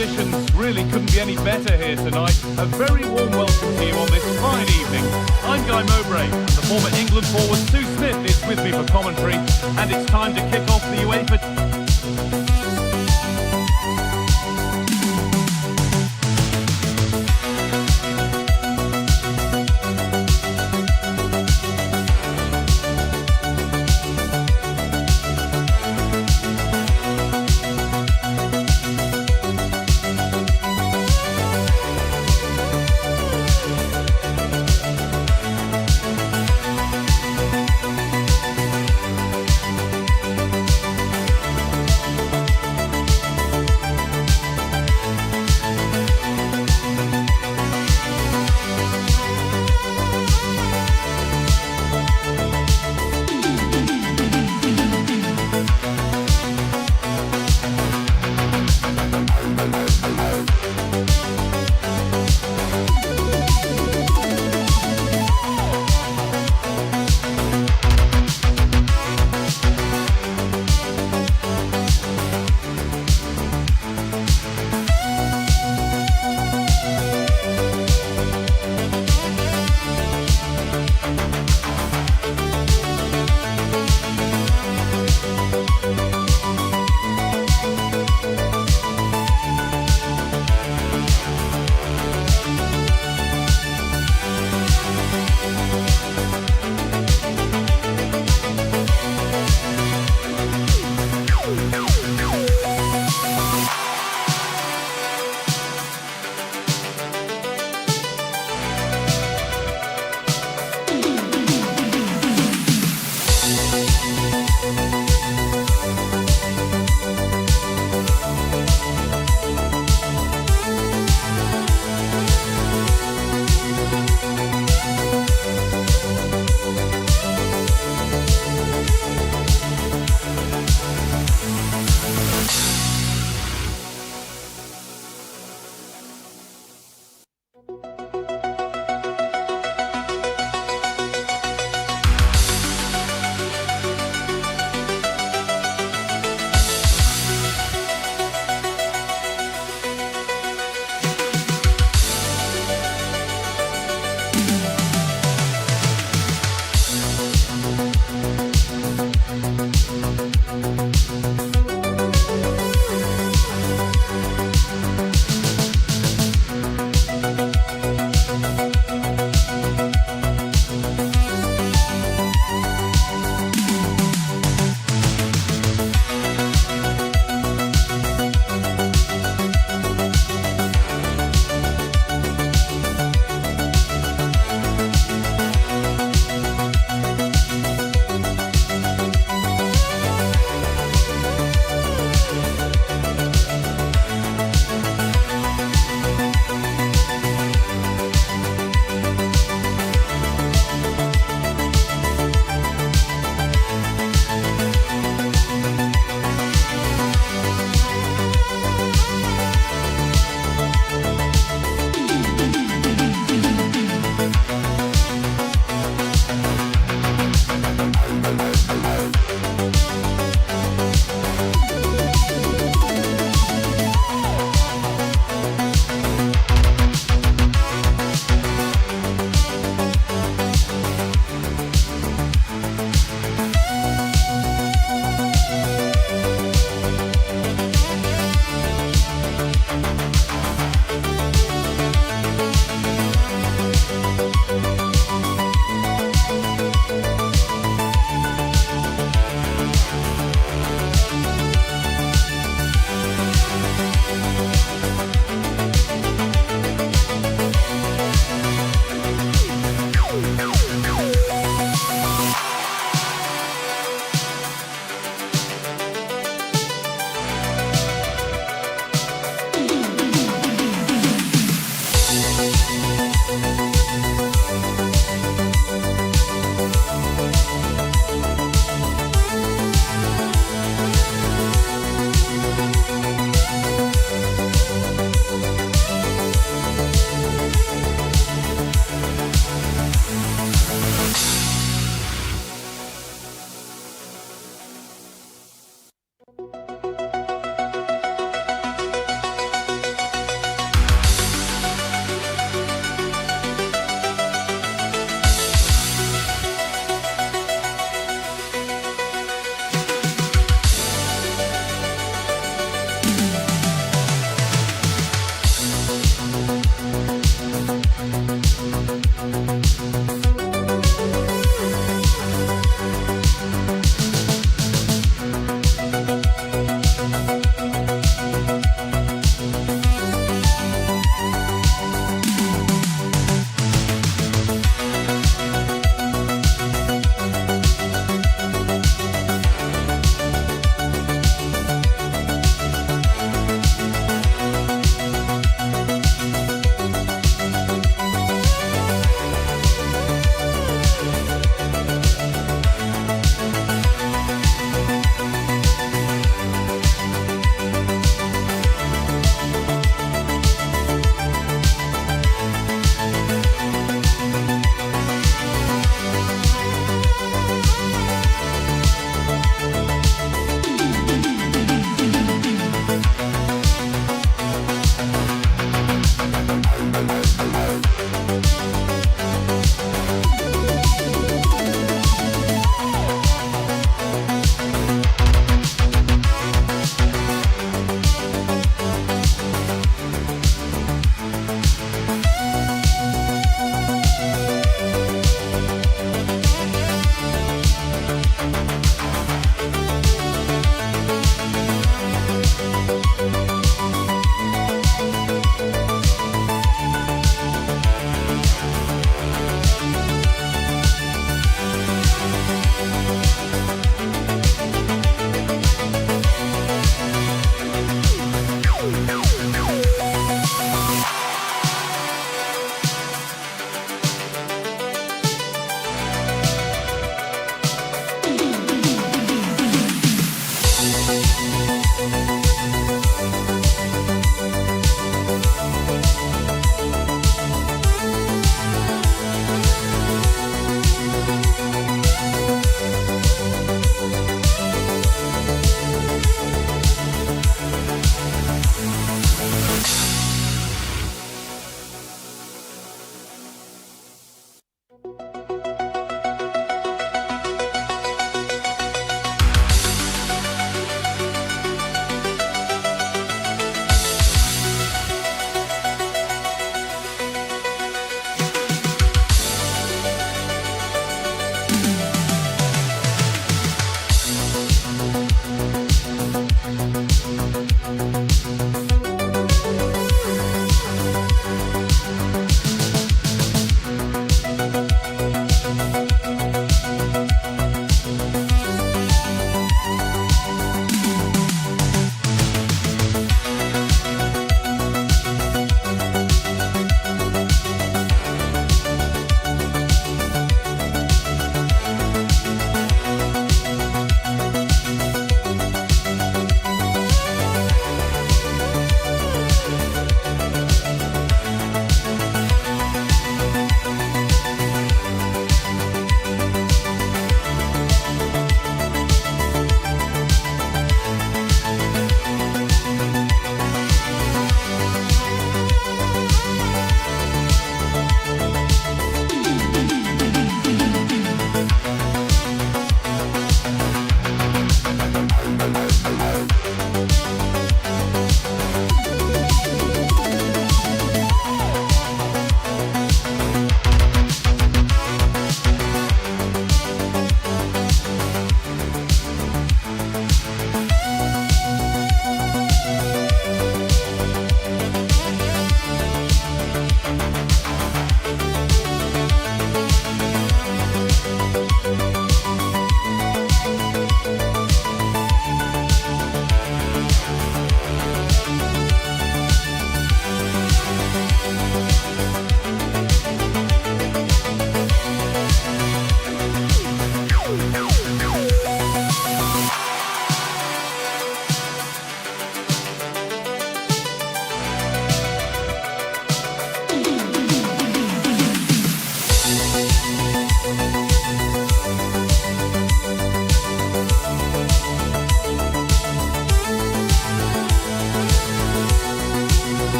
conditions really couldn't be any better here tonight. A very warm welcome to you on this fine evening. I'm Guy Mowbray, and the former England forward Sue Smith is with me for commentary, and it's time to kick off the UEFA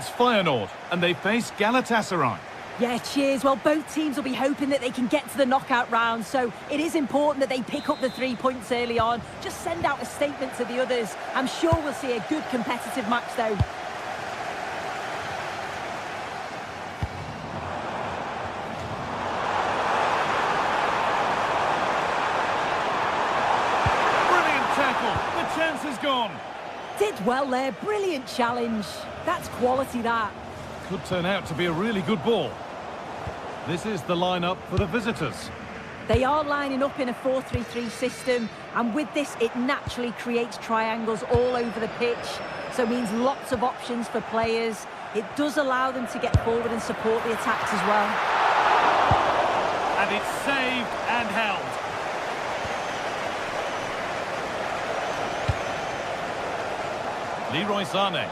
It's Feyenoord, and they face Galatasaray. Yeah, cheers. Well, both teams will be hoping that they can get to the knockout round, so it is important that they pick up the 3 points early on. Just send out a statement to the others. I'm sure we'll see a good competitive match, though. Brilliant tackle. The chance is gone. Did well there. Brilliant challenge. That's quality, that. Could turn out to be a really good ball. This is the lineup for the visitors. They are lining up in a 4-3-3 system, and with this, it naturally creates triangles all over the pitch, so it means lots of options for players. It does allow them to get forward and support the attacks as well. And it's saved and held. Leroy Sané.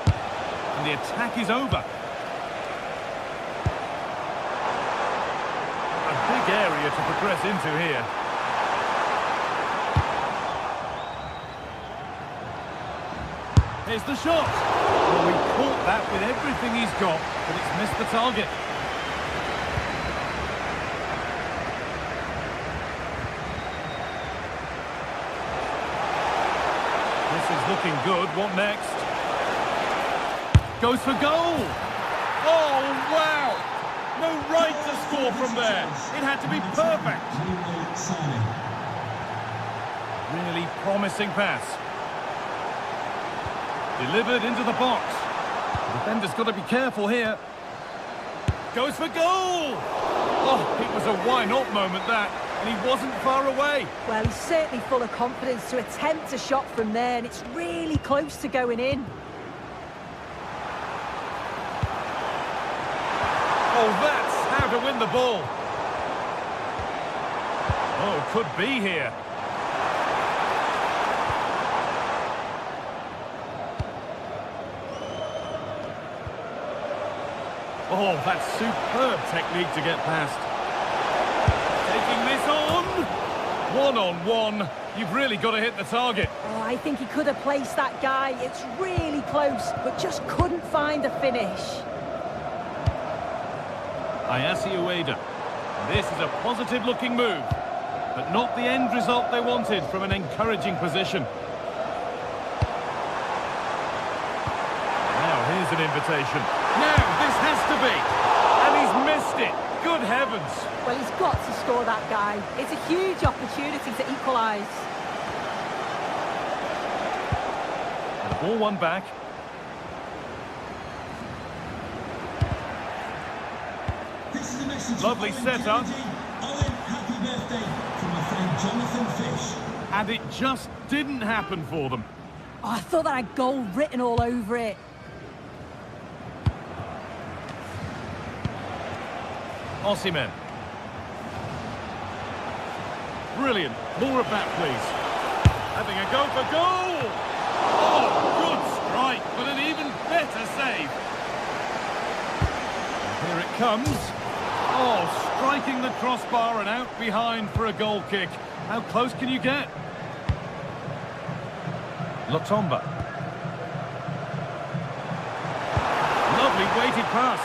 And the attack is over. A big area to progress into here. Here's the shot. Well, he caught that with everything he's got, but it's missed the target. This is looking good. What next? Goes for goal. Oh, wow. No right to score from there. It had to be perfect. Really promising pass. Delivered into the box. The defender's got to be careful here. Goes for goal. Oh, it was a why-not moment, that. And he wasn't far away. Well, he's certainly full of confidence to attempt a shot from there, and it's really close to going in. Oh, that's how to win the ball. Oh, could be here. Oh, that's superb technique to get past. Taking this on. One-on-one. You've really got to hit the target. Oh, I think he could have placed that guy. It's really close, but just couldn't find a finish. Ayase Ueda. This is a positive-looking move, but not the end result they wanted from an encouraging position. Now, here's an invitation. Now, this has to be. And he's missed it. Good heavens. Well, he's got to score, that guy. It's a huge opportunity to equalise. The ball won back. Lovely setup. Happy birthday from my friend Jonathan Fish. And it just didn't happen for them. Oh, I thought that had goal written all over it. Osimhen. Brilliant. More of that, please. Having a go for goal. Oh, good strike, but an even better save. Here it comes. Oh, striking the crossbar and out behind for a goal kick. How close can you get? Lotomba. Lovely weighted pass.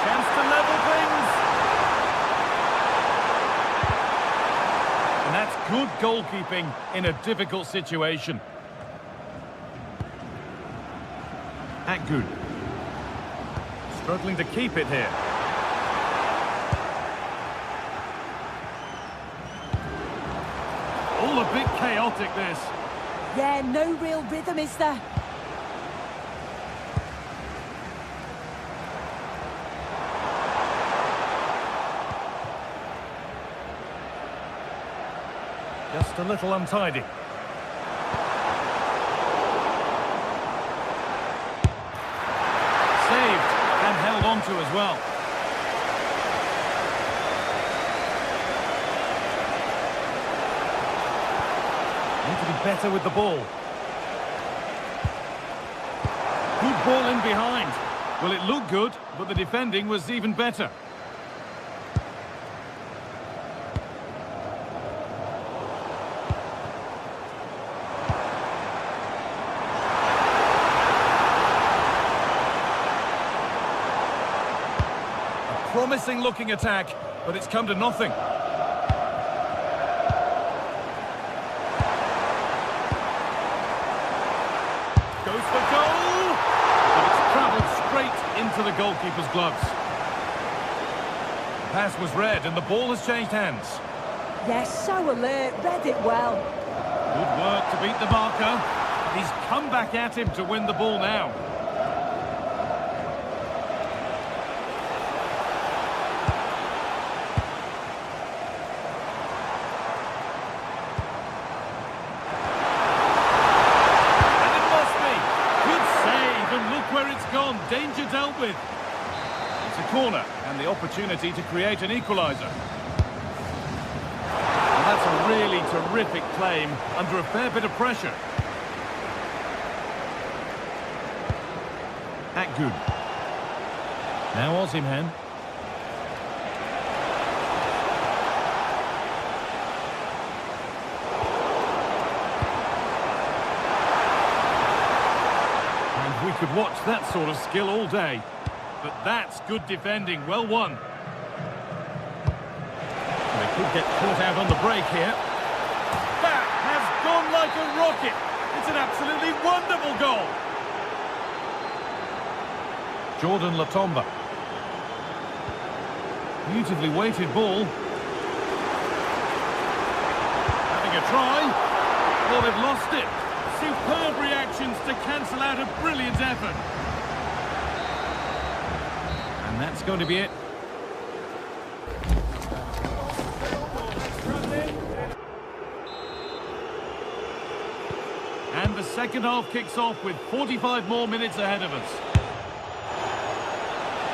Chance to level things. And that's good goalkeeping in a difficult situation. Akgün. Struggling to keep it here. All a bit chaotic, this. Yeah, no real rhythm, is there? Just a little untidy. Saved and held on to as well. Need to be better with the ball. Good ball in behind. Well, it looked good, but the defending was even better. promising looking attack, but it's come to nothing. Goes for goal! But it's travelled straight into the goalkeeper's gloves. The pass was read and the ball has changed hands. Yes, so alert, read it well. Good work to beat the marker. He's come back at him to win the ball now. Danger dealt with. It's a corner and the opportunity to create an equaliser. And that's a really terrific claim under a fair bit of pressure. Good. Now Osimhen. We could watch that sort of skill all day. But that's good defending, well won. They could get caught out on the break here. That has gone like a rocket. It's an absolutely wonderful goal. Jordan Latomba. Beautifully weighted ball. Having a try. Well, they've lost it. Superb reactions to cancel out a brilliant effort. And that's going to be it. And the second half kicks off with 45 more minutes ahead of us.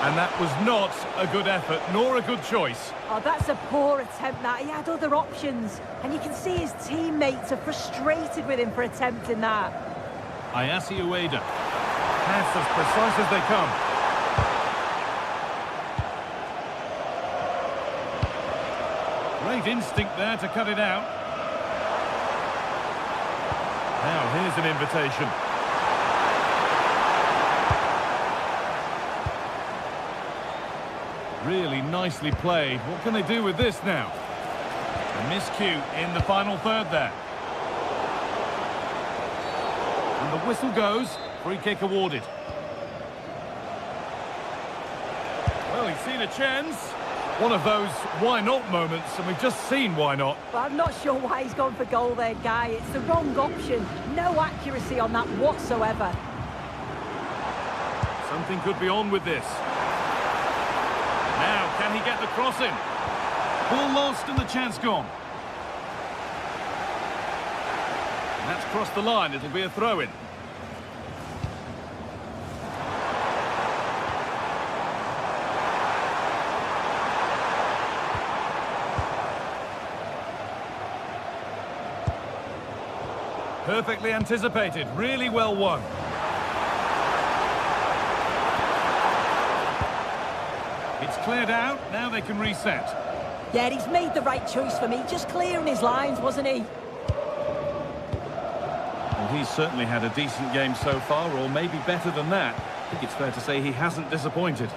And that was not a good effort, nor a good choice. Oh, that's a poor attempt, that. He had other options. And you can see his teammates are frustrated with him for attempting that. Ayase Ueda. Pass as precise as they come. Great instinct there to cut it out. Now, here's an invitation. Really nicely played. What can they do with this now? A miscue in the final third there. And the whistle goes. Free kick awarded. Well, he's seen a chance. One of those why not moments, and we've just seen why not. But I'm not sure why he's gone for goal there, Guy. It's the wrong option. No accuracy on that whatsoever. Something could be on with this. Now, can he get the cross in? Ball lost and the chance gone. That's crossed the line. It'll be a throw-in. Perfectly anticipated. Really well won. It's cleared out, now they can reset. Yeah, he's made the right choice for me, just clearing his lines, wasn't he? Well, he's certainly had a decent game so far, or maybe better than that. I think it's fair to say he hasn't disappointed.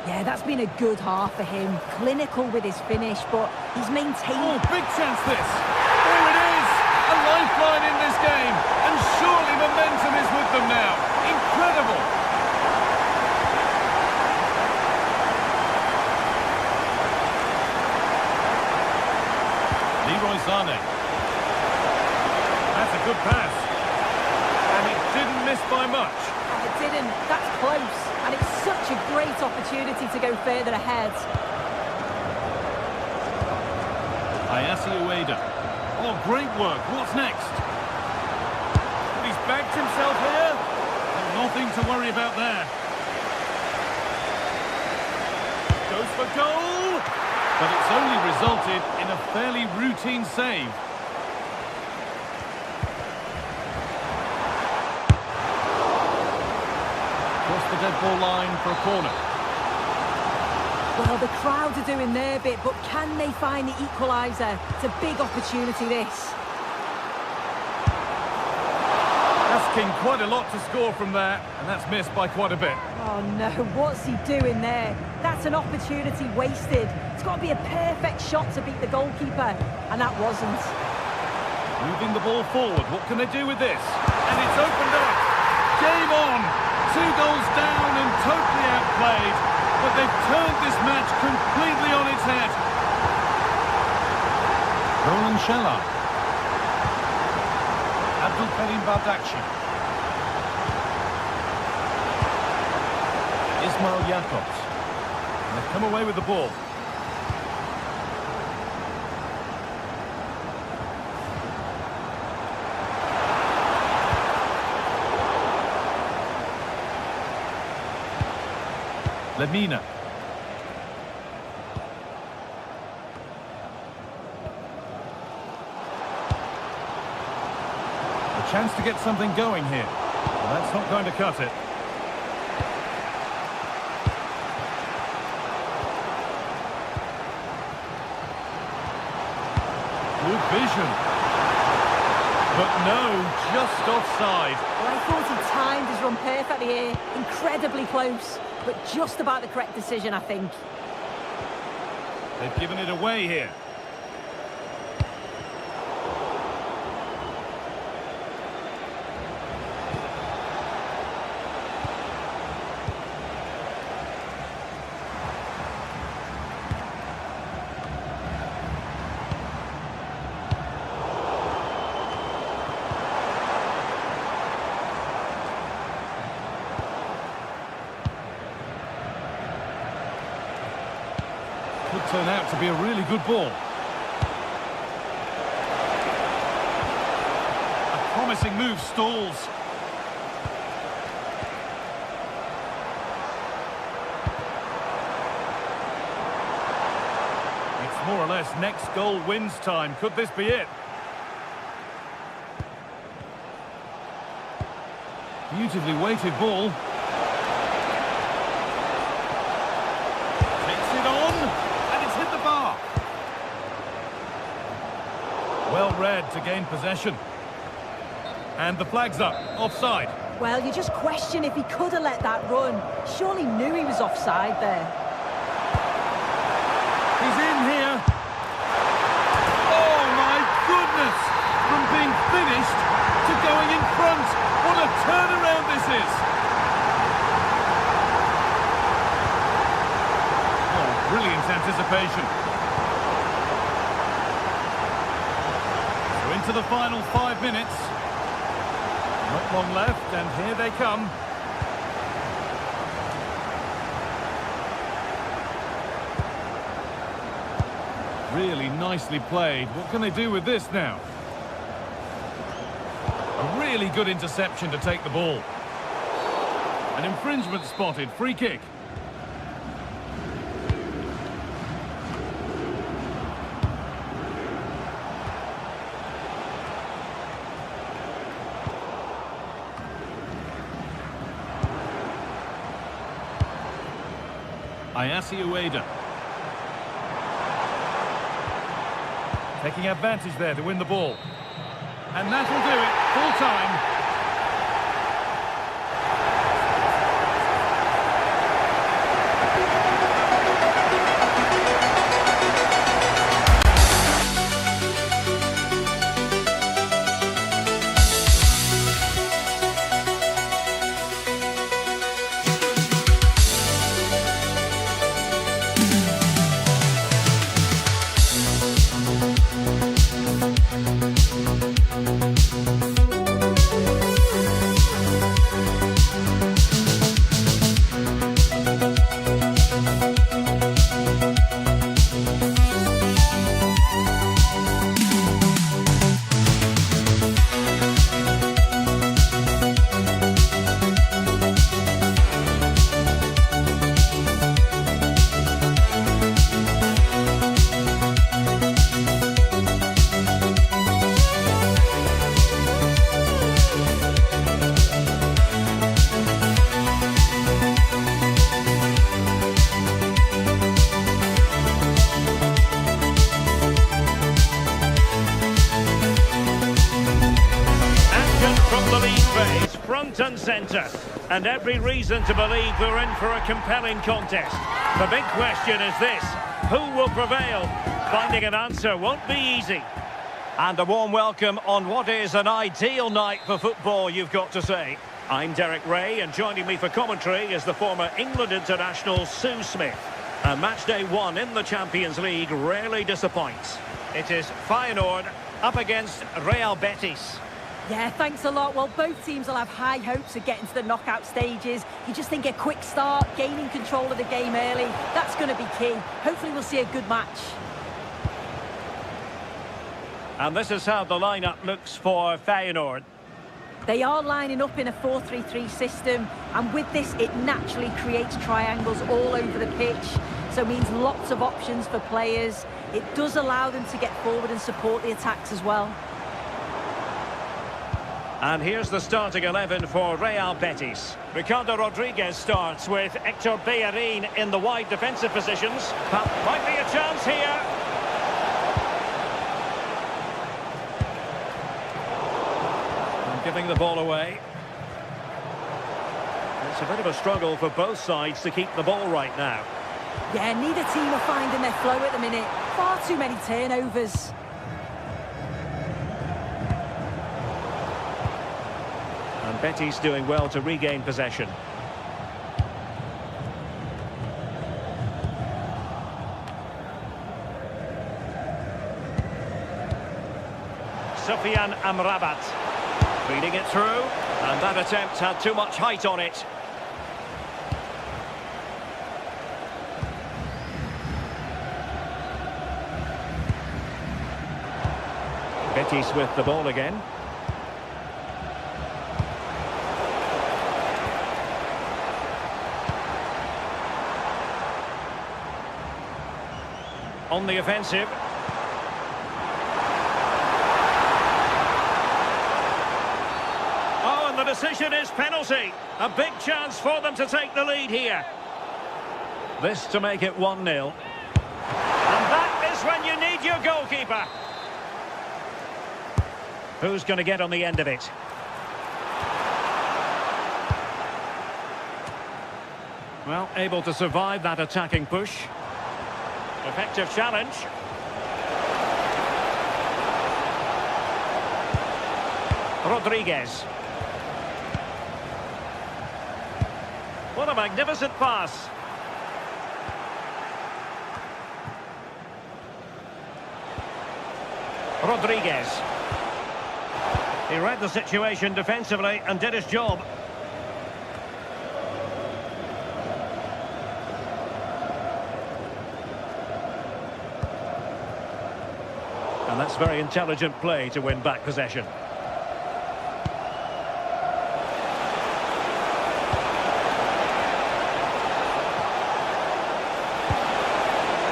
Yeah, that's been a good half for him. Clinical with his finish, but he's maintained... Oh, big chance this! There it is! A lifeline in this game, and surely momentum is with them now. Incredible! That's a good pass. And it didn't miss by much. Oh, it didn't. That's close. And it's such a great opportunity to go further ahead. Ayase Ueda. Oh, great work. What's next? He's backed himself here. Well, nothing to worry about there. Goes for goal. But it's only resulted in a fairly routine save. Across the dead ball line for a corner. Well, the crowd are doing their bit, but can they find the equaliser? It's a big opportunity, this. Asking quite a lot to score from there, and that's missed by quite a bit. Oh, no, what's he doing there? That's that's an opportunity wasted. It's got to be a perfect shot to beat the goalkeeper, and that wasn't. Moving the ball forward, what can they do with this? And it's opened up. Game on. 2 goals down and totally outplayed. But they've turned this match completely on its head. Roland Scheller. Abdul Karim Bardakci. Ismail Jakobs. And they've come away with the ball. Lemina. A chance to get something going here. Well, that's not going to cut it. Good vision. But no, just offside. Well, I thought he timed his run perfectly here. Incredibly close, but just about the correct decision, I think. They've given it away here. Could turn out to be a really good ball. A promising move stalls. It's more or less next goal wins time. Could this be it? Beautifully weighted ball. Takes it on. Well read to gain possession. And the flag's up, offside. Well, you just question if he could have let that run. Surely knew he was offside there. He's in here. Oh my goodness! From being finished to going in front. What a turnaround this is! Oh, brilliant anticipation. To the final 5 minutes. Not long left, and here they come. Really nicely played. What can they do with this now? A really good interception to take the ball. An infringement spotted. Free kick. Ayase Ueda. Taking advantage there to win the ball. And that'll do it. Full time. Front and centre, and every reason to believe we're in for a compelling contest. The big question is this: who will prevail? Finding an answer won't be easy. And a warm welcome on what is an ideal night for football, you've got to say. I'm Derek Ray, and joining me for commentary is the former England international Sue Smith. And match day 1 in the Champions League rarely disappoints. It is Feyenoord up against Real Betis. Yeah, thanks a lot. Well, both teams will have high hopes of getting to the knockout stages. You just think a quick start, gaining control of the game early, that's going to be key. Hopefully we'll see a good match. And this is how the lineup looks for Feyenoord. They are lining up in a 4-3-3 system, and with this, it naturally creates triangles all over the pitch, so it means lots of options for players. It does allow them to get forward and support the attacks as well. And here's the starting 11 for Real Betis. Ricardo Rodriguez starts with Hector Bellerin in the wide defensive positions. That might be a chance here. And giving the ball away. It's a bit of a struggle for both sides to keep the ball right now. Yeah, neither team are finding their flow at the minute. Far too many turnovers. And Betis doing well to regain possession. Sofian Amrabat. Feeding it through. And that attempt had too much height on it. Betis with the ball again. On the offensive. Oh, and the decision is penalty. A big chance for them to take the lead here. This to make it 1-0. And that is when you need your goalkeeper. Who's going to get on the end of it? Well, able to survive that attacking push. Effective challenge. Rodriguez. What a magnificent pass. Rodriguez. He read the situation defensively and did his job. And that's very intelligent play to win back possession.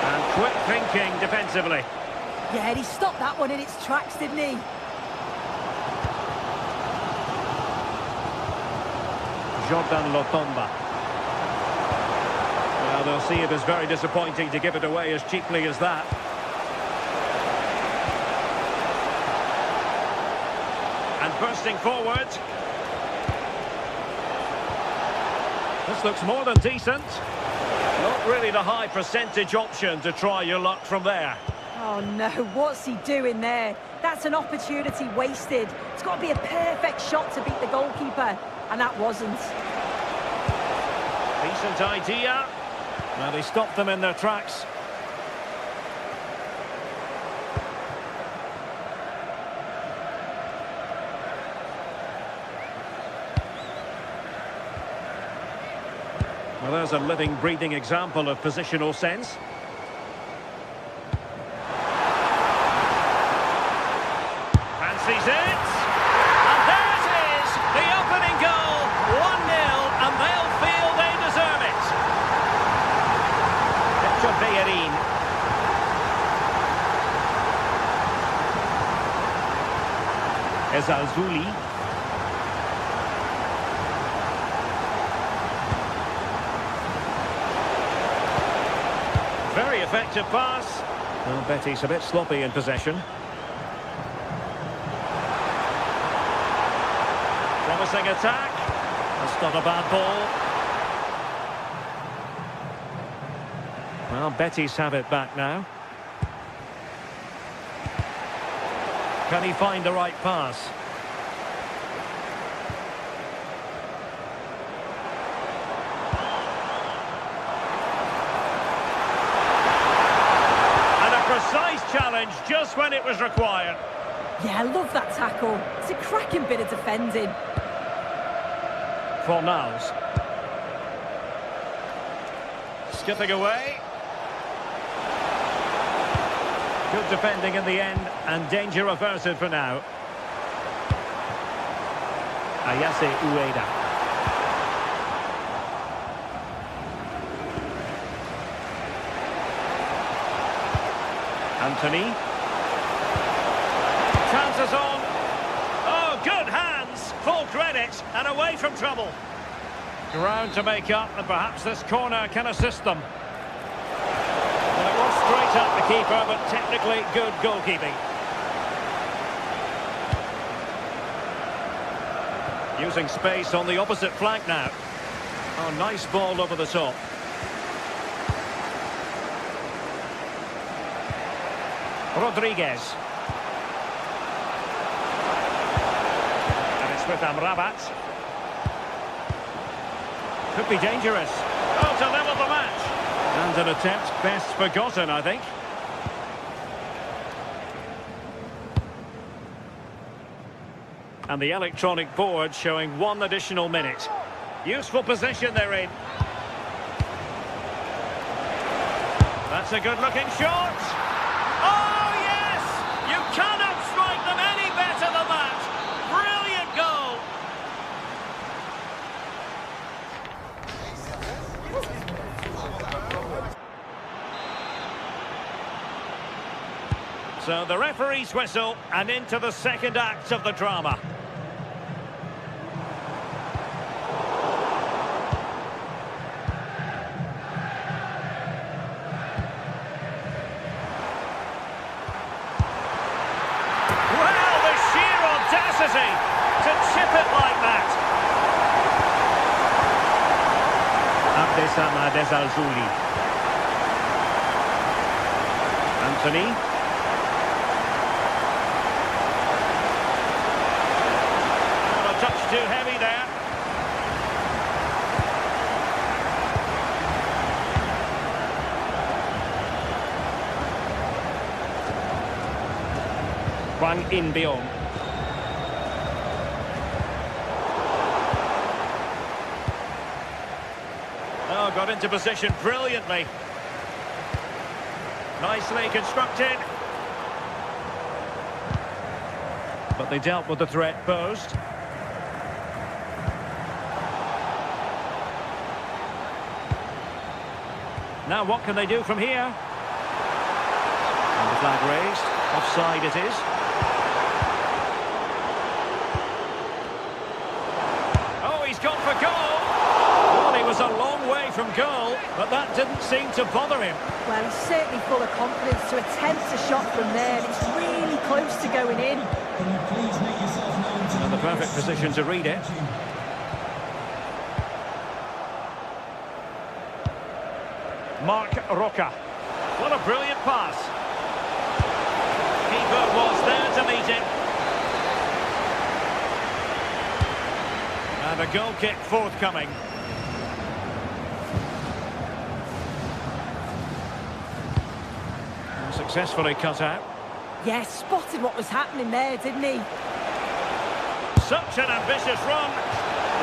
And quick thinking defensively. Yeah, he stopped that one in its tracks, didn't he? Jordan Lotomba. Well, they'll see it as very disappointing to give it away as cheaply as that. And bursting forward. This looks more than decent. Not really the high percentage option to try your luck from there. Oh no, what's he doing there? That's an opportunity wasted. It's got to be a perfect shot to beat the goalkeeper, and that wasn't. Decent idea. Well, he stopped them in their tracks. Well, there's a living, breathing example of positional sense. Fancies it. And there it is, the opening goal. 1-0, and they'll feel they deserve it. Hector Bellerin. Ezalzouli. Very effective pass. Well, Betis a bit sloppy in possession. Promising attack. That's not a bad ball. Well, Betis have it back now. Can he find the right pass? And a precise challenge just when it was required. Yeah, I love that tackle. It's a cracking bit of defending. Fornals. Skipping away. Good defending in the end, and danger averted for now. Ayase Ueda. Anthony. Chances on. Oh, good hands. Full credit, and away from trouble. Ground to make up, and perhaps this corner can assist them. Well, it was straight at the keeper, but technically good goalkeeping. Using space on the opposite flank now. Oh, nice ball over the top. Rodriguez. And it's with Amrabat. Could be dangerous. Oh, to level the match. And an attempt best forgotten, I think. And the electronic board showing 1 additional minute. Useful position they're in. That's a good-looking shot. Oh, yes! You cannot strike them any better than that. Brilliant goal. So the referee's whistle, and into the second act of the drama. Well, the sheer audacity to chip it like that. Abdessamad Al-Zouli. Anthony. Touch too heavy there. Hwang In-beom. Oh, got into position brilliantly. Nicely constructed. But they dealt with the threat posed. Now what can they do from here? And the flag raised. Offside it is. Oh, he's gone for goal. Well, he was a long way from goal, but that didn't seem to bother him. Well, he's certainly full of confidence to attempt a shot from there. And it's really close to going in. Can you please make yourself known to And the perfect position to read it. Mark Roca. What a brilliant pass. Keeper was there to meet it. And a goal kick forthcoming. Successfully cut out. Yeah, spotted what was happening there, didn't he? Such an ambitious run.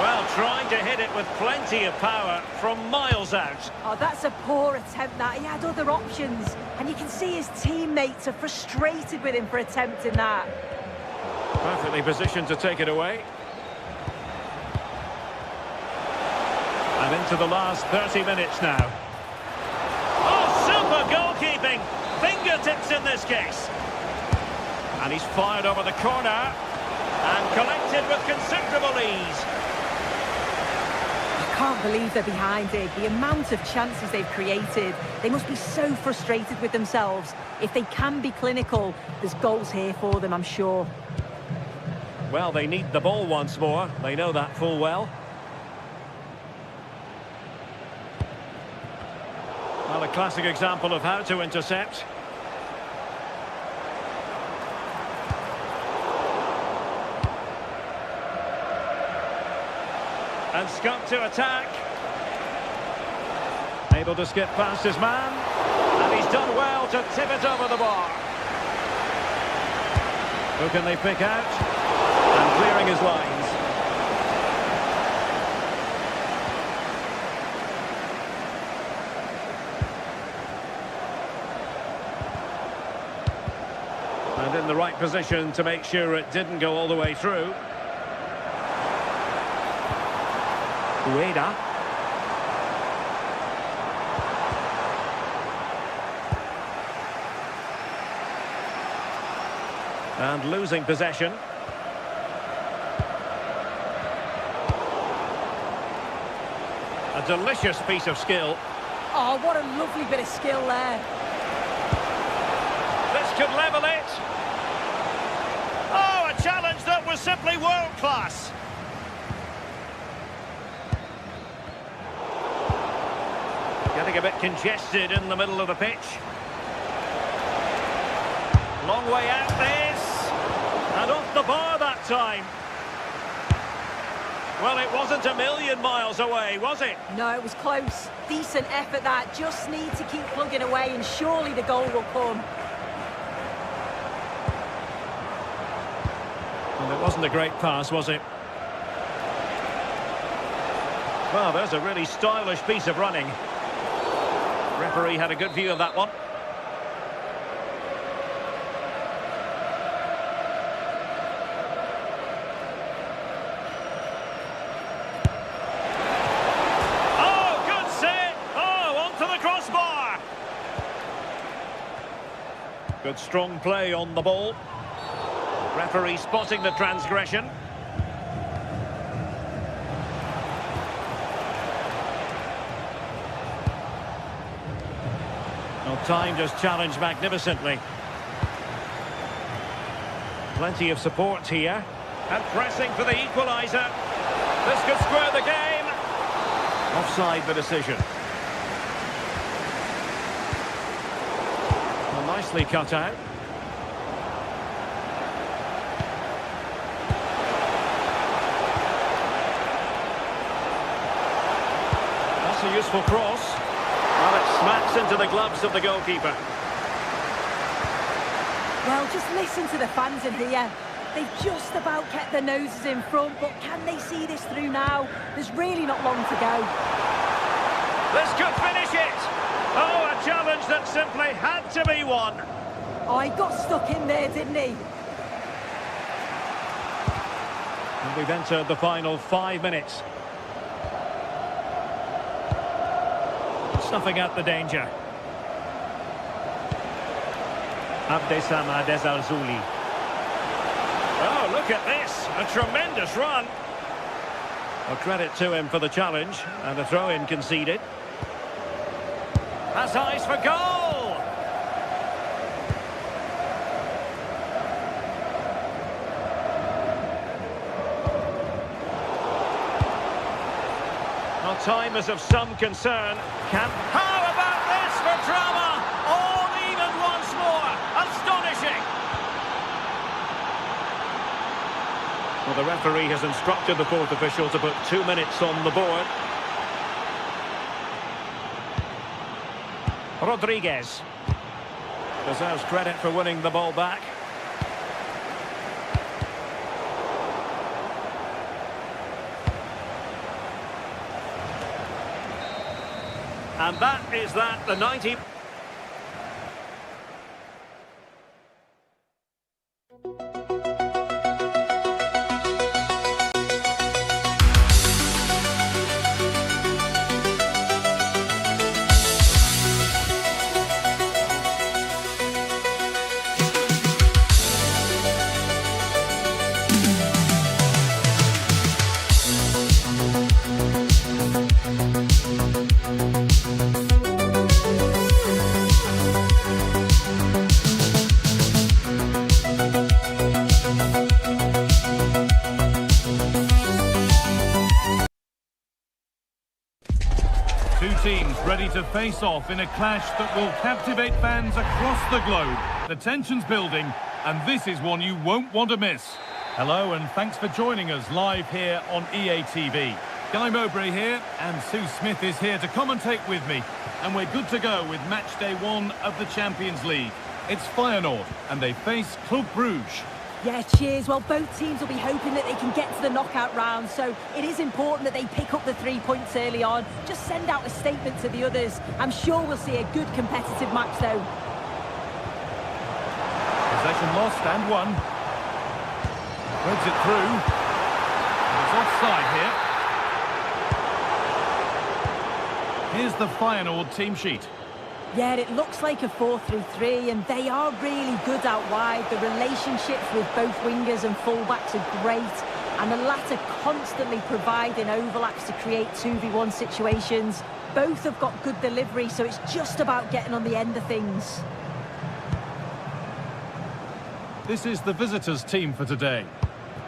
Well, trying to hit it with plenty of power from miles out. Oh, that's a poor attempt, that. He had other options. And you can see his teammates are frustrated with him for attempting that. Perfectly positioned to take it away. And into the last 30 minutes now. Oh, super goalkeeping! Fingertips in this case. And he's fired over the corner. And collected with considerable ease. I can't believe they're behind it. The amount of chances they've created. They must be so frustrated with themselves. If they can be clinical, there's goals here for them, I'm sure. Well, they need the ball once more. They know that full well. Well, a a classic example of how to intercept. And Scott to attack. Able to skip past his man. And he's done well to tip it over the bar. Who can they pick out? And clearing his lines. And in the right position to make sure it didn't go all the way through. Ueda. And losing possession. A delicious piece of skill. Oh, what a lovely bit of skill there. This could level it. Oh, a challenge that was simply world class. Getting a bit congested in the middle of the pitch. Long way out this. And off the bar that time. Well, it wasn't a million miles away, was it? No, it was close. Decent effort that. Just need to keep plugging away and surely the goal will come. And it wasn't a great pass, was it? Well, there's a really stylish piece of running. Referee had a good view of that one. Oh, good save! Oh, onto the crossbar! Good strong play on the ball. Referee spotting the transgression. Time just challenged magnificently. Plenty of support here. And pressing for the equaliser. This could square the game. Offside the decision. Well, nicely cut out. That's a useful cross. Well, it smacks into the gloves of the goalkeeper. Well, just listen to the fans in here. They've just about kept their noses in front, but can they see this through now? There's really not long to go. This could finish it! Oh, a challenge that simply had to be won. Oh, he got stuck in there, didn't he? And we've entered the final 5 minutes. Snuffing out the danger. Abdesama Desalzuli. Oh, look at this. A tremendous run. Well, credit to him for the challenge. And a throw-in conceded. Has eyes for goal. Well, time is of some concern. How about this for drama? All even once more. Astonishing. Well, the referee has instructed the fourth official to put 2 minutes on the board. Rodriguez deserves credit for winning the ball back. And that is that, the 90... ready to face off in a clash that will captivate fans across the globe. The tension's building, and this is one you won't want to miss. Hello, and thanks for joining us live here on EA TV. Guy Mowbray here, and Sue Smith is here to commentate with me. And we're good to go with match day 1 of the Champions League. It's Feyenoord, and they face Club Brugge. Yeah, cheers. Well, both teams will be hoping that they can get to the knockout round, so it is important that they pick up the 3 points early on. Just send out a statement to the others. I'm sure we'll see a good competitive match, though. Possession lost and won. Threads it through. It's offside here. Here's the Feyenoord team sheet. Yeah, it looks like a 4-3-3, and they are really good out wide. The relationships with both wingers and fullbacks are great, and the latter constantly providing overlaps to create 2v1 situations. Both have got good delivery, so it's just about getting on the end of things. This is the visitors' team for today.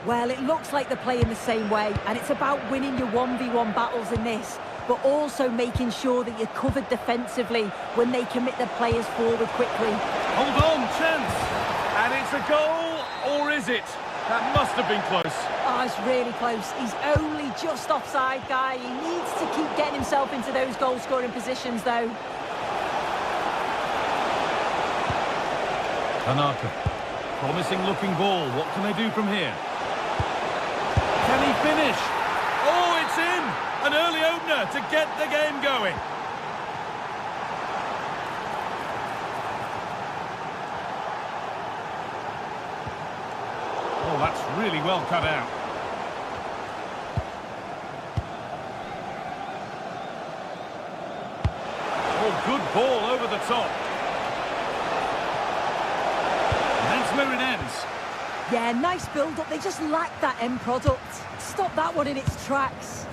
Well, it looks like they're playing the same way, and it's about winning your 1v1 battles in this, but also making sure that you're covered defensively when they commit their players forward quickly. Hold on, chance! And it's a goal, or is it? That must have been close. Oh, it's really close. He's only just offside, Guy. He needs to keep getting himself into those goal-scoring positions, though. Tanaka. Promising looking ball. What can they do from here? Can he finish? Oh, it's in! An early opener to get the game going. Oh, that's really well cut out. Oh, good ball over the top. And that's where it ends. Yeah, nice build-up. They just lack that end product. Stop that one in its tracks.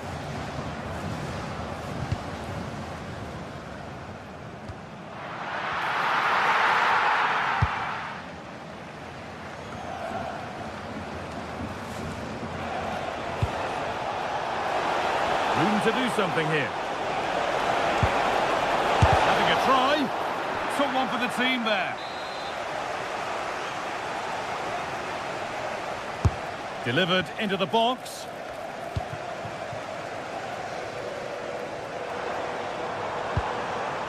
Room to do something here. Having a try. Took one for the team there. Delivered into the box.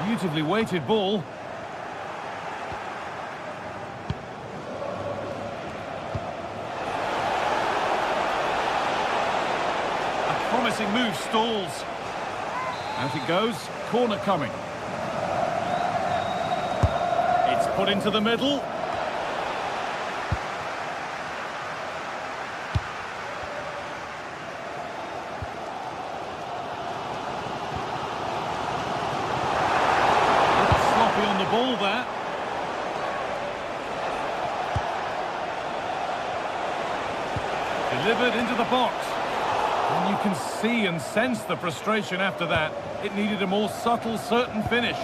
Beautifully weighted ball. A promising move stalls. Out it goes. Corner coming. It's put into the middle. Ball there. Delivered into the box. And you can see and sense the frustration after that. It needed a more subtle, certain finish.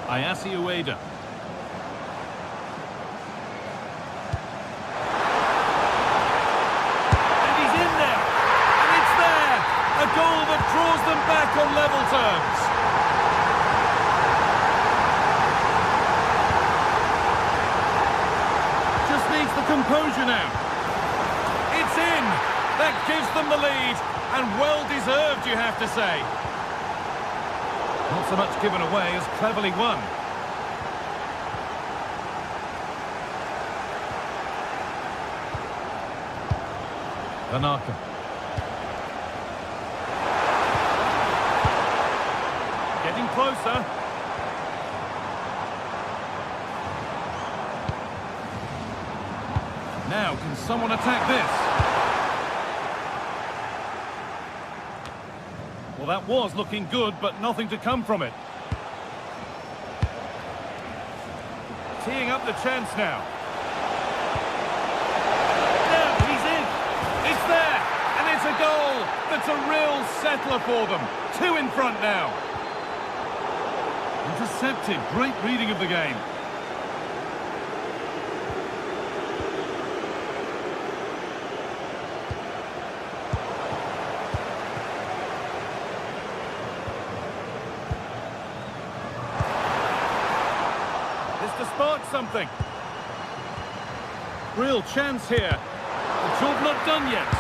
Ayase Ueda. And he's in there. And it's there. A goal that draws them back on level terms. Needs the composure now. It's in. That gives them the lead, and well deserved, you have to say. Not so much given away as cleverly won. Tanaka. Getting closer. Now, can someone attack this? Well, that was looking good, but nothing to come from it. Teeing up the chance now. Now, he's in. It's there. And it's a goal. That's a real settler for them. 2 in front now. Intercepted. Great reading of the game. spark something. Real chance here. The job not done yet.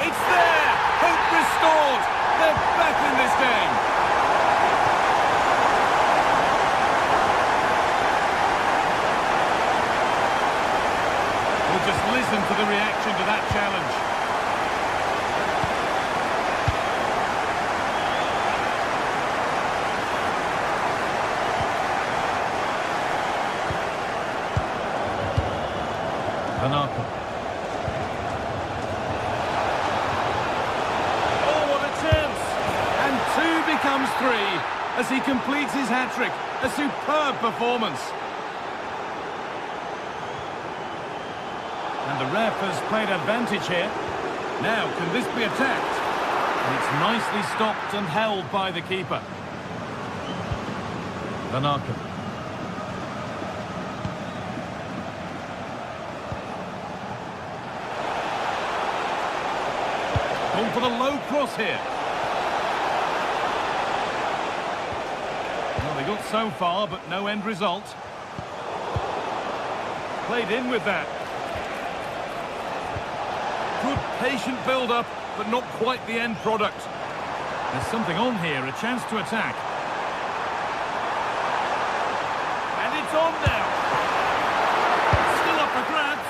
It's there! Hope restored! They're back in this game! We'll just listen to the reaction to that challenge. Tanaka. Oh, what a chance! And 2 becomes 3 as he completes his hat-trick. A superb performance. And the ref has played advantage here. Now, can this be attacked? And it's nicely stopped and held by the keeper. Tanaka. Going for the low cross here. Well, they got so far, but no end result. Played in with that. Good patient build-up, but not quite the end product. There's something on here, a chance to attack. And it's on now. Still up for grabs.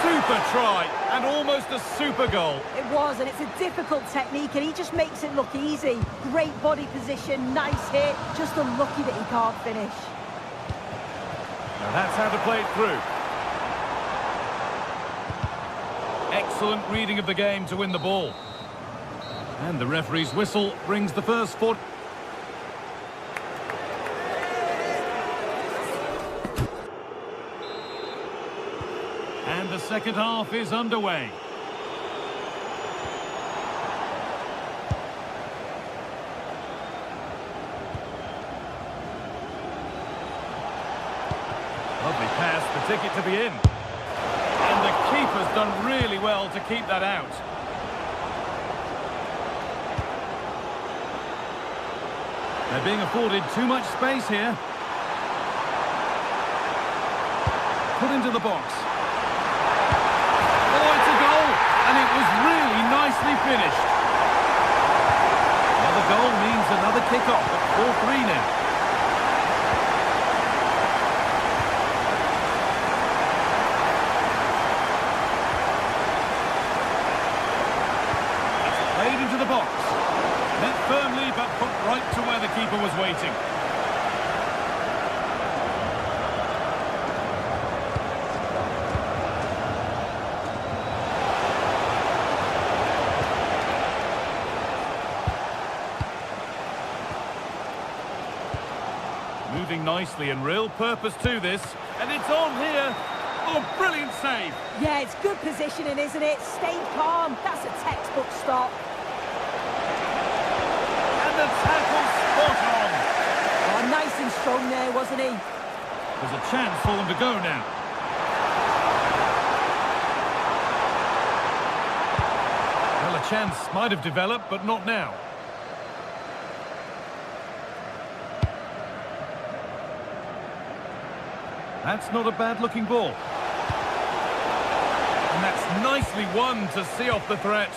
Super try, and almost a super goal. It was, and it's a difficult technique, and he just makes it look easy. Great body position, nice hit, just unlucky that he can't finish. Now that's how to play it through. Excellent reading of the game to win the ball. And the referee's whistle brings the first 4. And the second half is underway. Lovely pass, the ticket to be in. And the keeper's done really well to keep that out. They're being afforded too much space here. Put into the box. Oh, it's a goal! And it was really nicely finished. Another goal means another kick-off at 4-3 now. Into the box. Met firmly, but put right to where the keeper was waiting. Moving nicely and real purpose to this. And it's on here. Oh, brilliant save. Yeah, it's good positioning, isn't it? Stay calm. That's a textbook stop. The tackle spot on. Oh, nice and strong there, wasn't he? There's a chance for them to go now. Well, a chance might have developed, but not now. That's not a bad-looking ball. And that's nicely won to see off the threat.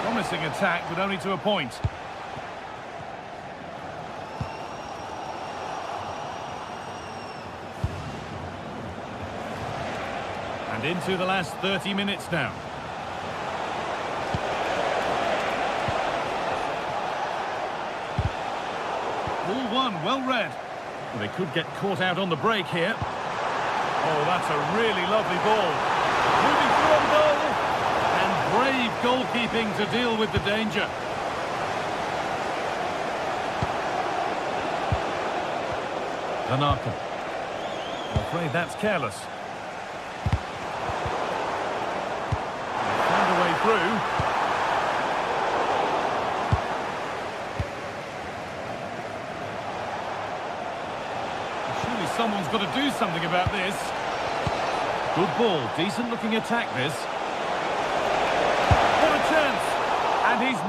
Promising attack, but only to a point. And into the last 30 minutes now. Ball one, well read. Well, they could get caught out on the break here. Oh, that's a really lovely ball. Moving through on goal. Brave goalkeeping to deal with the danger. Tanaka. I'm afraid that's careless. Found a way through. Surely someone's got to do something about this. Good ball, decent looking attack this.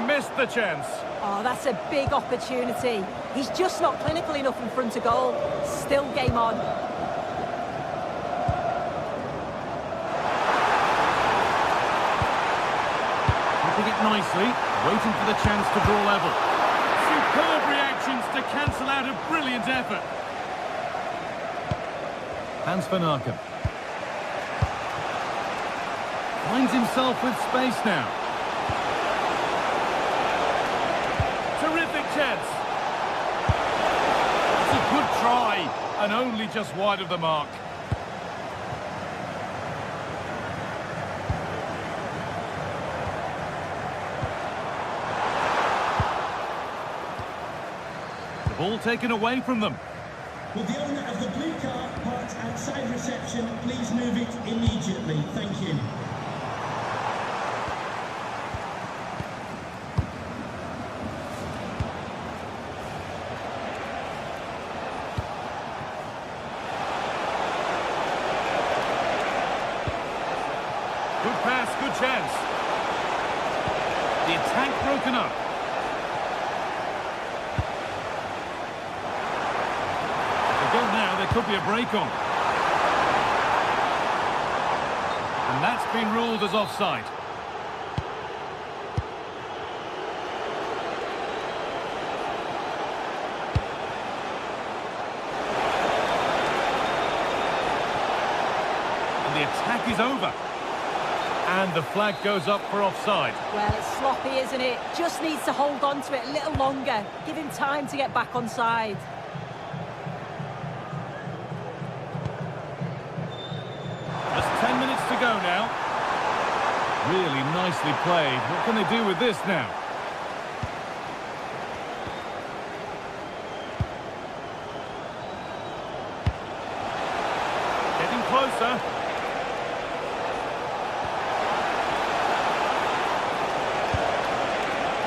missed the chance. Oh, that's a big opportunity. He's just not clinical enough in front of goal. Still game on. Keeping it nicely, waiting for the chance to draw level. Superb reactions to cancel out a brilliant effort. Hans van Aken. Finds himself with space now. Terrific chance. It's a good try, and only just wide of the mark. The ball taken away from them. Will the owner of the blue car parked outside reception please move it immediately? Thank you. Good pass, good chance. The attack broken up. If they go now, there could be a break on. And that's been ruled as offside. And the attack is over. And the flag goes up for offside. Well, it's sloppy, isn't it? Just needs to hold on to it a little longer. Give him time to get back on side. Just 10 minutes to go now. Really nicely played. What can they do with this now? Getting closer.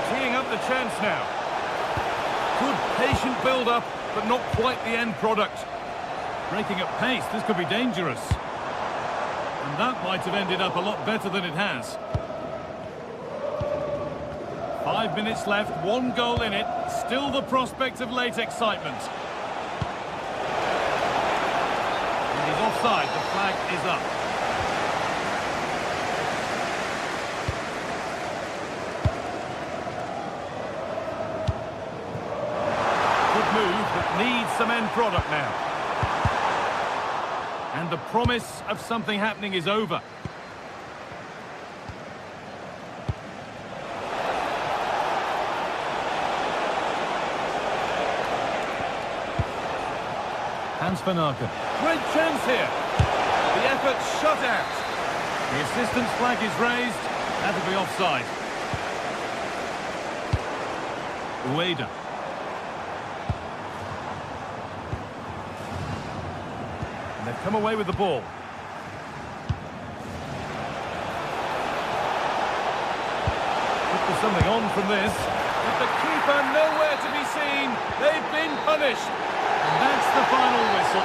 Teeing up the chance now. Good patient build-up, but not quite the end product. Breaking at pace, this could be dangerous. And that might have ended up a lot better than it has. 5 minutes left, 1 goal in it. Still the prospect of late excitement. And he's offside, the flag is up. Good move, but needs some end product now. And the promise of something happening is over. Hans van Aken. Great chance here. The effort shut out. The assistant's flag is raised. That'll be offside. Ueda. They've come away with the ball. Could be something on from this. With the keeper nowhere to be seen, they've been punished. And that's the final whistle.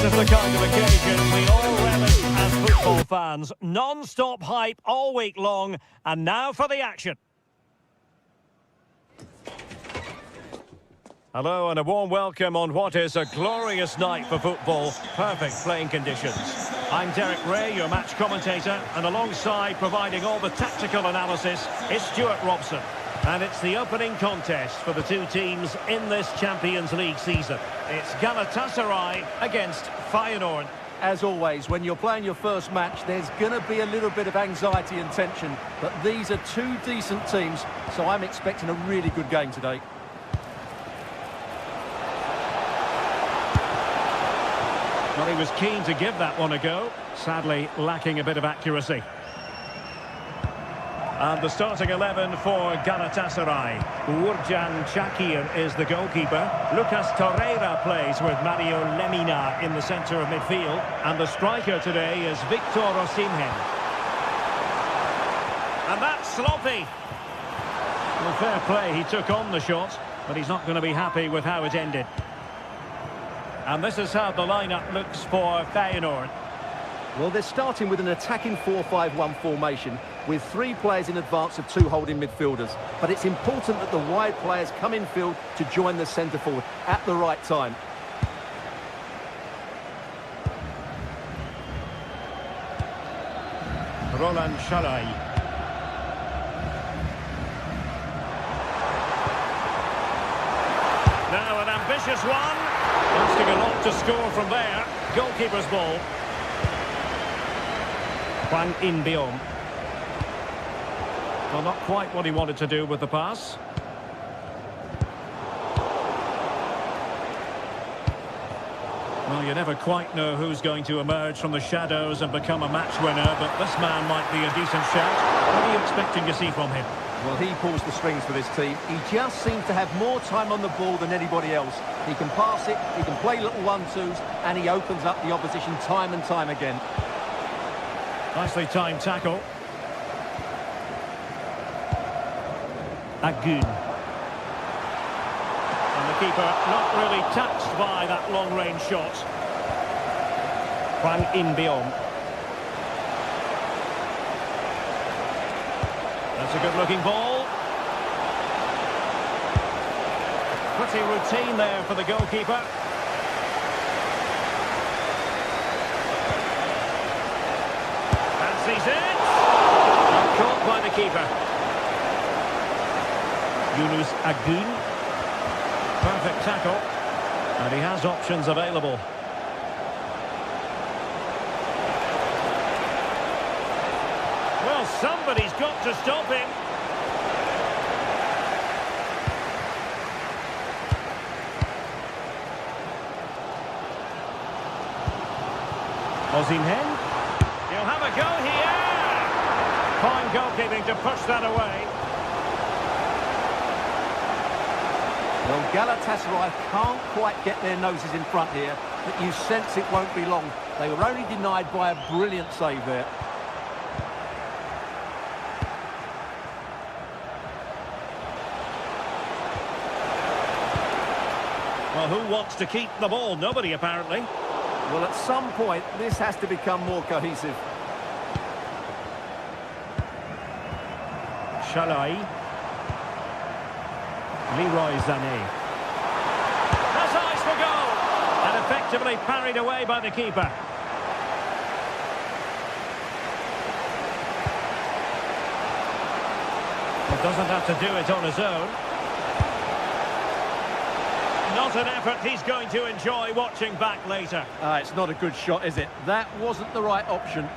The kind of occasion we all relish as football fans. Non-stop hype all week long, and now for the action. Hello and a warm welcome on what is a glorious night for football. Perfect playing conditions. I'm Derek Ray, your match commentator, and alongside providing all the tactical analysis is Stuart Robson. And it's the opening contest for the two teams in this Champions League season. It's Galatasaray against Feyenoord. As always, when you're playing your first match, there's going to be a little bit of anxiety and tension. But these are two decent teams, so I'm expecting a really good game today. Well, he was keen to give that one a go, sadly lacking a bit of accuracy. And the starting 11 for Galatasaray. Uğurcan Çakır is the goalkeeper. Lucas Torreira plays with Mario Lemina in the centre of midfield. And the striker today is Victor Osimhen. And that's sloppy. Well, fair play, he took on the shot, but he's not going to be happy with how it ended. And this is how the lineup looks for Feyenoord. Well, they're starting with an attacking 4-5-1 formation with three players in advance of two holding midfielders. But it's important that the wide players come in field to join the centre forward at the right time. Roland Şalay. Now an ambitious one. Asking a lot to score from there. Goalkeeper's ball. Hwang In-beom. Well, not quite what he wanted to do with the pass. Well, you never quite know who's going to emerge from the shadows and become a match winner, but this man might be a decent shout. What are you expecting to see from him? Well, he pulls the strings for this team. He just seems to have more time on the ball than anybody else. He can pass it, he can play little 1-2s, and he opens up the opposition time and time again. Nicely timed tackle. Agun. And the keeper not really touched by that long-range shot. Hwang In-beom. A That's a good-looking ball. Pretty routine there for the goalkeeper. Fancies it. Not caught by the keeper. Yunus Agun. Perfect tackle. And he has options available. Well, somebody's got to stop him. Osimhen. He'll have a go here. Fine goalkeeping to push that away. Well, Galatasaray can't quite get their noses in front here, but you sense it won't be long. They were only denied by a brilliant save there. Well, who wants to keep the ball? Nobody, apparently. Well, at some point, this has to become more cohesive. Shalai. Leroy Sané. Has eyes for goal. And effectively parried away by the keeper. He doesn't have to do it on his own. Not an effort he's going to enjoy watching back later. It's not a good shot, is it? That wasn't the right option.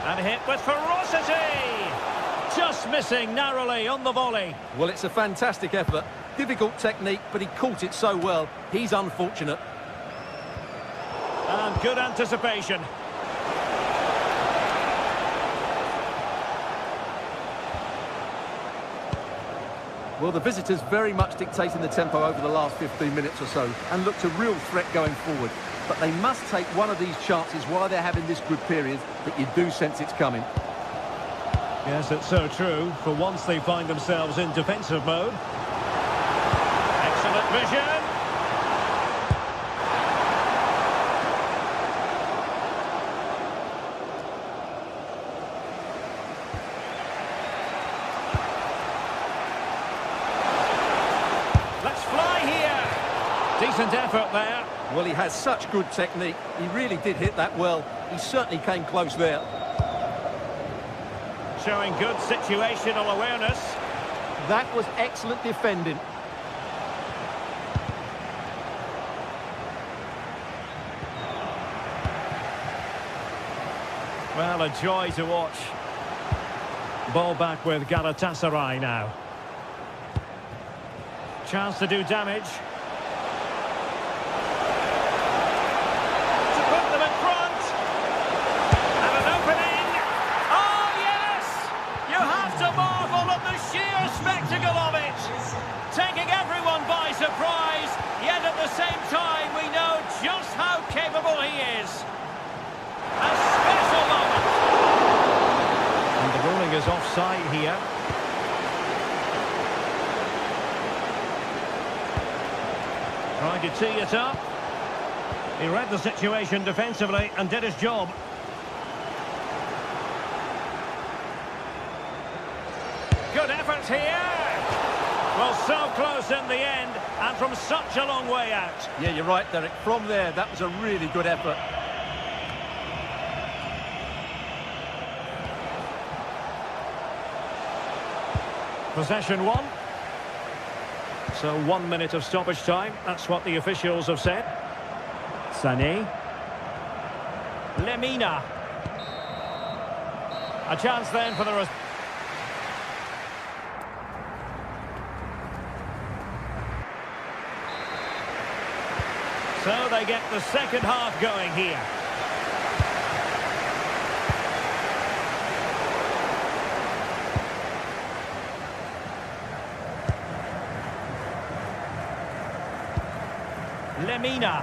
And hit with ferocity. Just missing narrowly on the volley. Well, it's a fantastic effort. Difficult technique, but he caught it so well. He's unfortunate. And good anticipation. Well, the visitors very much dictating the tempo over the last 15 minutes or so and looked a real threat going forward. But they must take one of these chances while they're having this good period, but you do sense it's coming. Yes, it's so true. For once they find themselves in defensive mode. Excellent vision. Let's fly here. Decent effort there. Well, he has such good technique. He really did hit that well. He certainly came close there. Showing good situational awareness. That was excellent defending. Well, a joy to watch. Ball back with Galatasaray now. Chance to do damage. To put them in front. And an opening. Oh, yes! You have to marvel at the sheer spectacle of it. Taking everyone by surprise, yet at the same time we know just how capable he is. A special moment. And the ruling is offside here. Trying to tee it up. He read the situation defensively and did his job. Good effort here. Well, so close in the end and from such a long way out. Yeah, you're right, Derek. From there, that was a really good effort. Possession one. So 1 minute of stoppage time. That's what the officials have said. Sané. Lemina. A chance then for the... So they get the second half going here. Lemina.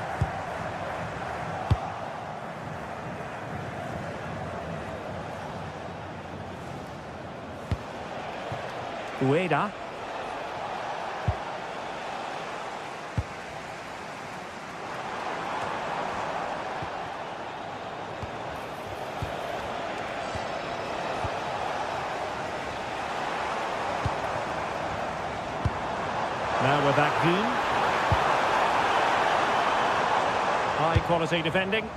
Ueda. with that goal. High quality defending.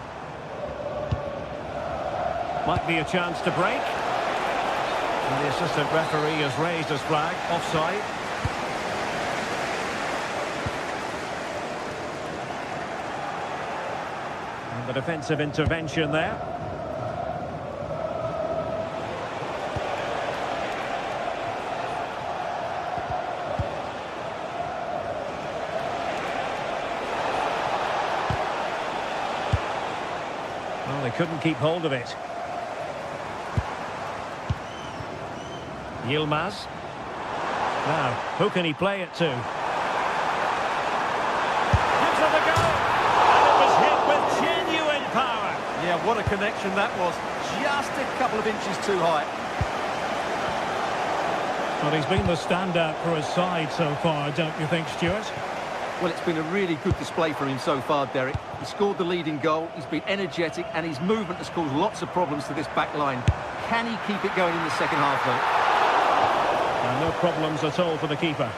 Might be a chance to break. And the assistant referee has raised his flag, offside. And the defensive intervention there. Well, they couldn't keep hold of it. Yilmaz. Now, who can he play it to? Gives it a go! And it was hit with genuine power. Yeah, what a connection that was. Just a couple of inches too high. Well, he's been the standout for his side so far, don't you think, Stuart? Well, it's been a really good display from him so far, Derek. He scored the leading goal, he's been energetic, and his movement has caused lots of problems to this back line. Can he keep it going in the second half, though? No problems at all for the keeper.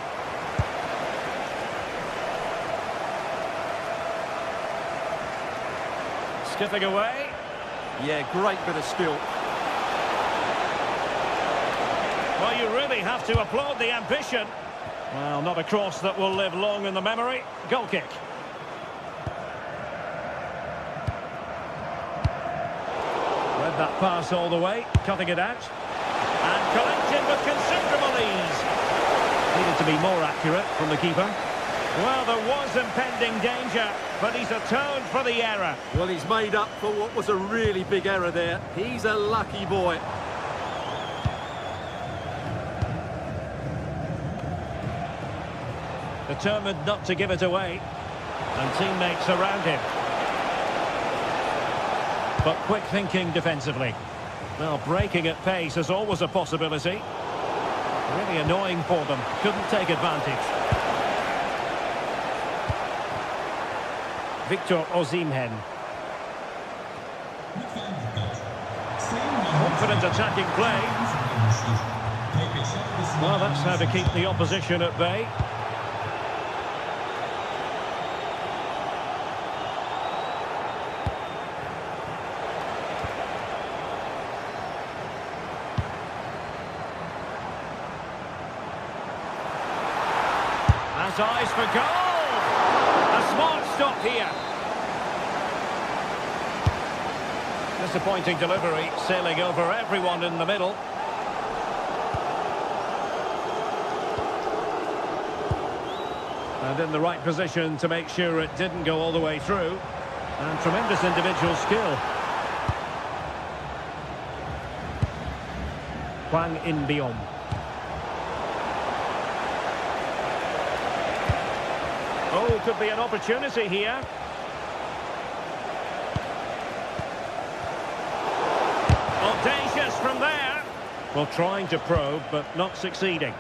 Skipping away. Yeah, great bit of skill. Well, you really have to applaud the ambition. Well, not a cross that will live long in the memory. Goal kick. Read that pass all the way, cutting it out. And collected with considerable ease. Needed to be more accurate from the keeper. Well, there was impending danger, but he's atoned for the error. Well, he's made up for what was a really big error there. He's a lucky boy. Determined not to give it away. And teammates around him. But quick thinking defensively. Well, breaking at pace is always a possibility. Really annoying for them. Couldn't take advantage. Victor Osimhen. Confident attacking play. Well, that's how to keep the opposition at bay. Has eyes for goal! A smart stop here. Disappointing delivery, sailing over everyone in the middle. And in the right position to make sure it didn't go all the way through. And tremendous individual skill. Hwang In-beom. Oh, could be an opportunity here. Audacious from there. Well, trying to probe, but not succeeding.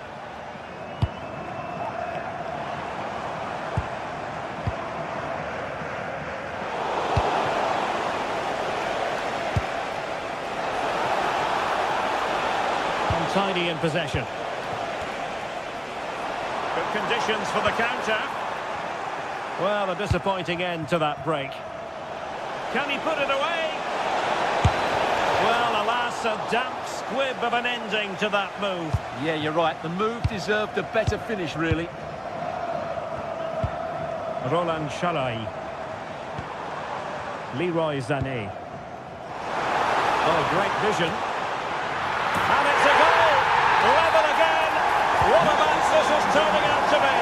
Untidy in possession. Good conditions for the counter. Well, a disappointing end to that break. Can he put it away? Well, alas, a damp squib of an ending to that move. Yeah, you're right. The move deserved a better finish, really. Roland Shalai. Leroy Sané. Oh, great vision. And it's a goal! Level again! What a match this is turning out to be!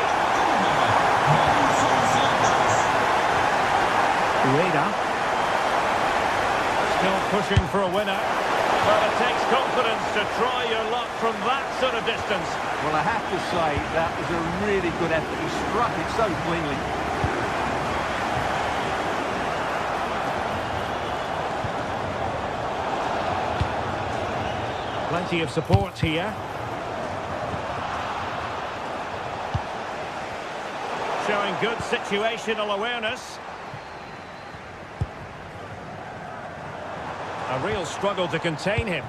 Ueda. Still pushing for a winner. Well, it takes confidence to try your luck from that sort of distance. Well, I have to say, that was a really good effort. He struck it so cleanly. Plenty of support here. Showing good situational awareness. A real struggle to contain him.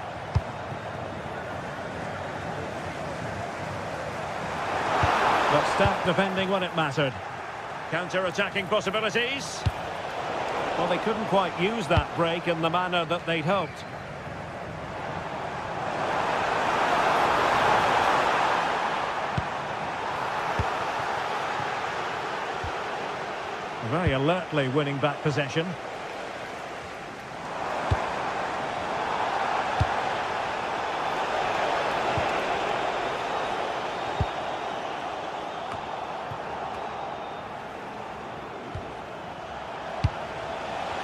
But staff defending when it mattered. Counter-attacking possibilities. Well, they couldn't quite use that break in the manner that they'd hoped. Very alertly winning back possession.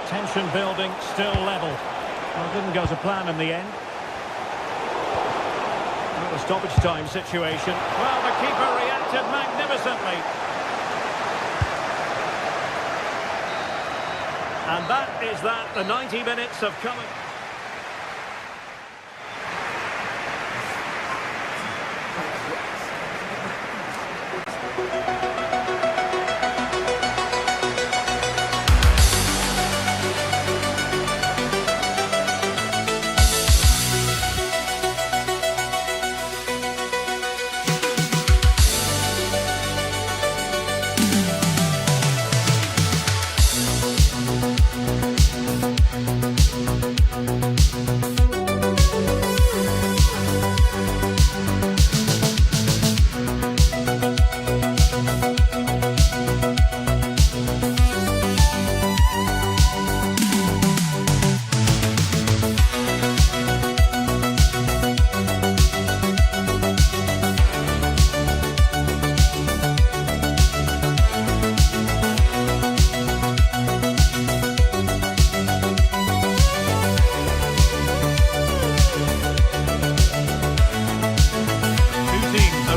Tension building, still level. Well, it didn't go to plan in the end. Not a stoppage time situation. Well, the keeper reacted magnificently. And that is that. The 90 minutes have come.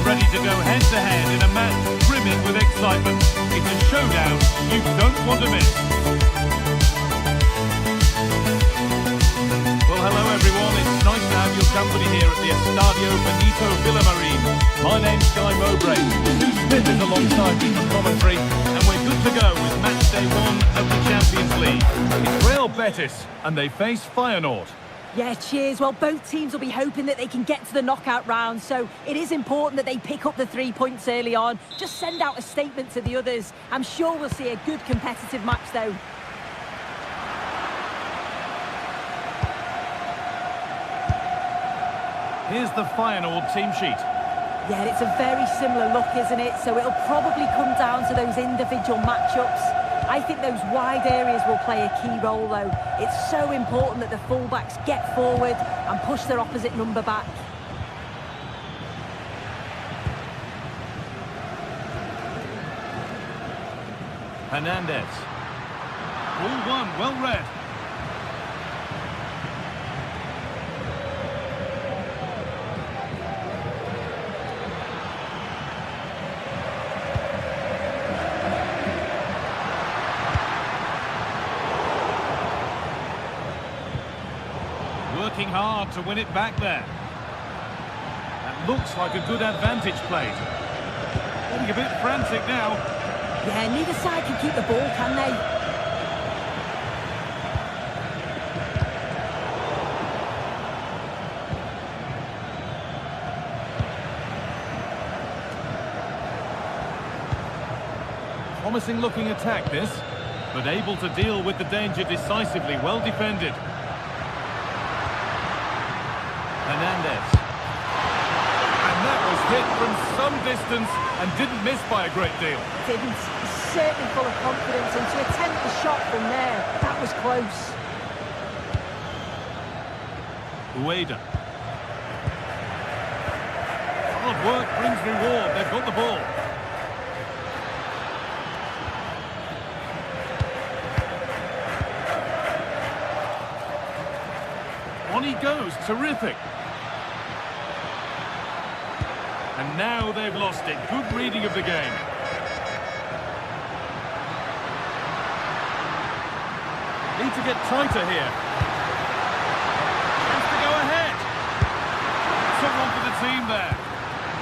Ready to go head-to-head in a match brimming with excitement. It's a showdown you don't want to miss. Well, hello everyone. It's nice to have your company here at the Estadio Benito Villamarín. My name's Guy Mowbray. Stu Smith is alongside me for commentary, and we're good to go with match day 1 of the Champions League. It's Real Betis, and they face Feyenoord. Yeah, cheers. Well, both teams will be hoping that they can get to the knockout round, so it is important that they pick up the 3 points early on. Just send out a statement to the others. I'm sure we'll see a good competitive match, though. Here's the Feyenoord team sheet. Yeah, it's a very similar look, isn't it? So it'll probably come down to those individual matchups. I think those wide areas will play a key role, though. It's so important that the fullbacks get forward and push their opposite number back. Hernandez. Ball one, well read. Working hard to win it back there. That looks like a good advantage played. Getting a bit frantic now. Yeah, neither side can keep the ball, can they? Promising looking attack this, but able to deal with the danger decisively. Well defended. Hernandez. And that was hit from some distance and didn't miss by a great deal. Didn't. He's certainly full of confidence, and to attempt the shot from there, that was close. Ueda. Hard work brings reward. They've got the ball. On he goes. Terrific. And now they've lost it. Good reading of the game. Need to get tighter here. Chance to go ahead. Someone for the team there.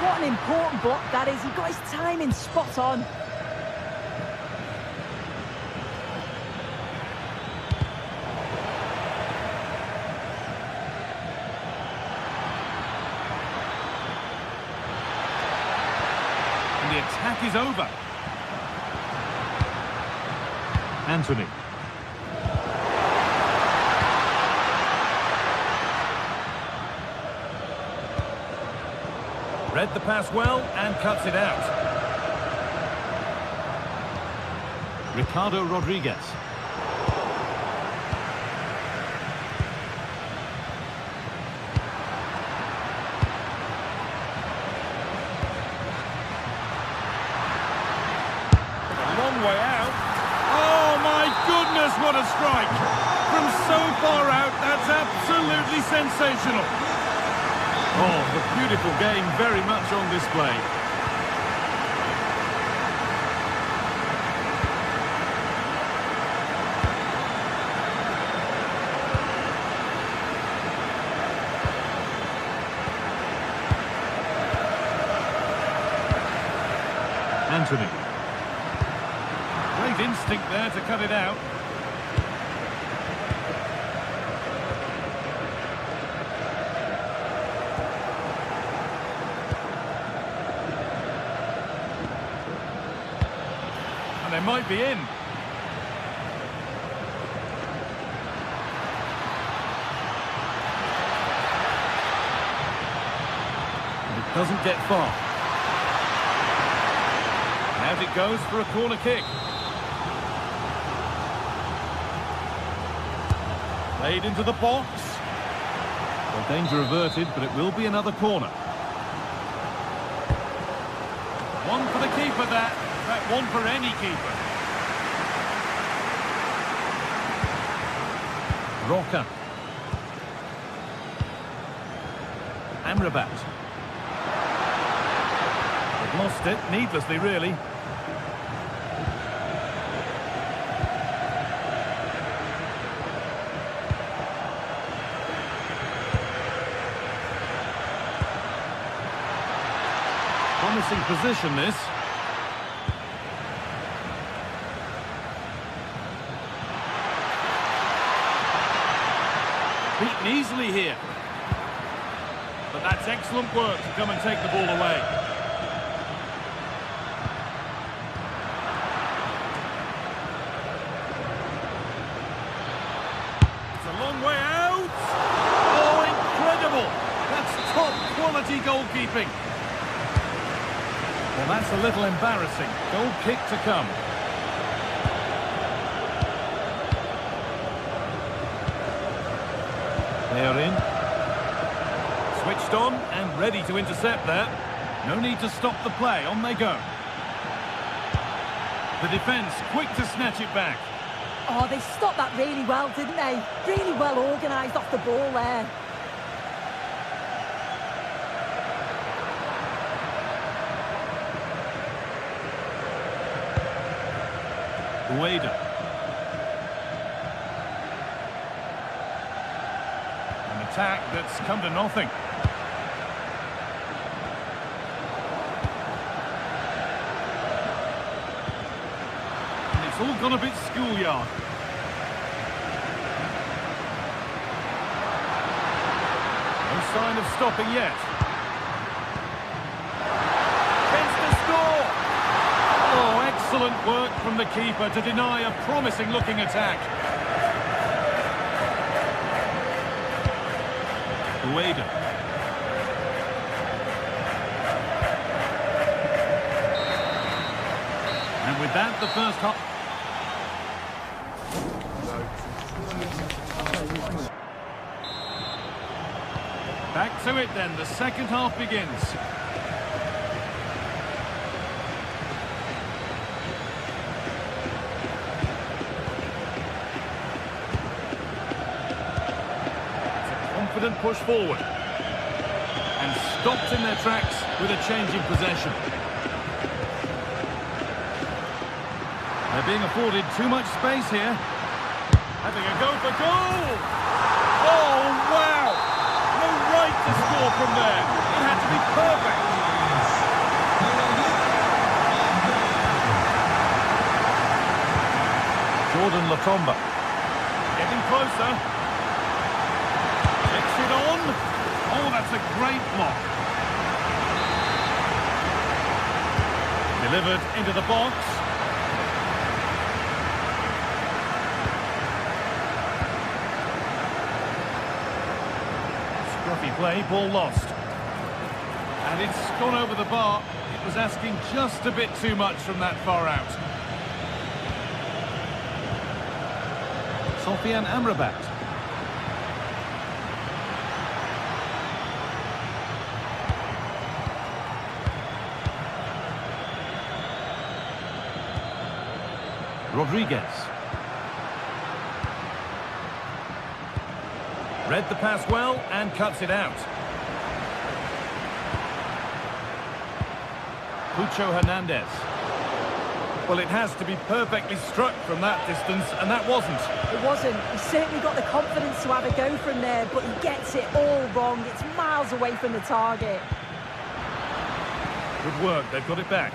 What an important block that is. He got his timing spot on. The attack is over. Anthony. Read the pass well and cuts it out. Ricardo Rodriguez. Way out. Oh my goodness, what a strike! From so far out, that's absolutely sensational. Oh, the beautiful game very much on display. Anthony. Great instinct there to cut it out. And they might be in. And it doesn't get far. Out it goes for a corner kick. Played into the box. Well, danger averted, but it will be another corner. One for the keeper, that. In fact, one for any keeper. Roca. Amrabat. They've lost it, needlessly, really. Promising position, this. Beaten easily here. But that's excellent work to come and take the ball away. It's a long way out. Oh, incredible. That's top quality goalkeeping. Well, that's a little embarrassing. Goal kick to come. They are in. Switched on and ready to intercept there. No need to stop the play. On they go. The defence quick to snatch it back. Oh, they stopped that really well, didn't they? Really well organised off the ball there. Ueda. An attack that's come to nothing. And it's all gone a bit schoolyard. No sign of stopping yet. Excellent work from the keeper to deny a promising-looking attack. Ueda. And with that, the first half. Back to it then, the second half begins. Push forward and stopped in their tracks with a change in possession. They're being afforded too much space here. Having a go for goal! Oh, wow! No right to score from there. It had to be perfect. Jordan Latomba getting closer. It on. Oh, that's a great block. Delivered into the box. Scruffy play, ball lost. And it's gone over the bar. It was asking just a bit too much from that far out. Sofian Amrabat. Rodriguez. Read the pass well and cuts it out. Pucho Hernandez. Well, it has to be perfectly struck from that distance, and that wasn't. It wasn't. He certainly got the confidence to have a go from there, but he gets it all wrong. It's miles away from the target. Good work, they've got it back.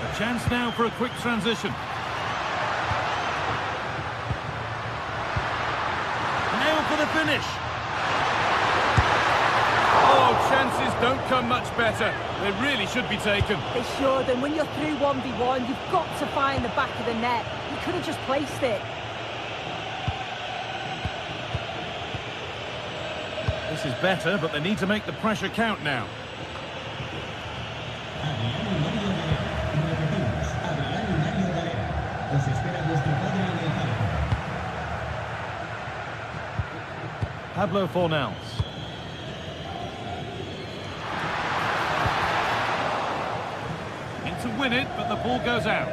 A chance now for a quick transition. For the finish. Oh, chances don't come much better. They really should be taken. They should, and when you're through 1v1, you've got to find the back of the net. You could have just placed it. This is better, but they need to make the pressure count now. Pablo Fornals. In to win it, but the ball goes out.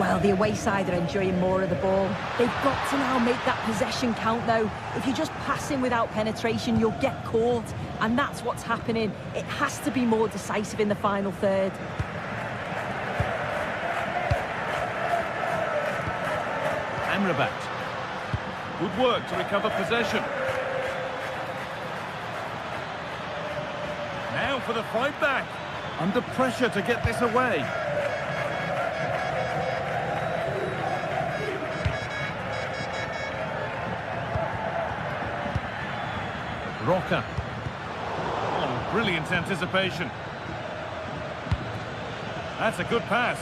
Well, the away side are enjoying more of the ball. They've got to now make that possession count, though. If you're just passing without penetration, you'll get caught. And that's what's happening. It has to be more decisive in the final third. Amrabat. Good work to recover possession. Now for the fight back. Under pressure to get this away. Roca. Oh, brilliant anticipation. That's a good pass.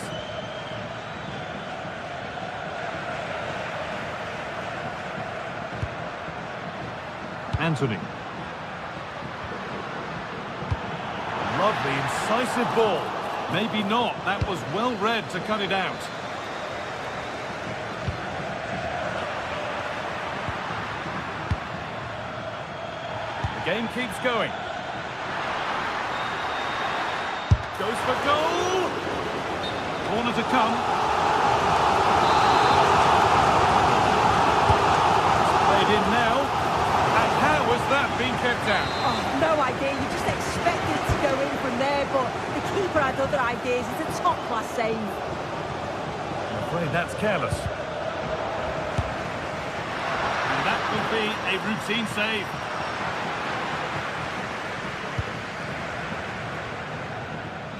Anthony. Lovely, incisive ball. Maybe not. That was well read to cut it out. The game keeps going. Goes for goal. Corner to come. Played in now. That being kept out? Oh, no idea. You just expected it to go in from there, but the keeper had other ideas. It's a top-class save. I'm afraid that's careless. And that will be a routine save.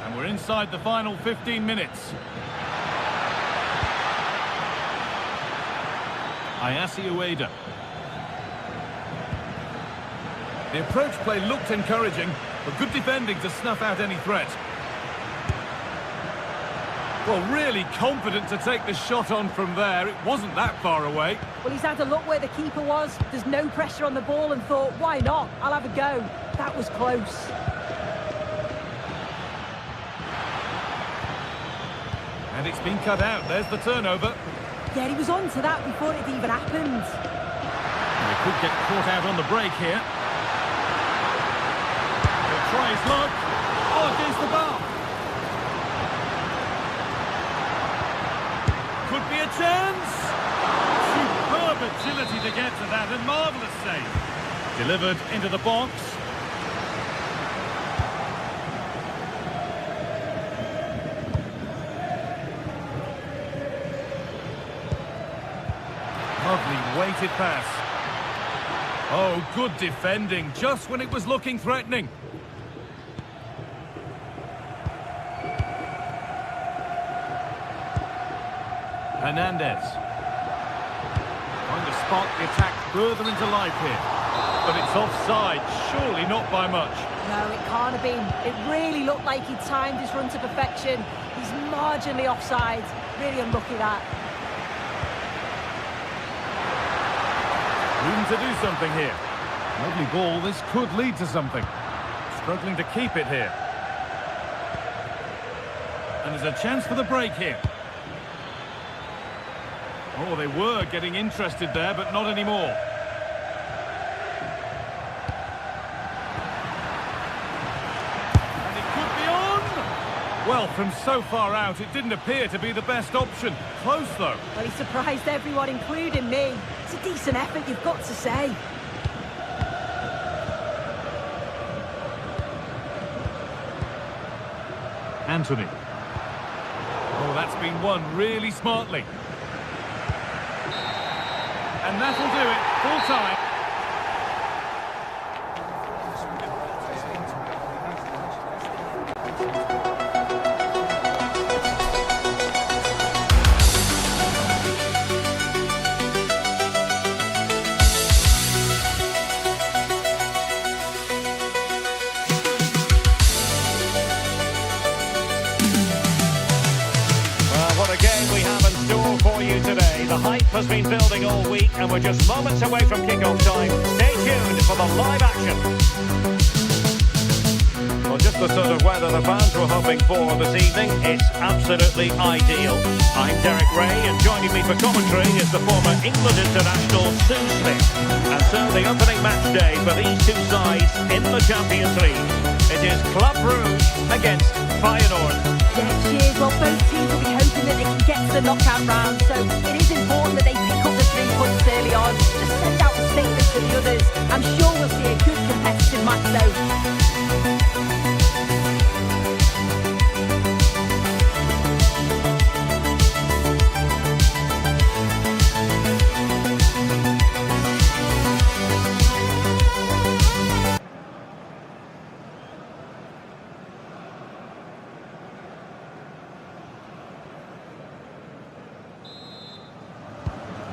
And we're inside the final 15 minutes. Ayase Ueda. The approach play looked encouraging, but good defending to snuff out any threat. Well, really confident to take the shot on from there. It wasn't that far away. Well, he's had a look where the keeper was. There's no pressure on the ball and thought, why not? I'll have a go. That was close. And it's been cut out. There's the turnover. Yeah, he was on to that before it even happened. They could get caught out on the break here. Try his luck. Oh, against the bar. Could be a chance. Superb agility to get to that, and marvellous save. Delivered into the box. Lovely weighted pass. Oh, good defending, just when it was looking threatening. Hernandez. Trying to spark the attack further into life here. But it's offside, surely not by much. No, it can't have been. It really looked like he timed his run to perfection. He's marginally offside. Really unlucky that. Room to do something here. Lovely ball, this could lead to something. Struggling to keep it here. And there's a chance for the break here. Oh, they were getting interested there, but not anymore. And it could be on! Well, from so far out, it didn't appear to be the best option. Close, though. Well, he surprised everyone, including me. It's a decent effort, you've got to say. Anthony. Oh, that's been won really smartly. And that'll do it, full time. What a game we have in store for you today. The hype has been building all week and we're just moments away from kick-off time. Stay tuned for the live action. Well, just the sort of weather the fans were hoping for this evening. It's absolutely ideal. I'm Derek Ray and joining me for commentary is the former England international Sue Smith. And so the opening match day for these two sides in the Champions League. It is Club Brugge against Feyenoord. Yeah, cheers. Well, both teams will be hoping that they can get to the knockout round, so it is important that they pick up the 3 points early on. Just send out the statement to the others. I'm sure we'll see a good competitive match, though.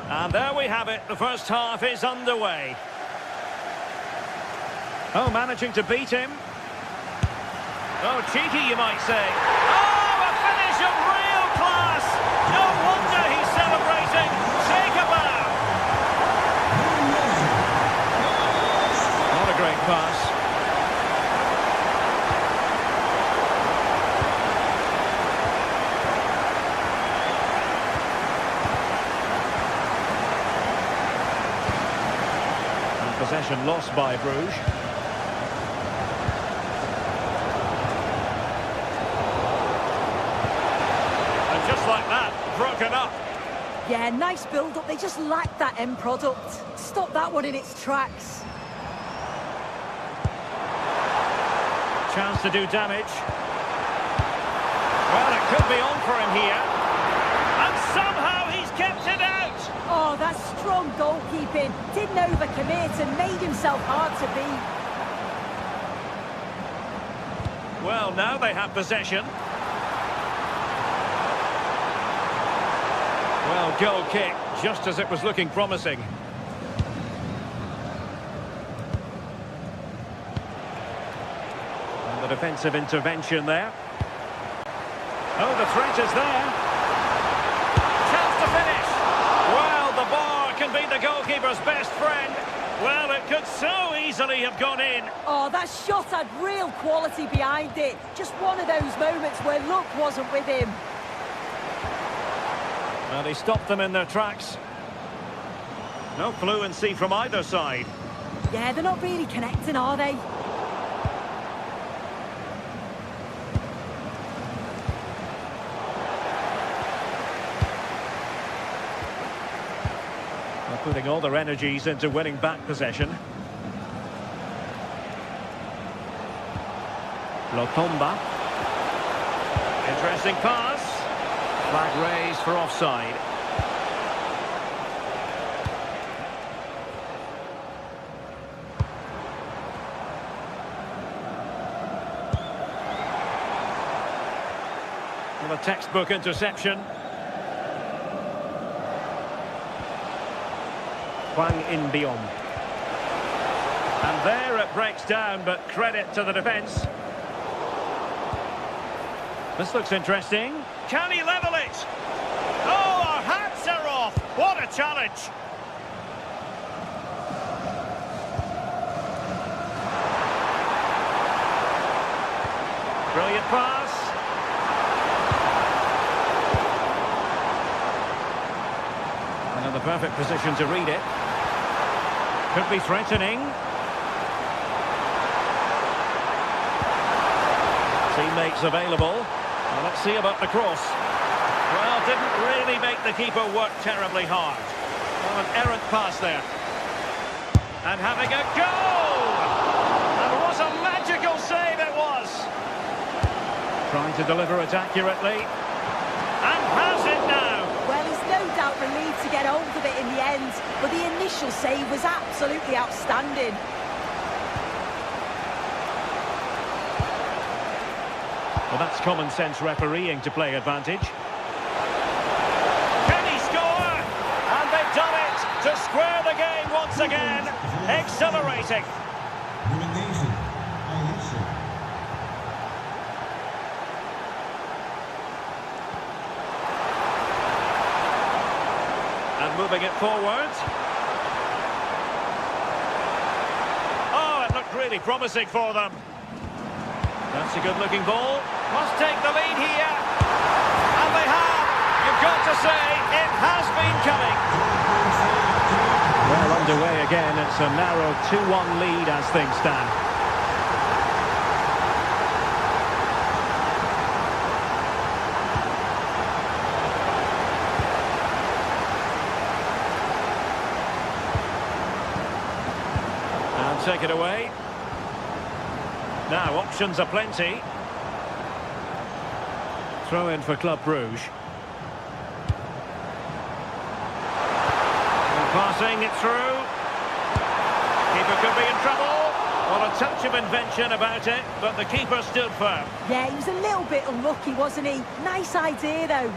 And there we have it, the first half is underway. Oh, managing to beat him. Oh, cheeky you might say. Oh, a finish of real class! No wonder he's celebrating. Take a bow. What a great pass. Possession lost by Bruges. And just like that, broken up. Yeah, nice build-up. They just lacked that end product. Stop that one in its tracks. Chance to do damage. Well, it could be on for him here. And somehow he's kept it out. Oh, that's strong goalkeeping. Didn't overcommit and made himself hard to beat. Well, now they have possession. Well, goal kick, just as it was looking promising. And the defensive intervention there. Oh, the threat is there. Chance to finish. Well, the bar can be the goalkeeper's best friend. Well, it could so easily have gone in. Oh, that shot had real quality behind it. Just one of those moments where luck wasn't with him. Well, he stopped them in their tracks. No fluency from either side. Yeah, they're not really connecting, are they? They're putting all their energies into winning back possession. Lotomba. Interesting pass. Flag raised for offside. Well, a textbook interception. Hwang In-beom. And there it breaks down, but credit to the defence. This looks interesting. Can he level it? Oh, our hats are off. What a challenge. Brilliant pass. And in the perfect position to read it. Could be threatening. Teammates available. Well, let's see about the cross. Well, didn't really make the keeper work terribly hard. Well, an errant pass there. And having a goal! And what a magical save it was! Trying to deliver it accurately. And has it now! Well, he's no doubt relieved to get hold of it in the end, but the initial save was absolutely outstanding. Well, that's common sense refereeing to play advantage. Can he score? And they've done it to square the game once again. Exhilarating. And moving it forward. Oh, it looked really promising for them. That's a good-looking ball. Must take the lead here. And they have. You've got to say, it has been coming. Well, underway again. It's a narrow 2-1 lead as things stand. And take it away. Now, options are plenty. Throw in for Club Brugge. And passing it through. Keeper could be in trouble. Well, a touch of invention about it, but the keeper stood firm. Yeah, he was a little bit unlucky, wasn't he? Nice idea, though.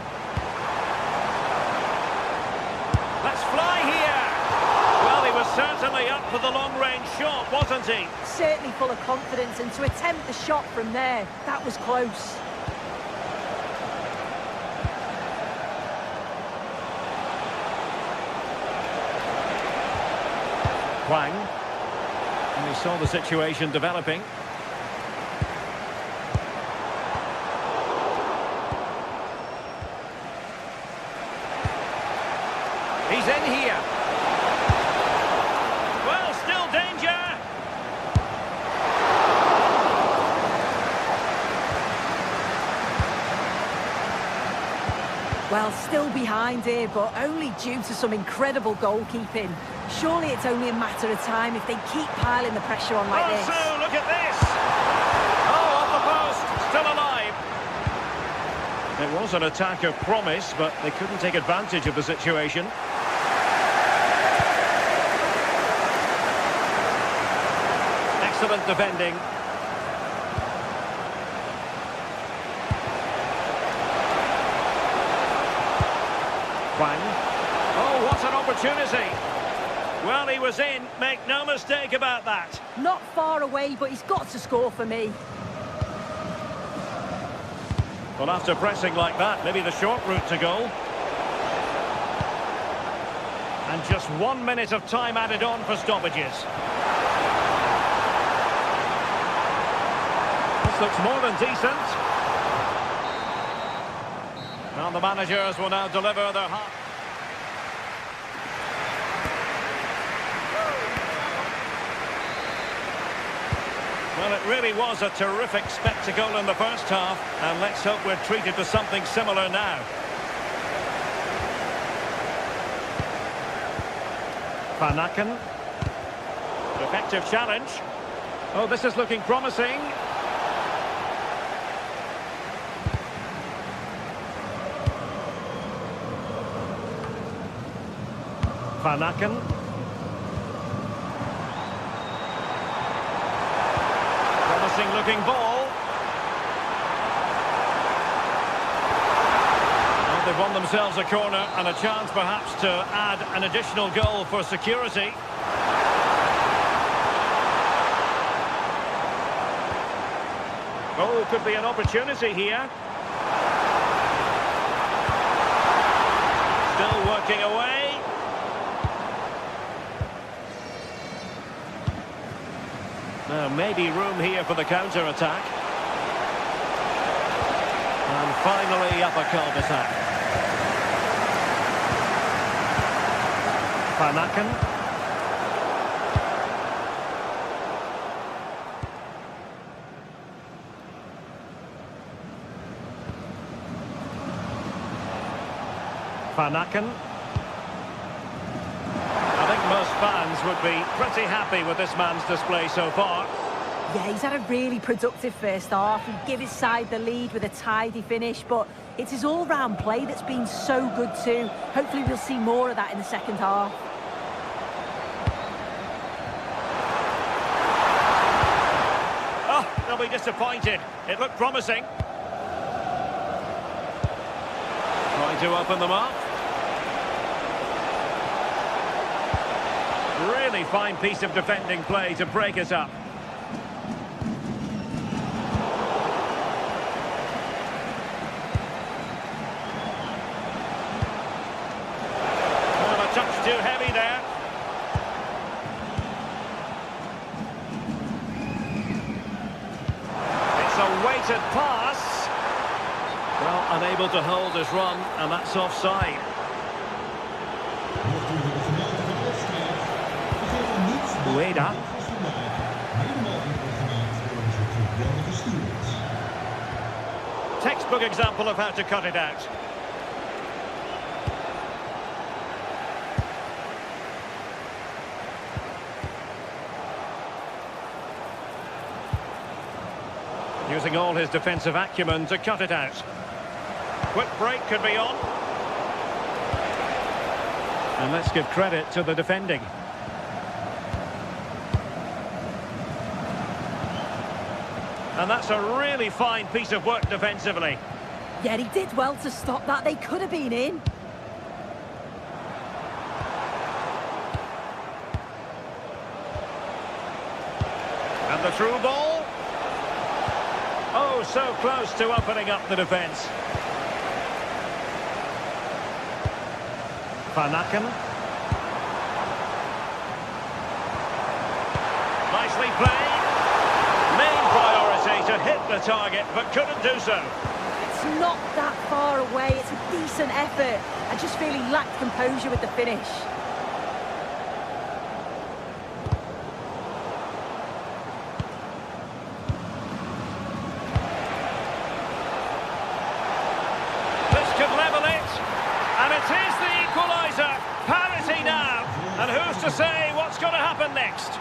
Let's fly here. Well, he was certainly up for the long-range shot, wasn't he? Certainly full of confidence, and to attempt the shot from there, that was close. Hwang. And he saw the situation developing. He's in here. Well, still danger. Well, still behind here, but only due to some incredible goalkeeping. Surely it's only a matter of time if they keep piling the pressure on like this. Also, look at this. Oh, off the post, still alive. It was an attack of promise, but they couldn't take advantage of the situation. Excellent defending. Hwang. Oh, what an opportunity. Well, he was in, make no mistake about that. Not far away, but he's got to score for me. Well, after pressing like that, maybe the short route to goal. And just 1 minute of time added on for stoppages. This looks more than decent. And the managers will now deliver their half. Well, it really was a terrific spectacle in the first half, and let's hope we're treated to something similar now. Van Aken. Effective challenge. Oh, this is looking promising. Van Aken. Looking ball. Well, they've won themselves a corner and a chance perhaps to add an additional goal for security. Oh, could be an opportunity here. Still working away. Now, maybe room here for the counter-attack. And finally, up a cul-de-sac. Van Aken. Van Aken. I think most fans would be pretty happy with this man's display so far. Yeah, he's had a really productive first half. He gave his side the lead with a tidy finish, but it's his all-round play that's been so good too. Hopefully we'll see more of that in the second half. Oh, they'll be disappointed. It looked promising. Trying to open them up. Really fine piece of defending play to break us up. Well, a touch too heavy there. It's a weighted pass. Well, unable to hold his run, and that's offside. Ueda. Textbook example of how to cut it out. Using all his defensive acumen to cut it out. Quick break could be on. And let's give credit to the defending. And that's a really fine piece of work defensively. Yeah, he did well to stop that. They could have been in. And the through ball. Oh, so close to opening up the defence. Van Aken. Nicely played. Main priority to hit the target, but couldn't do so. It's not that far away. It's a decent effort. I just feel he lacked composure with the finish. This could level it. And it is the equaliser. Parity now. And who's to say what's going to happen next?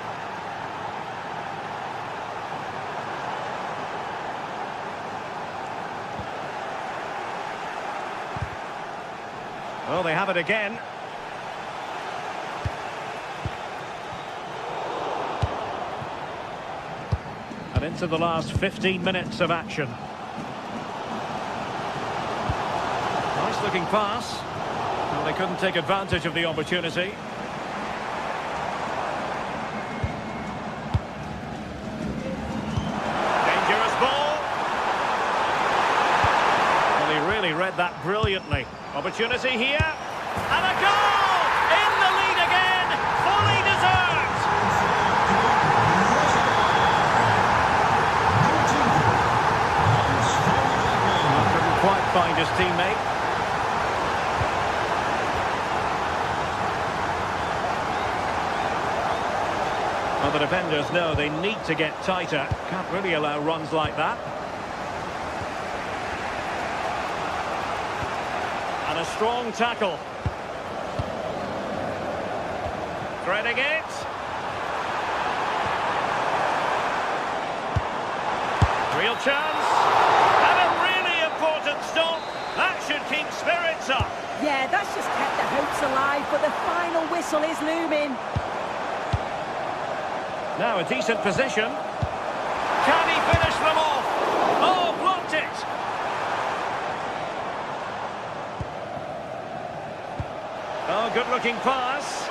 Well, they have it again. And into the last 15 minutes of action. Nice looking pass. Well, they couldn't take advantage of the opportunity. Dangerous ball. Well, he really read that brilliantly. Opportunity here, and a goal! In the lead again, fully deserved! Couldn't quite find his teammate. Well, the defenders know they need to get tighter. Can't really allow runs like that. A strong tackle. Threading it. Real chance. And a really important stop. That should keep spirits up. Yeah, that's just kept the hopes alive, but the final whistle is looming. Now a decent position. Can he finish them off? Oh, blocked it. Well, good-looking pass.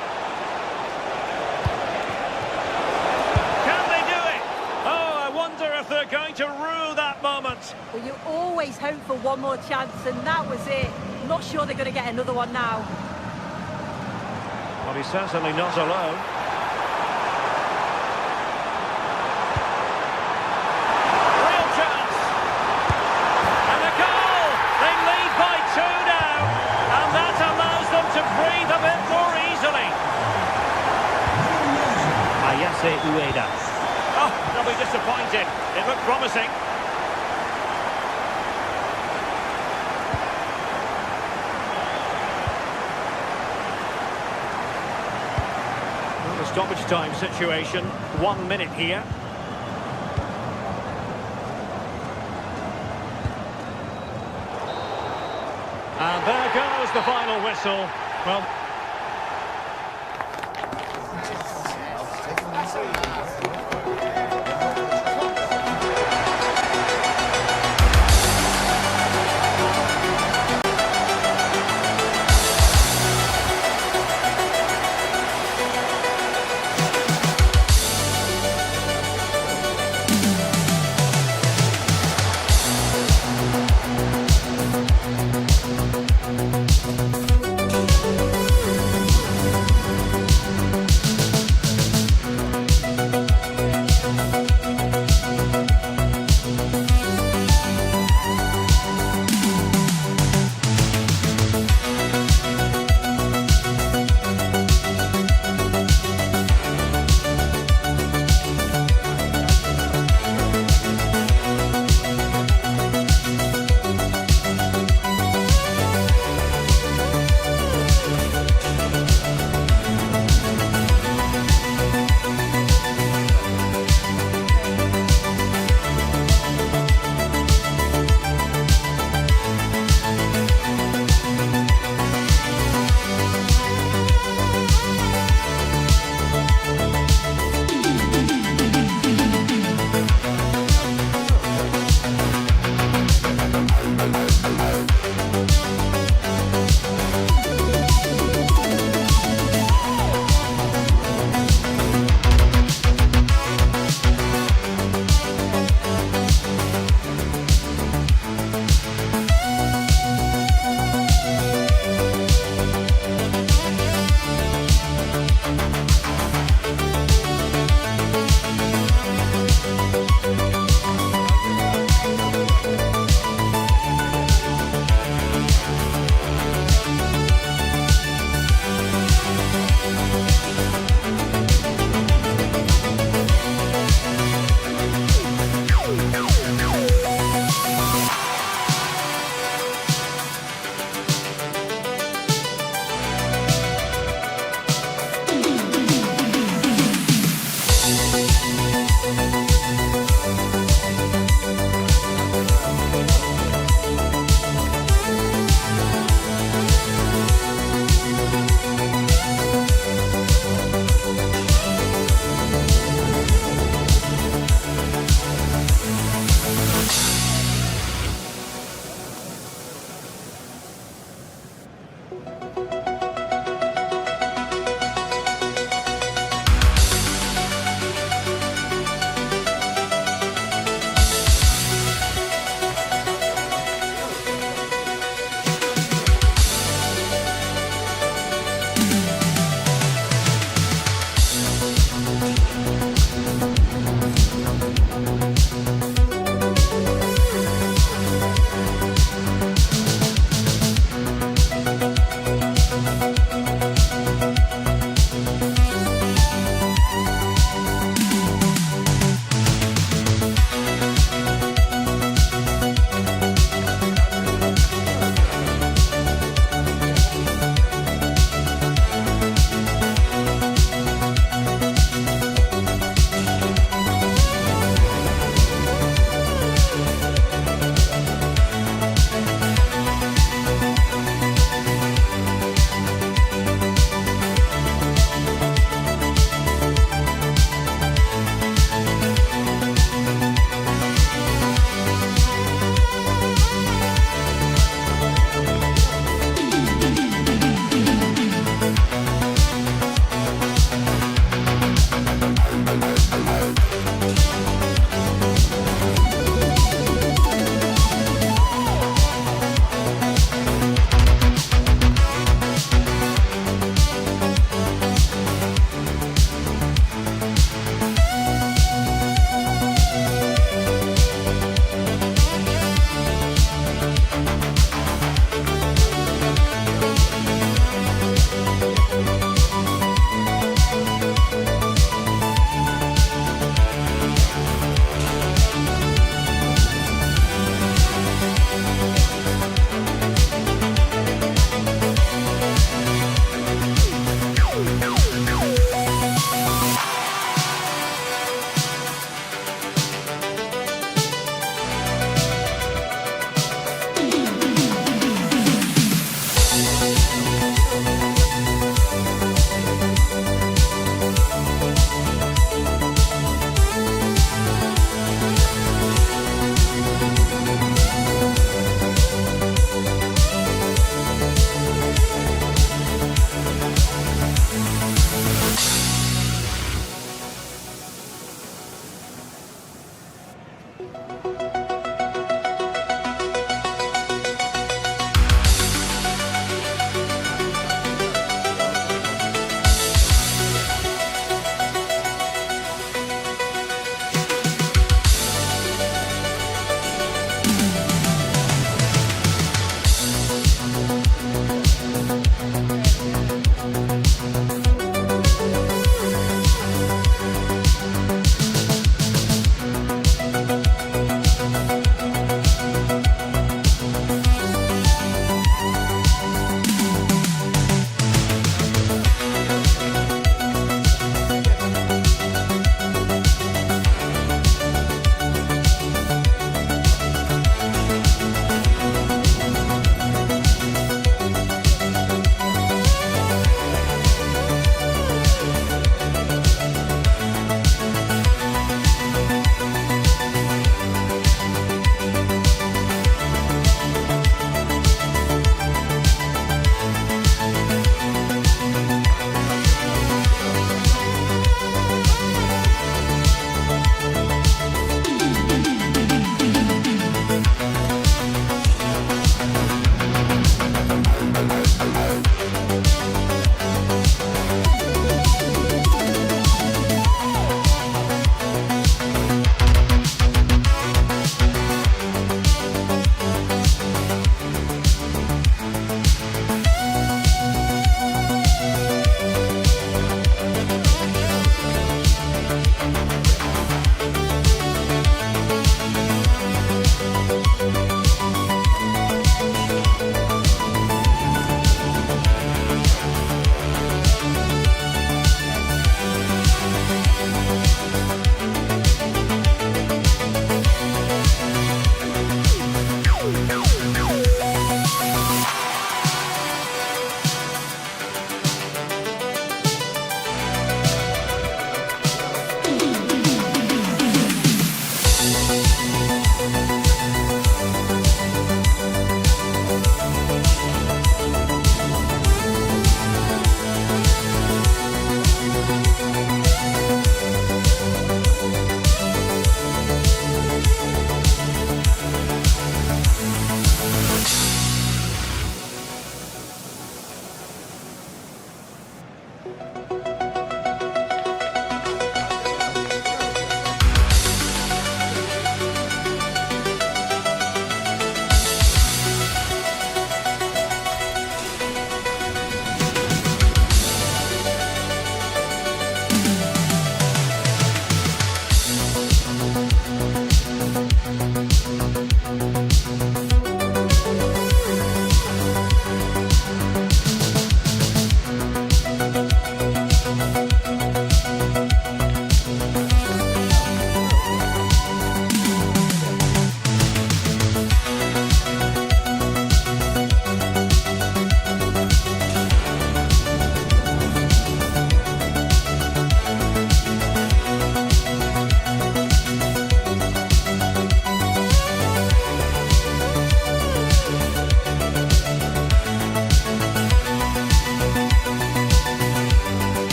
Can they do it? Oh, I wonder if they're going to rue that moment. Well, you always hope for one more chance, and that was it. Not sure they're going to get another one now. Well, he's certainly not alone. Real chance. And a goal! They lead by 2 now. And that allows them to breathe a bit more easily. Ayase Ueda. Oh, they'll be disappointed. It looked promising. Well, the stoppage time situation. 1 minute here. And there goes the final whistle. Well,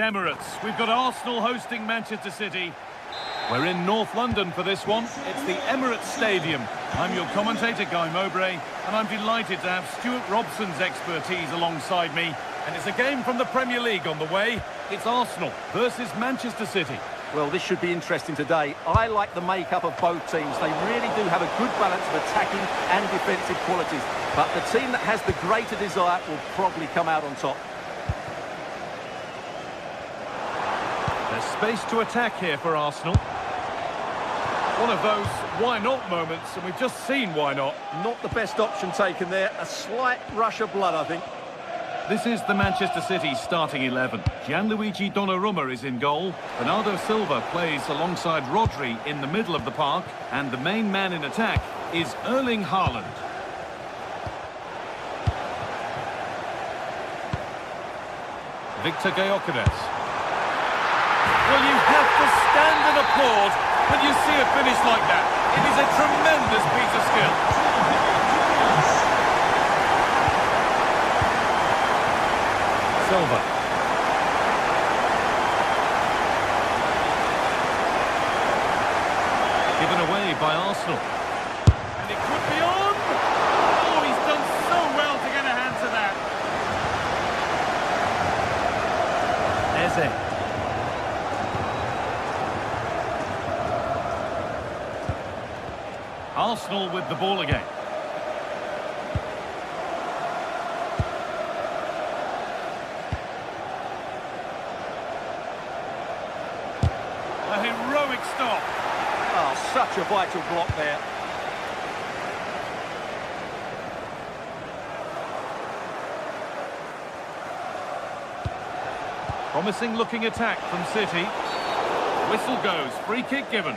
Emirates. We've got Arsenal hosting Manchester City. We're in North London for this one. It's the Emirates Stadium. I'm your commentator, Guy Mowbray, and I'm delighted to have Stuart Robson's expertise alongside me. And it's a game from the Premier League on the way. It's Arsenal versus Manchester City. Well, this should be interesting today. I like the makeup of both teams. They really do have a good balance of attacking and defensive qualities. But the team that has the greater desire will probably come out on top. There's space to attack here for Arsenal. One of those why not moments, and we've just seen why not. Not the best option taken there. A slight rush of blood, I think. This is the Manchester City starting 11. Gianluigi Donnarumma is in goal. Bernardo Silva plays alongside Rodri in the middle of the park. And the main man in attack is Erling Haaland. Victor Gyökeres. Well, you have to stand and applaud when you see a finish like that. It is a tremendous piece of skill. Silva. Given away by Arsenal. And it could be on! Oh, he's done so well to get a hand to that. Eze. Arsenal with the ball again. A heroic stop. Oh, such a vital block there. Promising looking attack from City. Whistle goes, free kick given.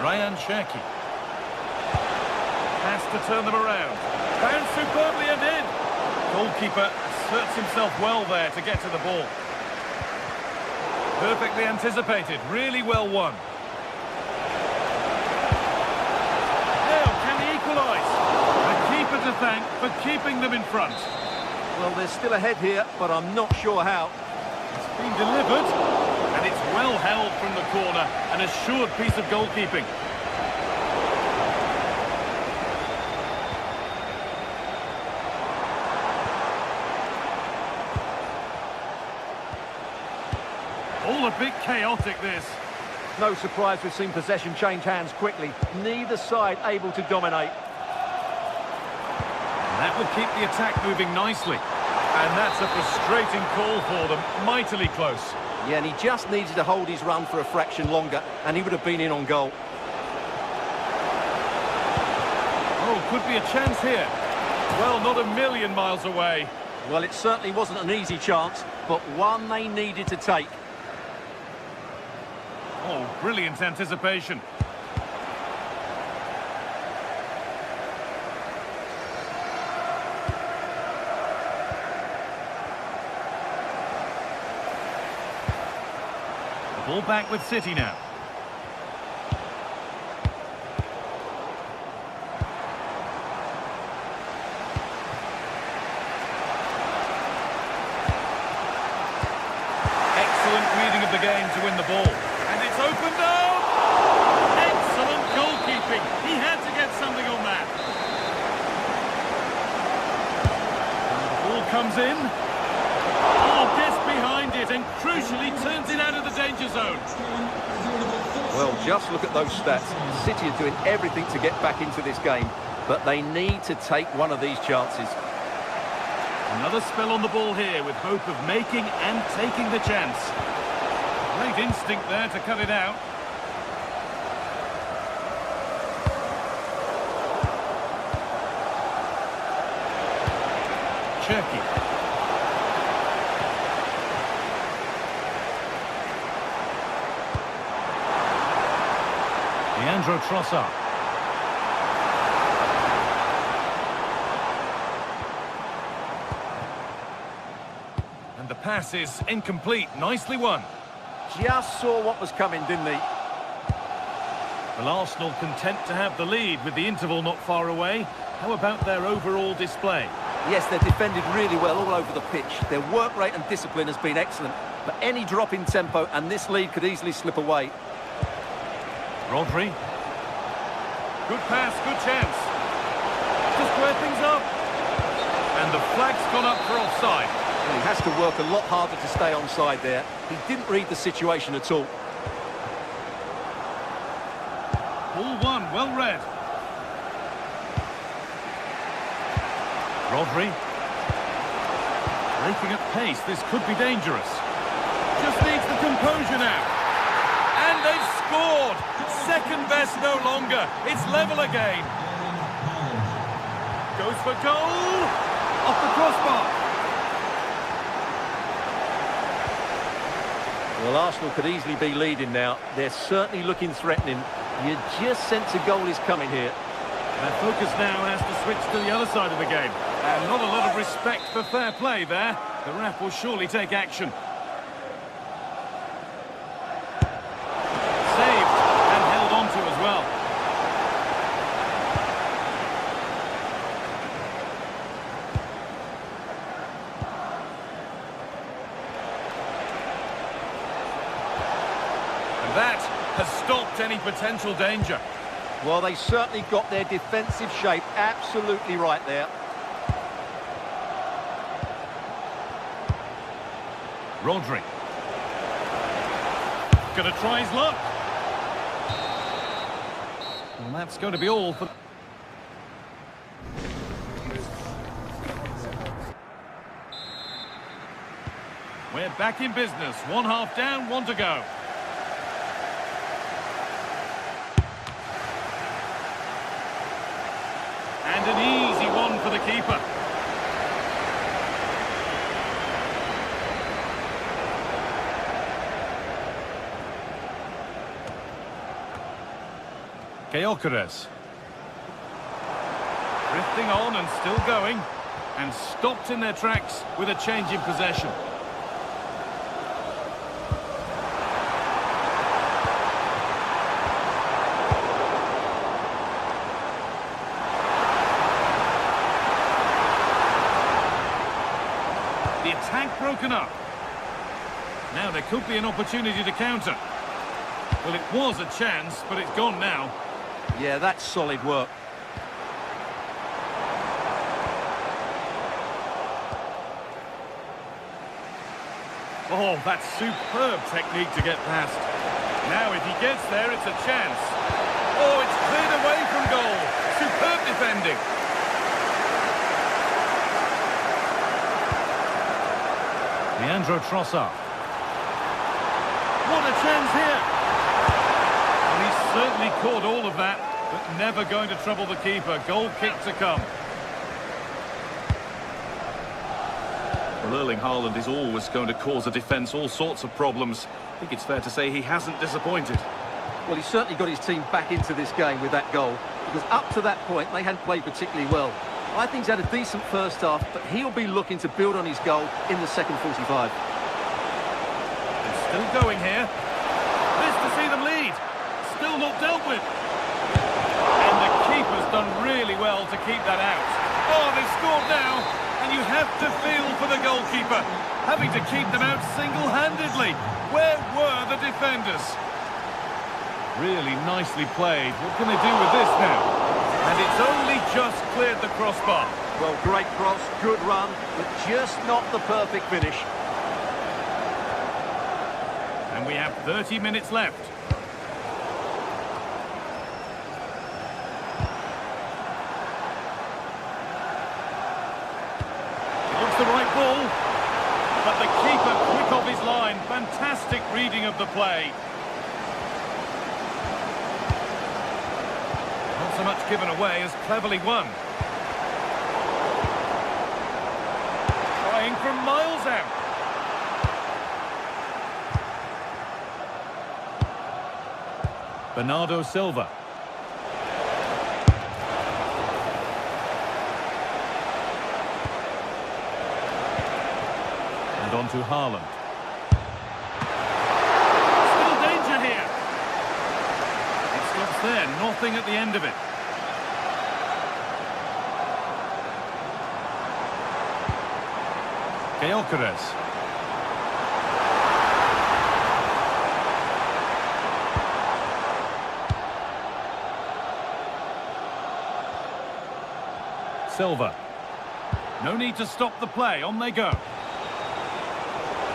Ryan Cherki has to turn them around. Found superbly and in. Goalkeeper asserts himself well there to get to the ball. Perfectly anticipated, really well won. Now, can he equalise? The keeper to thank for keeping them in front. Well, they're still ahead here, but I'm not sure how. It's been delivered, and it's well held from the corner. An assured piece of goalkeeping. All a bit chaotic, this. No surprise we've seen possession change hands quickly. Neither side able to dominate. That will keep the attack moving nicely. And that's a frustrating call for them. Mightily close. Yeah, and he just needed to hold his run for a fraction longer, and he would have been in on goal. Oh, could be a chance here. Well, not a million miles away. Well, it certainly wasn't an easy chance, but one they needed to take. Oh, brilliant anticipation. The ball back with City now. Excellent reading of the game to win the ball. And it's opened up! Excellent goalkeeping. He had to get something on that. And the ball comes in. Oh, gets behind it and crucially turns it out of the danger zone. Well, just look at those stats. City are doing everything to get back into this game, but they need to take one of these chances. Another spell on the ball here with hope of making and taking the chance. Great instinct there to cut it out. Cherki. Leandro Trossard. And the pass is incomplete. Nicely won. Just saw what was coming, didn't he? Well, Arsenal content to have the lead with the interval not far away. How about their overall display? Yes, they've defended really well all over the pitch. Their work rate and discipline has been excellent. But any drop in tempo and this lead could easily slip away. Rodri. Good pass, good chance. To square things up. And the flag's gone up for offside. Well, he has to work a lot harder to stay onside there. He didn't read the situation at all. Ball one, well read. Rodri. Breaking at pace, this could be dangerous. Just needs the composure now. And they've scored! Second best no longer. It's level again. Goes for goal! Off the crossbar. Well, Arsenal could easily be leading now. They're certainly looking threatening. You just sense a goal is coming here. Their focus now has to switch to the other side of the game. And not a lot of respect for fair play there. The ref will surely take action. Saved and held on to as well. And that has stopped any potential danger. Well, they certainly got their defensive shape absolutely right there. Rodri. Gonna try his luck. Well, that's going to be all for... We're back in business. One half down, one to go. And an easy one for the keeper. Gyökeres. Drifting on and still going. And stopped in their tracks with a change in possession. The attack broken up. Now there could be an opportunity to counter. Well, it was a chance, but it's gone now. Yeah, that's solid work. Oh, that's superb technique to get past. Now, if he gets there, it's a chance. Oh, it's cleared away from goal. Superb defending. Leandro Trossard. What a chance here. Well, he's certainly caught all of that, but never going to trouble the keeper. Goal kick to come. Well, Erling Haaland is always going to cause a defence all sorts of problems. I think it's fair to say he hasn't disappointed. Well, he's certainly got his team back into this game with that goal, because up to that point, they hadn't played particularly well. I think he's had a decent first half, but he'll be looking to build on his goal in the second 45. And still going here. This to see them lead. Still not dealt with. And the keeper's done really well to keep that out. Oh, they've scored now. And you have to feel for the goalkeeper, having to keep them out single-handedly. Where were the defenders? Really nicely played. What can they do with this now? And it's only just cleared the crossbar. Well, great cross, good run, but just not the perfect finish. And we have 30 minutes left. It looks the right ball, but the keeper quick off his line. Fantastic reading of the play. Not so much given away as cleverly won. Trying from miles out. Bernardo Silva. And And on to Haaland. Still danger here. It stops there, nothing at the end of it. Gyökeres. Silva. No need to stop the play, on they go.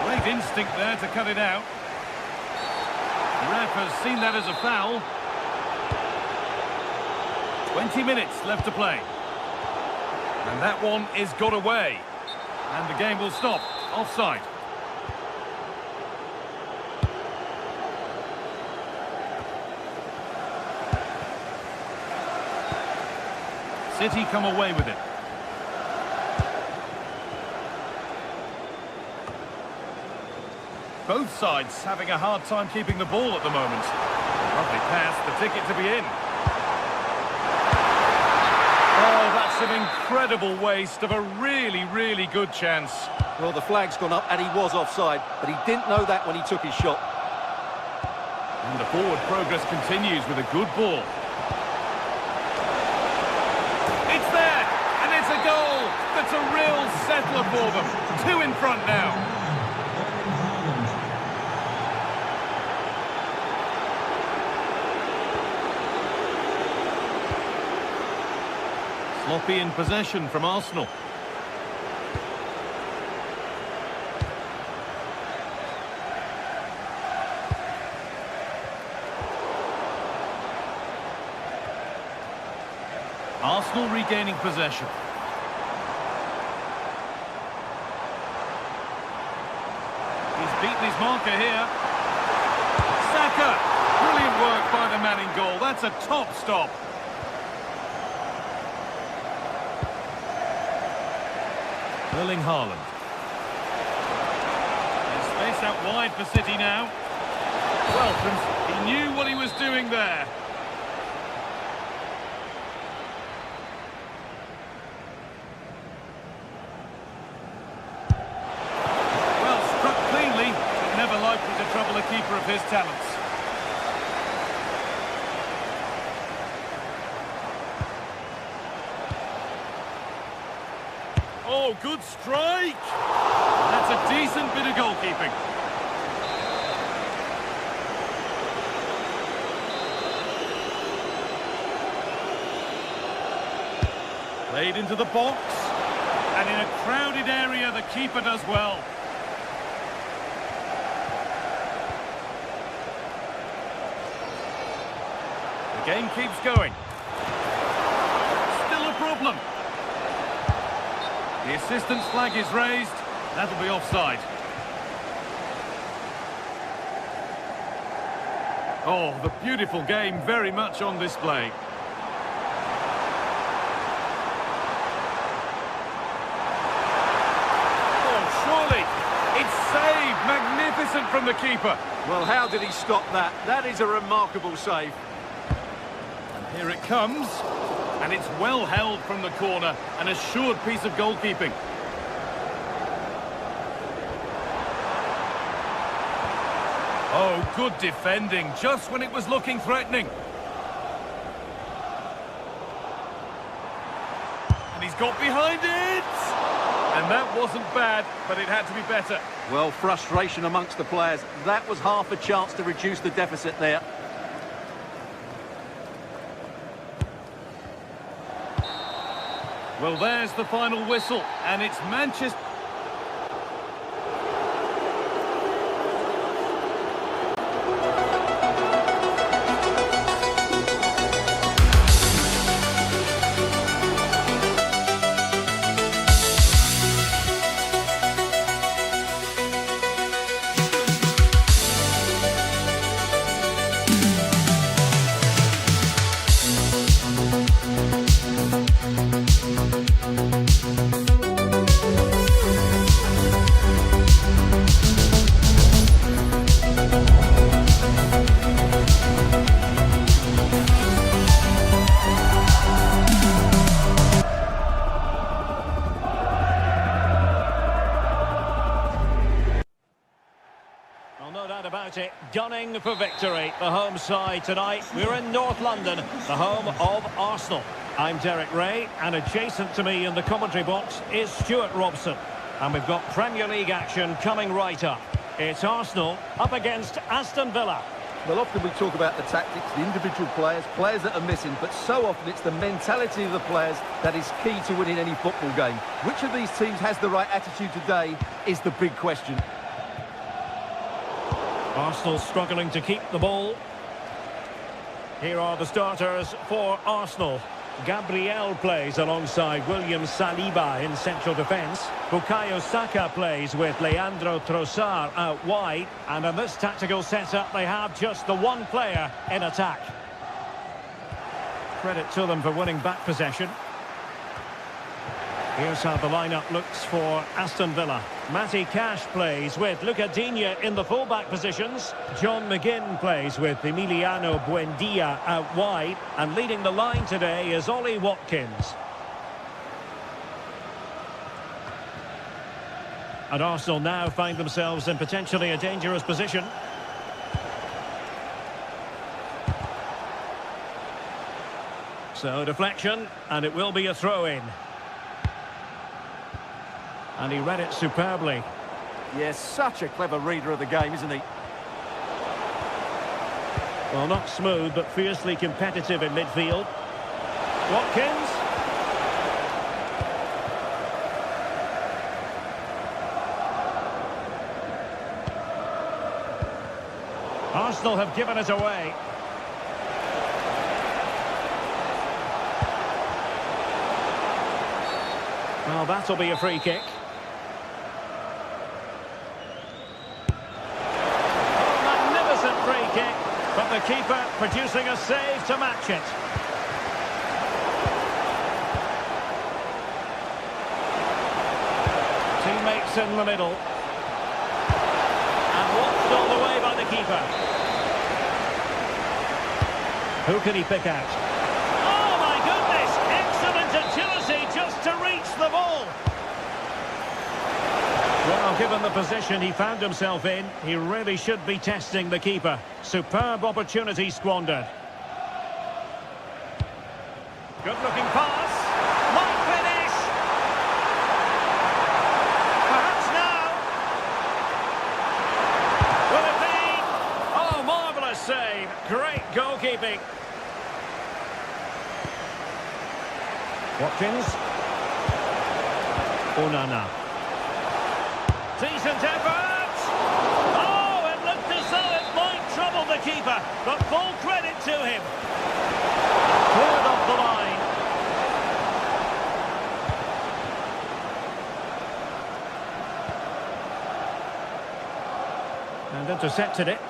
Great instinct there to cut it out. The ref has seen that as a foul. 20 minutes left to play. And that one is got away. And the game will stop. Offside. City come away with it. Both sides having a hard time keeping the ball at the moment. Lovely pass, the ticket to be in. Oh, that's an incredible waste of a really, really good chance. Well, the flag's gone up and he was offside, but he didn't know that when he took his shot. And the forward progress continues with a good ball. It's there, and it's a goal. That's a real settler for them. 2 in front now. Sloppy in possession from Arsenal. Arsenal regaining possession. He's beaten his marker here. Saka! Brilliant work by the man in goal. That's a top stop. Erling Haaland. There's space out wide for City now. Well, he knew what he was doing there. Well, struck cleanly, but never likely to trouble a keeper of his talents. Oh, good strike! That's a decent bit of goalkeeping. Played into the box. And in a crowded area, the keeper does well. The game keeps going. Still a problem. The assistant's flag is raised. That'll be offside. Oh, the beautiful game very much on display. Oh, surely. It's saved. Magnificent from the keeper. Well, how did he stop that? That is a remarkable save. And here it comes. And it's well held from the corner, an assured piece of goalkeeping. Oh, good defending, just when it was looking threatening. And he's got behind it! And that wasn't bad, but it had to be better. Well, frustration amongst the players. That was half a chance to reduce the deficit there. Well, there's the final whistle, and it's Manchester... party, gunning for victory. The home side tonight. We're in North London, the home of Arsenal. I'm Derek Ray, and adjacent to me in the commentary box is Stuart Robson. And we've got Premier League action coming right up. It's Arsenal up against Aston Villa. Well, often we talk about the tactics, the individual players that are missing, but so often it's the mentality of the players that is key to winning any football game. Which of these teams has the right attitude today is the big question. Arsenal struggling to keep the ball. Here are the starters for Arsenal. Gabriel plays alongside William Saliba in central defence. Bukayo Saka plays with Leandro Trossard out wide. And in this tactical setup, they have just the one player in attack. Credit to them for winning back possession. Here's how the lineup looks for Aston Villa. Matty Cash plays with Luca Digne in the fullback positions. John McGinn plays with Emiliano Buendia out wide. And leading the line today is Ollie Watkins. And Arsenal now find themselves in potentially a dangerous position. So deflection, and it will be a throw-in. And he read it superbly. Yes, such a clever reader of the game, isn't he? Well, not smooth, but fiercely competitive in midfield. Watkins. Arsenal have given it away. Well, that'll be a free kick. Free kick, but the keeper producing a save to match it. Teammates in the middle. And watched all the way by the keeper. Who can he pick out? Oh my goodness! Excellent agility just to reach the ball. Well, given the position he found himself in, he really should be testing the keeper. Superb opportunity squandered. Good-looking pass. Might finish. Perhaps now. Will it be? Oh, marvellous save. Great goalkeeping. Watkins. Onana. Decent effort! Oh, it looked as though it might trouble the keeper, but full credit to him. Cleared off the line. And intercepted it.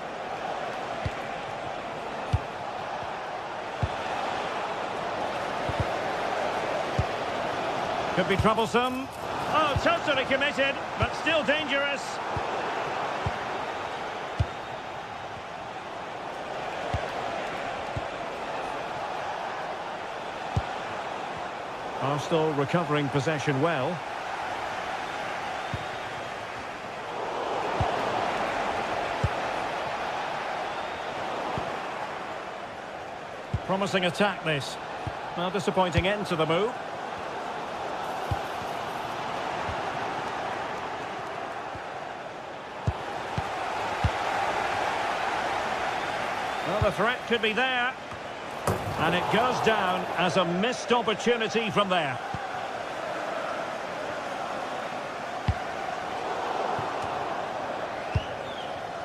Could be troublesome. Oh, totally committed, but still dangerous. Arsenal recovering possession well. Promising attack this. Well, disappointing end to the move. Well, the threat could be there. And it goes down as a missed opportunity from there.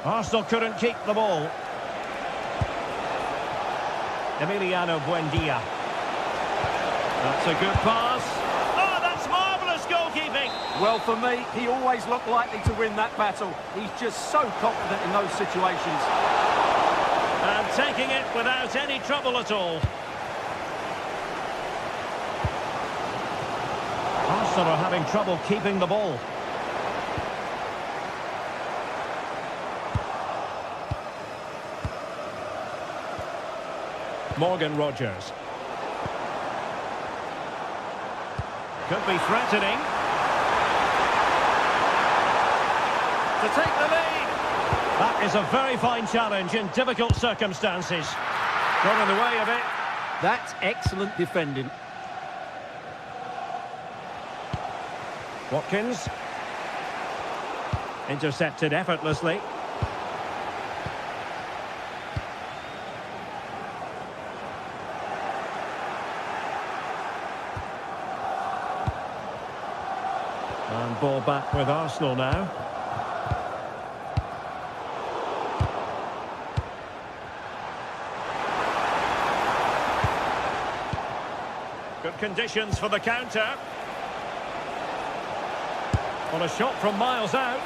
Arsenal couldn't keep the ball. Emiliano Buendia. That's a good pass. Oh, that's marvellous goalkeeping. Well, for me, he always looked likely to win that battle. He's just so confident in those situations. And taking it without any trouble at all. Arsenal are having trouble keeping the ball. Morgan Rogers. Could be threatening. To take the lead. That is a very fine challenge in difficult circumstances. Got in the way of it. That's excellent defending. Watkins. Intercepted effortlessly. And ball back with Arsenal now. Good conditions for the counter. On a shot from miles out.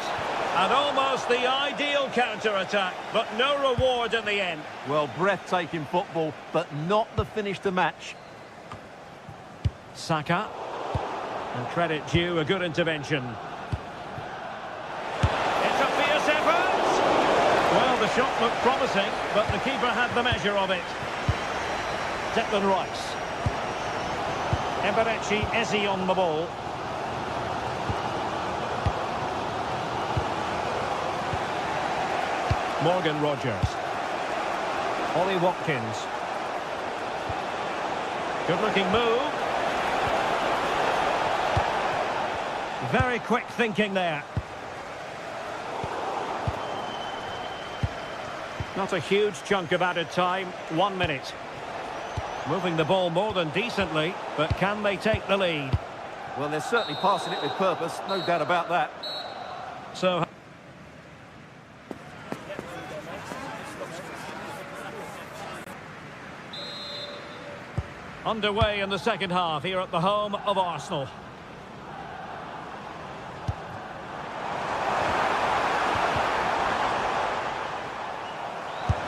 And almost the ideal counter-attack, but no reward in the end. Well, breathtaking football, but not the finish to match. Saka. And credit due, a good intervention. It's a fierce effort! Well, the shot looked promising, but the keeper had the measure of it. Declan Rice. Eberechi Eze on the ball. Morgan Rogers. Ollie Watkins. Good-looking move. Very quick thinking there. Not a huge chunk of added time. 1 minute. Moving the ball more than decently, but can they take the lead? Well, they're certainly passing it with purpose, no doubt about that. So... underway in the second half here at the home of Arsenal.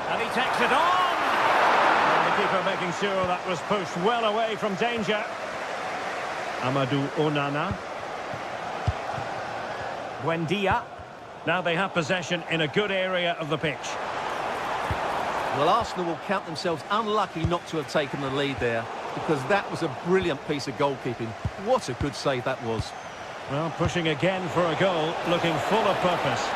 And he takes it on! And the keeper making sure that was pushed well away from danger. Amadou Onana. Buendia. Now they have possession in a good area of the pitch. Well, Arsenal will count themselves unlucky not to have taken the lead there, because that was a brilliant piece of goalkeeping. What a good save that was. Well, pushing again for a goal, looking full of purpose.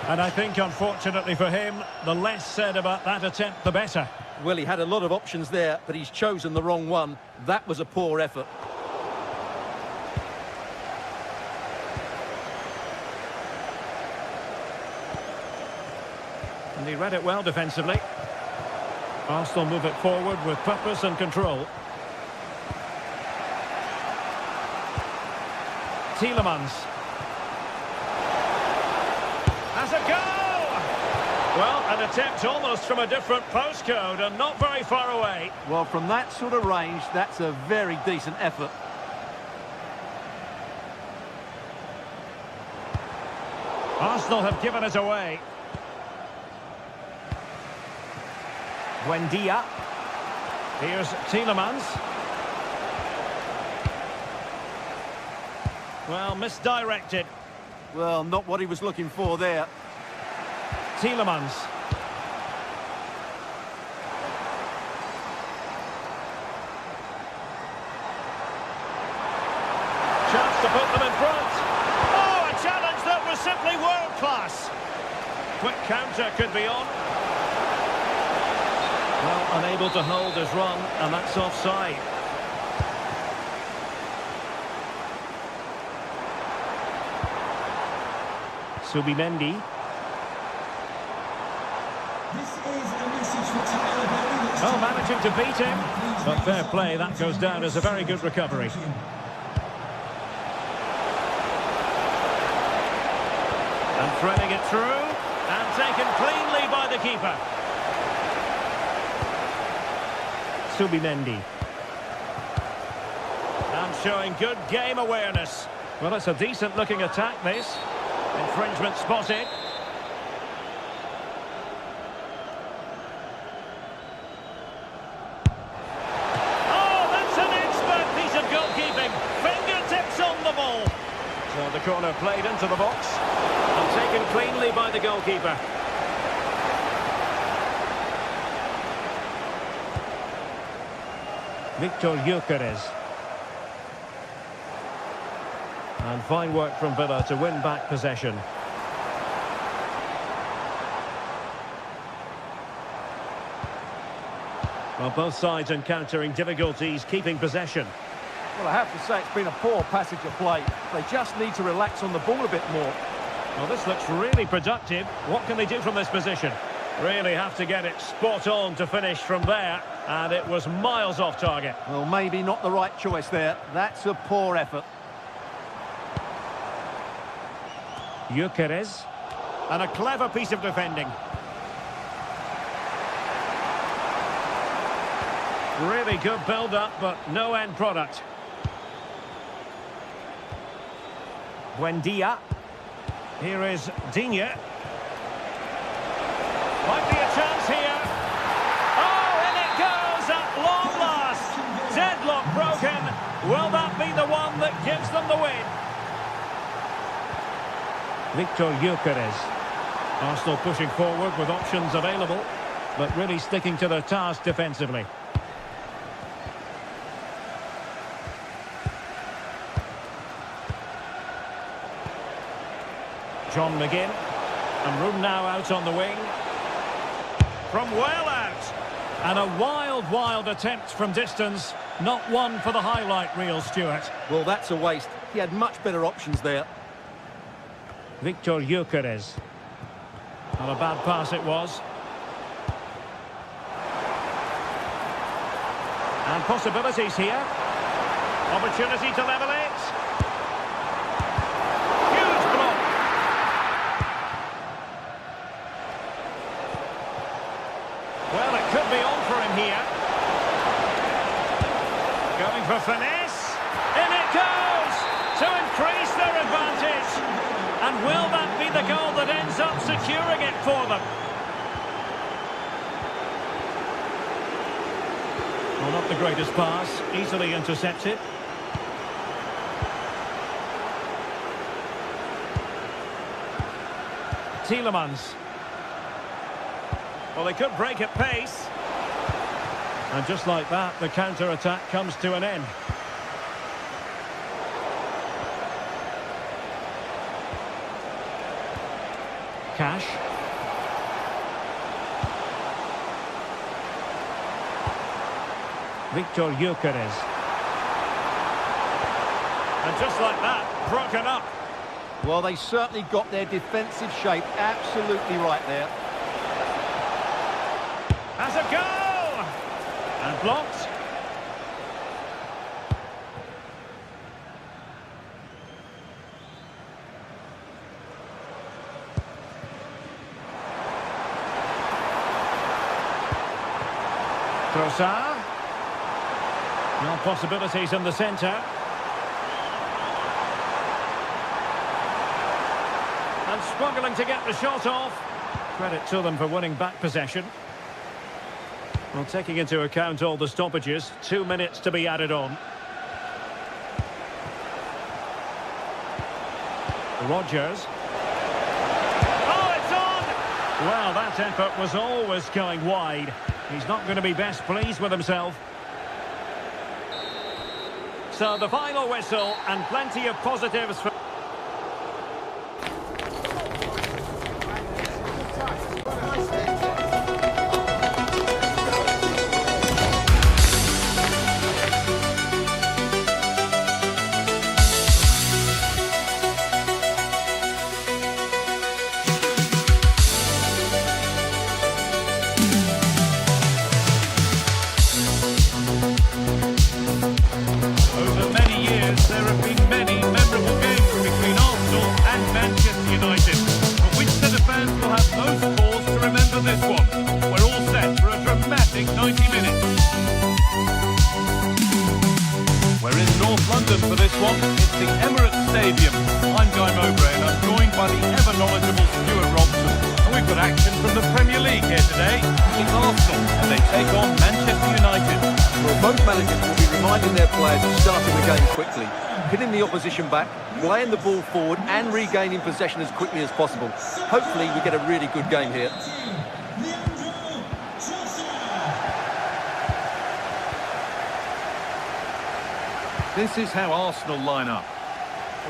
And I think, unfortunately for him, the less said about that attempt, the better. Well, he had a lot of options there, but he's chosen the wrong one. That was a poor effort. And he read it well defensively. Arsenal move it forward with purpose and control. Tielemans. Has a go! Well, an attempt almost from a different postcode and not very far away. Well, from that sort of range, that's a very decent effort. Arsenal have given it away. Buendia. Here's Tielemans. Well, misdirected. Well, not what he was looking for there. Tielemans. Chance to put them in front. Oh, a challenge that was simply world-class. Quick counter could be on. Well, unable to hold his run, and that's offside. Subimendi. This is a message for Tyler. Oh, managing to beat him. But fair play, that goes down as a very good recovery. And threading it through, and taken cleanly by the keeper. Subimendi. And showing good game awareness. Well, it's a decent-looking attack, this. Infringement spotted. Oh, that's an expert piece of goalkeeping. Fingertips on the ball. So the corner played into the box. And taken cleanly by the goalkeeper. Victor Gyökeres. And fine work from Villa to win back possession. Well, both sides encountering difficulties keeping possession. Well, I have to say it's been a poor passage of play. They just need to relax on the ball a bit more. Well, this looks really productive. What can they do from this position? Really have to get it spot on to finish from there. And it was miles off target. Well, maybe not the right choice there. That's a poor effort. Gyökeres. And a clever piece of defending. Really good build-up, but no end product. Buendia. Here is Digne. Might be a chance here. Oh, in it goes at long last. Deadlock broken. Will that be the one that gives them the win? Victor Gyökeres. Arsenal pushing forward with options available, but really sticking to their task defensively. John McGinn, and room now out on the wing. From well out. And a wild attempt from distance. Not one for the highlight reel, Stuart. Well, that's a waste. He had much better options there. Victor Gyökeres. Not a bad pass it was. And possibilities here. Opportunity to level it. Well, it could be on for him here. Going for finesse. In it goes! To increase their advantage. And will that be the goal that ends up securing it for them? Well, not the greatest pass. Easily intercepted. Tielemans. Well, they could break at pace. And just like that, the counter-attack comes to an end. Cash. Victor Gyökeres. And just like that, broken up. Well, they certainly got their defensive shape absolutely right there. Has a goal! And blocked. Trossard. No possibilities in the centre. And struggling to get the shot off. Credit to them for winning back possession. Well, taking into account all the stoppages, 2 minutes to be added on. Rodgers. Oh, it's on! Well, that effort was always going wide. He's not going to be best pleased with himself. So the final whistle and plenty of positives for... There have been many memorable games between Arsenal and Manchester United. But which set of fans will have most cause to remember this one? We're all set for a dramatic 90 minutes. We're in North London for this one. It's the Emirates Stadium. I'm Guy Mowbray and I'm joined by the ever-knowledgeable Stuart Robson. And we've got action from the Premier League here today. It's Arsenal and they take on Manchester United. Well, both managers will be reminding their players of starting the game quickly, hitting the opposition back, playing the ball forward and regaining possession as quickly as possible. Hopefully we get a really good game here. This is how Arsenal line up.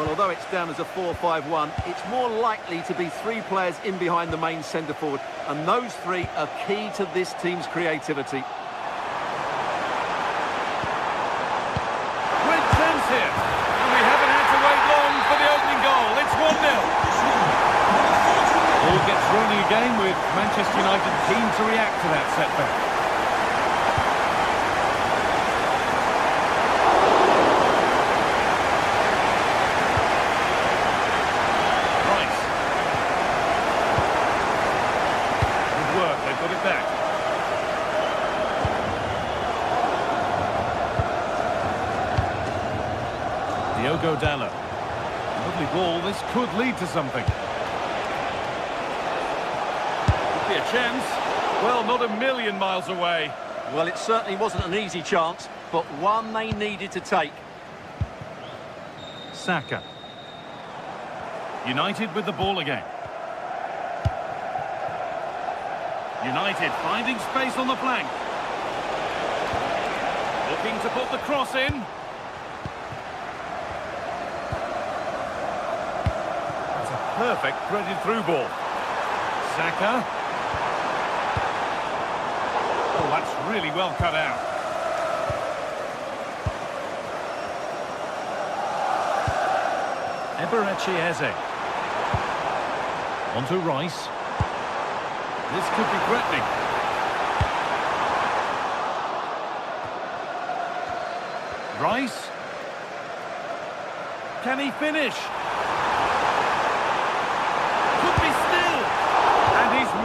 Well, although it's down as a 4-5-1, it's more likely to be 3 players in behind the main centre-forward, and those 3 are key to this team's creativity. Great chance here. And we haven't had to wait long for the opening goal. It's 1-0. Ball gets rolling again with Manchester United keen to react to that setback. Dalla. Lovely ball, this could lead to something. Could be a chance. Well, not a million miles away. Well, it certainly wasn't an easy chance, but one they needed to take. Saka. United with the ball again. United finding space on the flank. Looking to put the cross in. Perfect threaded through ball. Saka. Oh, that's really well cut out. Eberechi Eze. On to Rice. This could be threatening. Rice. Can he finish?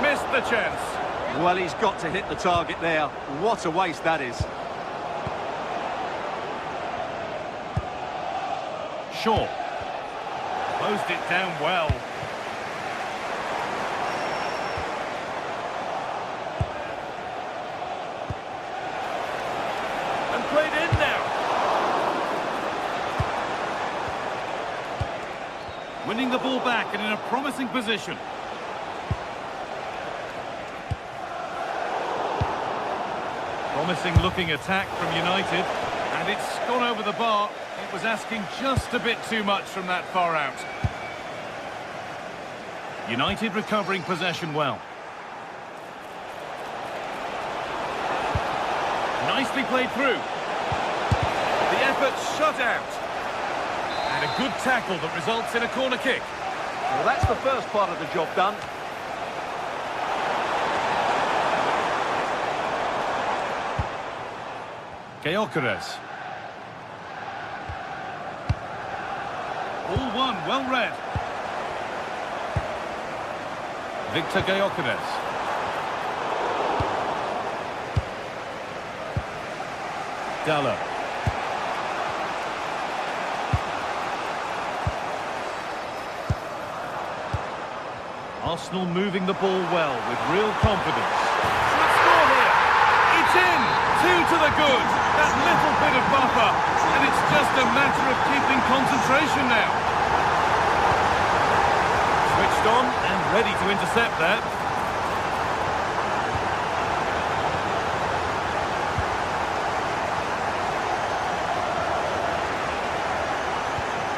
Missed the chance. Well, he's got to hit the target there. What a waste that is. Shaw. Closed it down well. And played in now. Winning the ball back and in a promising position. Promising looking attack from United, and it's gone over the bar. It was asking just a bit too much from that far out. United recovering possession well. Nicely played through. The effort shut out. And a good tackle that results in a corner kick. Well, that's the first part of the job done. Gyökeres. All one, well read. Victor Gyökeres. Dalla. Arsenal moving the ball well with real confidence. Should score here. It's in. 2 to the good. That little bit of buffer. And it's just a matter of keeping concentration now. Switched on and ready to intercept that.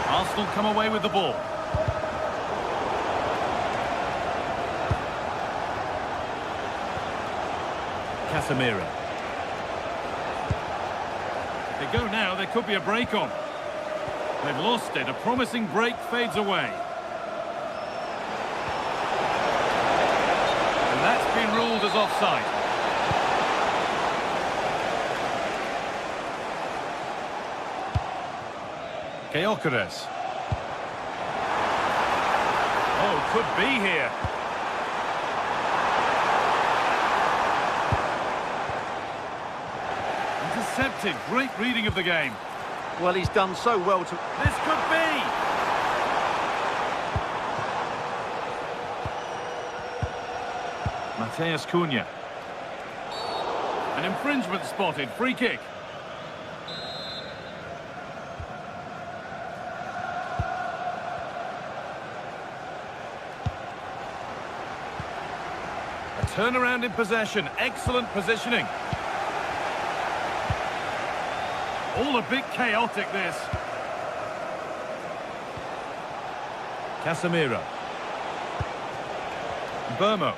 Arsenal come away with the ball. Casemiro. They go now, there could be a break on. They've lost it, a promising break fades away. And that's been ruled as offside. Gyökeres. Oh, could be here. Intercepted, great reading of the game. Well, he's done so well to... This could be! Mateus Cunha. An infringement spotted, free kick. A turnaround in possession, excellent positioning. All a bit chaotic, this. Casemiro. Burmo.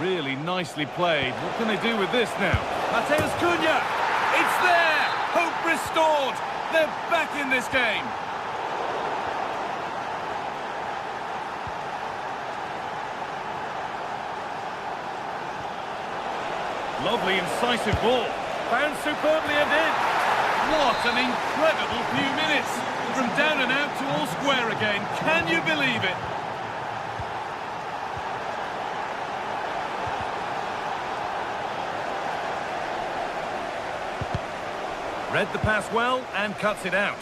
Really nicely played. What can they do with this now? Mateus Cunha! It's there! Hope restored! They're back in this game! Lovely, incisive ball. Bounced superbly and in. What an incredible few minutes. From down and out to all square again. Can you believe it? Read the pass well and cuts it out.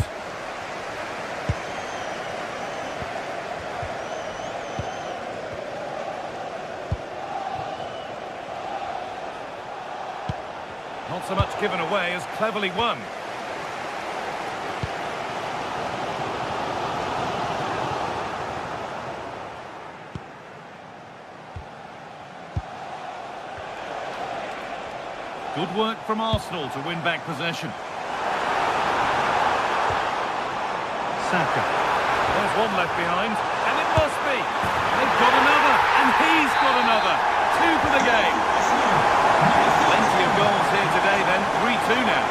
Not so much given away as cleverly won. Good work from Arsenal to win back possession. Saka. There's one left behind, and it must be. They've got another, and he's got another. 2 for the game. Plenty of goals here today then. 3-2 now.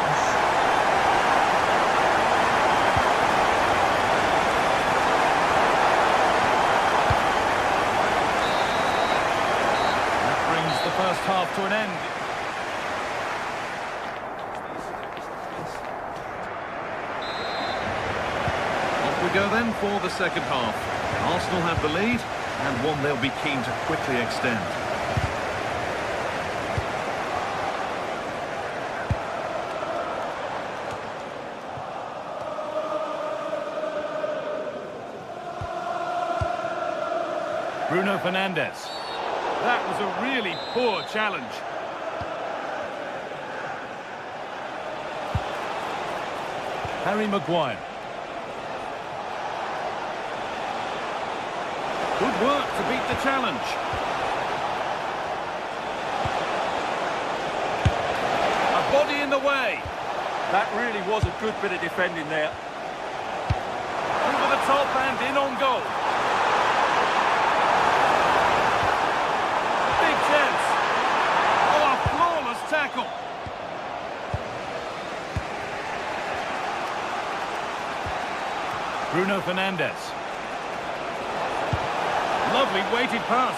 That brings the first half to an end. We go then for the second half. Arsenal have the lead, and one they'll be keen to quickly extend. Bruno Fernandes. That was a really poor challenge. Harry Maguire. Good work to beat the challenge. A body in the way. That really was a good bit of defending there. Over the top and in on goal. Big chance. Oh, a flawless tackle. Bruno Fernandes. Lovely weighted pass.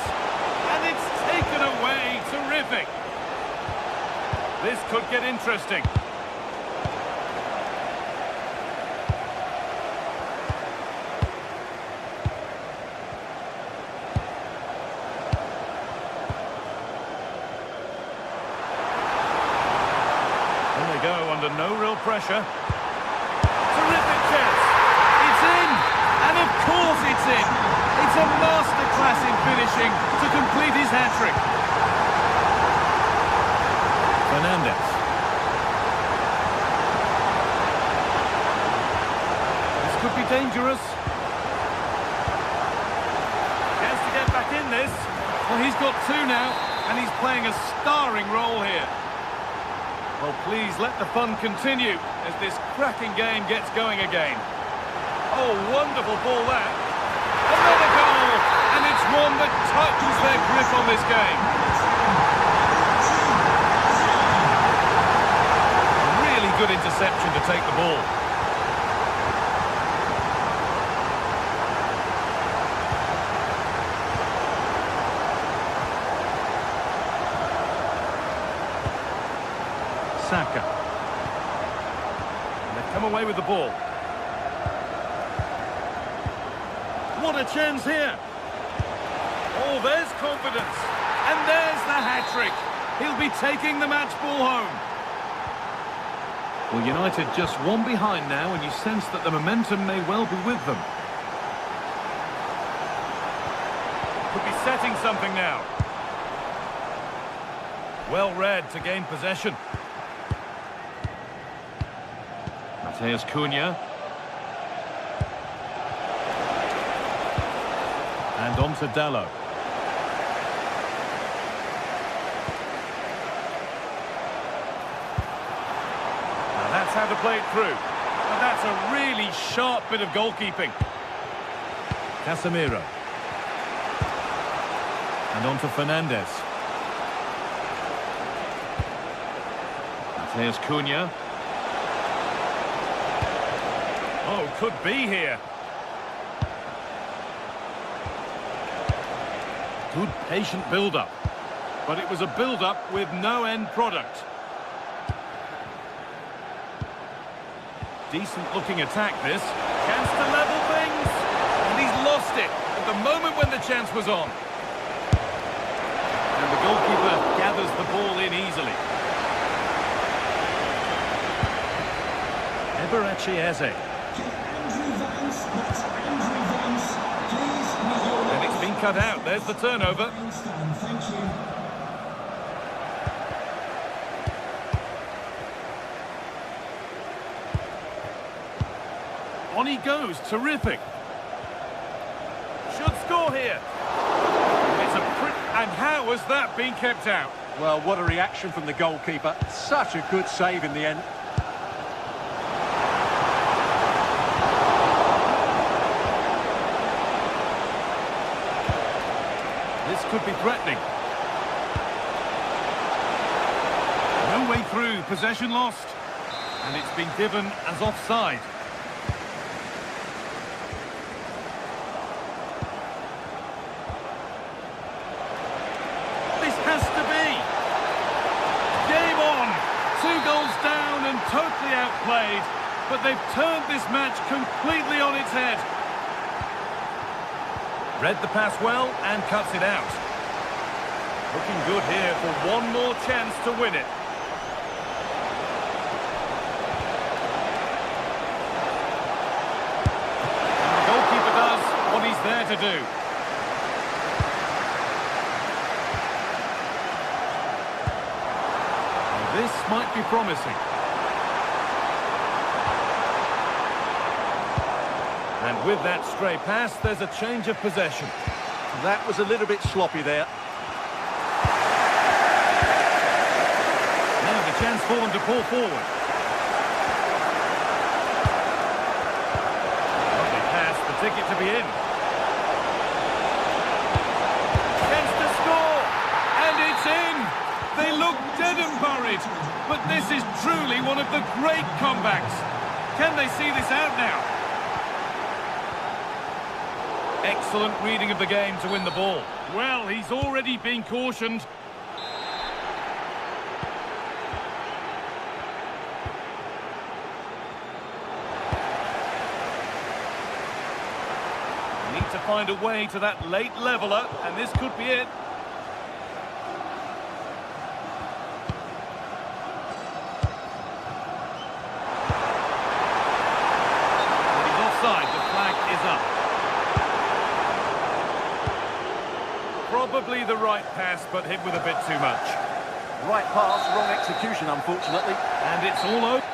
And it's taken away. Terrific. This could get interesting. And they go under no real pressure. Terrific chance. It's in. And of course it's in. It's a masterclass in finishing to complete his hat-trick. Fernandes. This could be dangerous. He has to get back in this. Well, he's got 2 now, and he's playing a starring role here. Well, please let the fun continue as this cracking game gets going again. Oh, wonderful ball that. Another goal, and it's one that tightens their grip on this game. Really good interception to take the ball. Saka. And they've come away with the ball. What a chance here. Oh, there's confidence. And there's the hat-trick. He'll be taking the match ball home. Well, United just one behind now, and you sense that the momentum may well be with them. Could be setting something now. Well read to gain possession. Mateus Cunha. And on to Dalot. Now that's how to play it through. But that's a really sharp bit of goalkeeping. Casemiro. And on to Fernandez. There's Cunha. Oh, could be here. Good patient build-up. But it was a build-up with no end product. Decent-looking attack, this. Chance to level things. And he's lost it at the moment when the chance was on. And the goalkeeper gathers the ball in easily. Eze. And it's been cut out. There's the turnover. Thank you. On he goes. Terrific. Should score here. And how has that been kept out? Well, what a reaction from the goalkeeper. Such a good save in the end. This could be threatening. No way through, possession lost. And it's been given as offside. This has to be. Game on. 2 goals down and totally outplayed. But they've turned this match completely on its head. Read the pass well and cuts it out. Looking good here for one more chance to win it. And the goalkeeper does what he's there to do. And this might be promising. And with that stray pass, there's a change of possession. That was a little bit sloppy there. Now the chance for them to pull forward. Lovely pass, the ticket to be in. Chance to score! And it's in! They look dead and buried. But this is truly one of the great comebacks. Can they see this out now? Excellent reading of the game to win the ball. Well, he's already been cautioned. Need to find a way to that late leveller, and this could be it. He's offside, the flag is up. Probably the right pass, but hit with a bit too much. Right pass, wrong execution, unfortunately. And it's all over.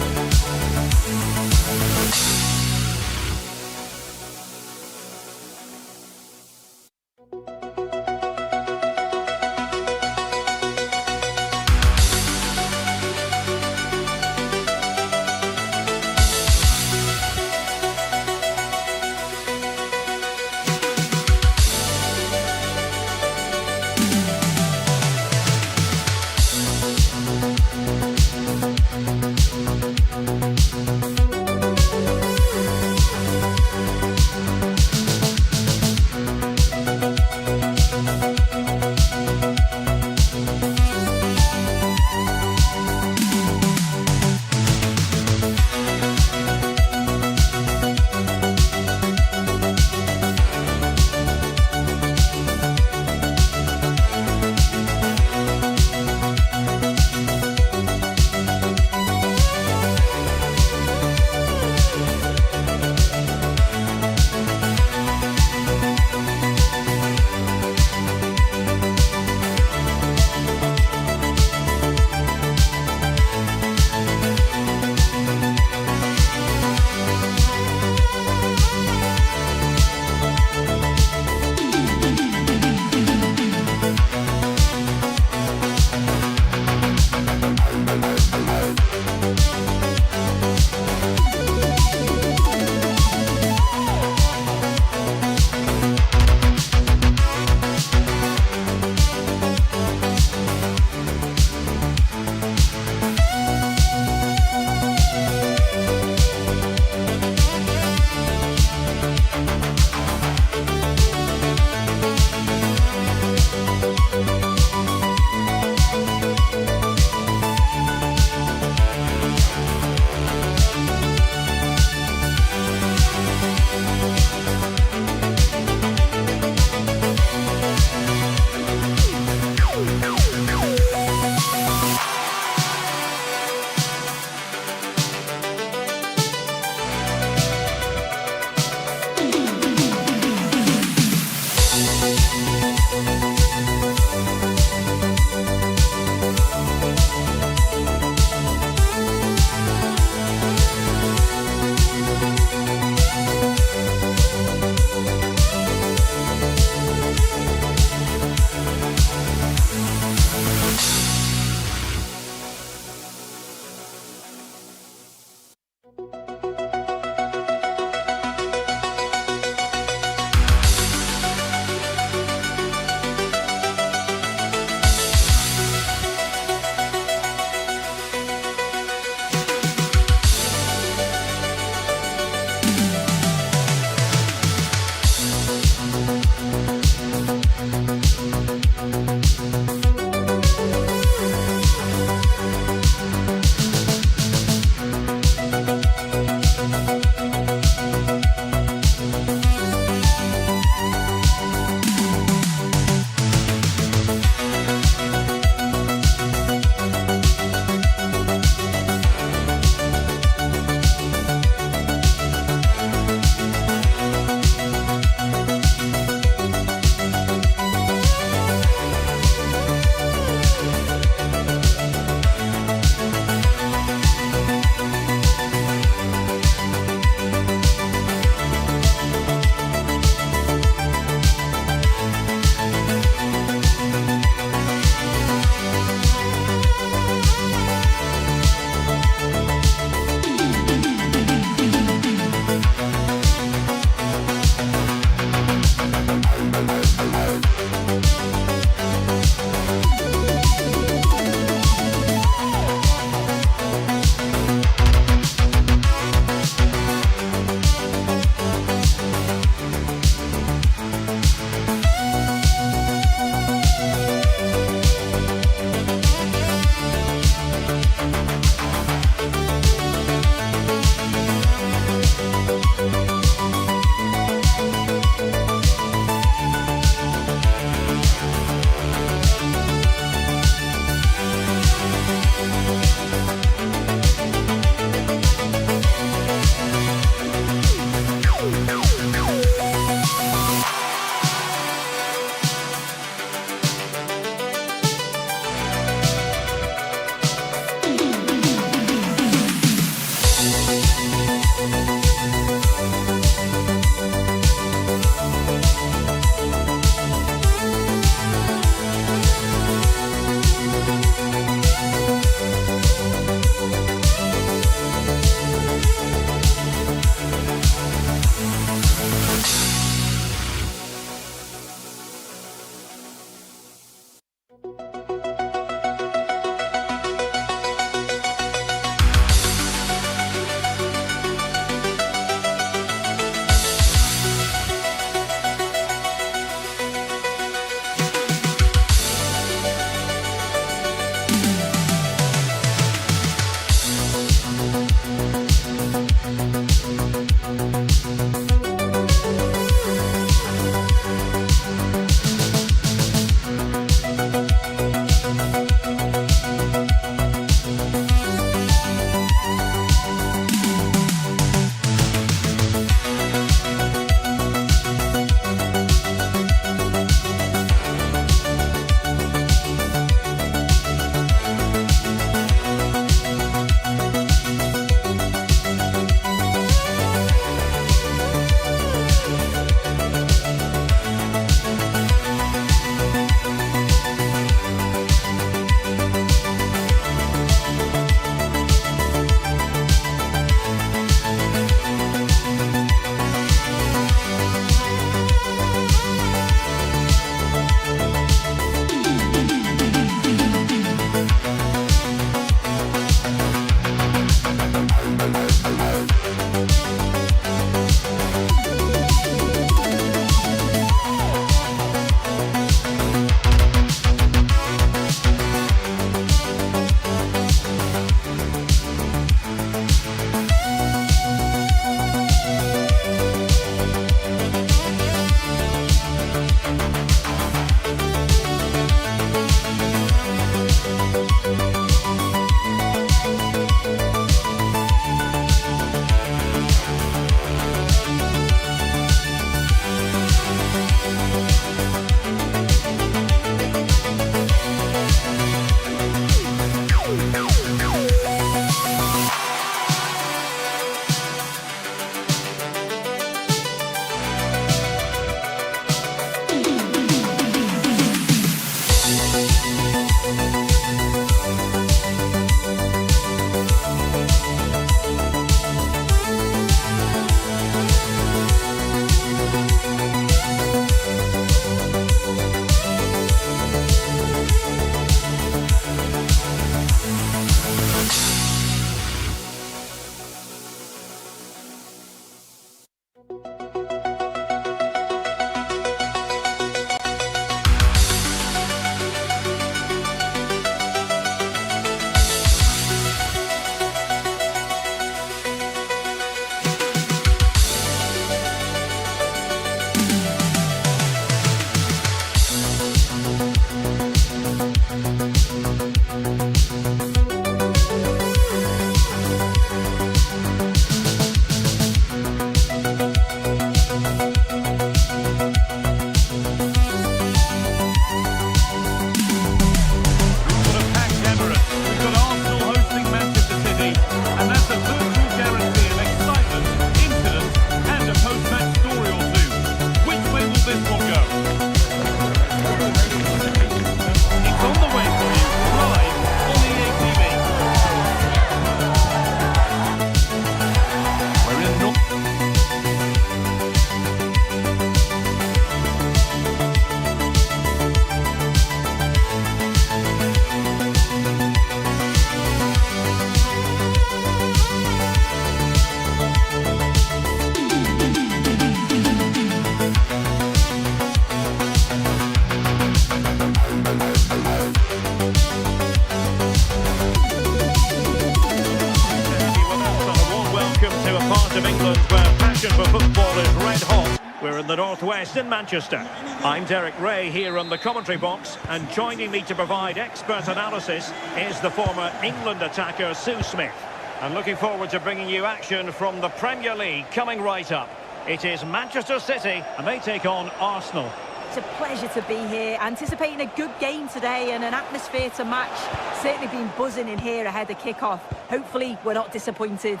Northwest in Manchester. I'm Derek Ray here on the commentary box, and joining me to provide expert analysis is the former England attacker Sue Smith. And looking forward to bringing you action from the Premier League coming right up. It is Manchester City, and they take on Arsenal. It's a pleasure to be here, anticipating a good game today and an atmosphere to match. Certainly been buzzing in here ahead of kick-off. Hopefully we're not disappointed.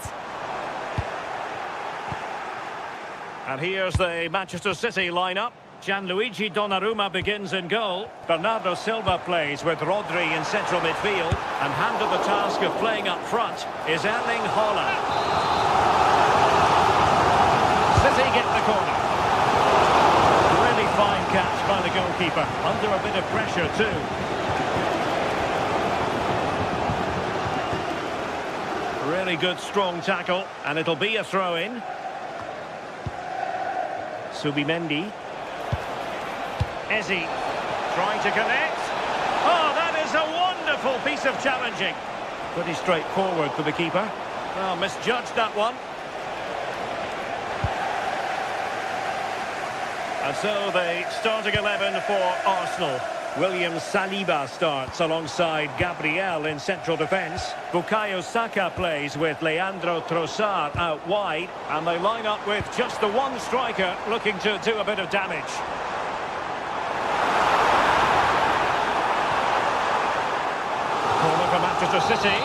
And here's the Manchester City lineup. Gianluigi Donnarumma begins in goal. Bernardo Silva plays with Rodri in central midfield. And handed the task of playing up front is Erling Haaland. City get the corner. Really fine catch by the goalkeeper. Under a bit of pressure too. Really good strong tackle. And it'll be a throw-in. Subimendi. Eze trying to connect. Oh, that is a wonderful piece of challenging. Pretty straightforward for the keeper. Well, misjudged that one. And so the starting 11 for Arsenal. William Saliba starts alongside Gabriel in central defence. Bukayo Saka plays with Leandro Trossard out wide. And they line up with just the one striker looking to do a bit of damage. Corner for Manchester City.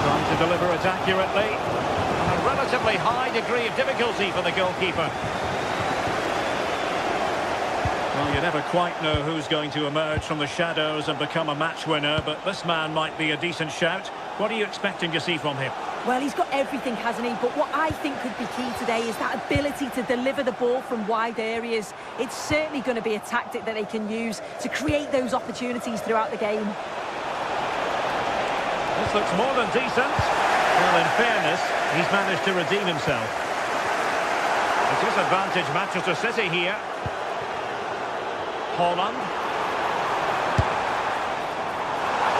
Trying to deliver it accurately. A relatively high degree of difficulty for the goalkeeper. Well, you never quite know who's going to emerge from the shadows and become a match winner, but this man might be a decent shout. What are you expecting to see from him? Well, he's got everything, hasn't he? But what I think could be key today is that ability to deliver the ball from wide areas. It's certainly going to be a tactic that they can use to create those opportunities throughout the game. This looks more than decent. Well, in fairness, he's managed to redeem himself. It is advantage Manchester City here. Haaland.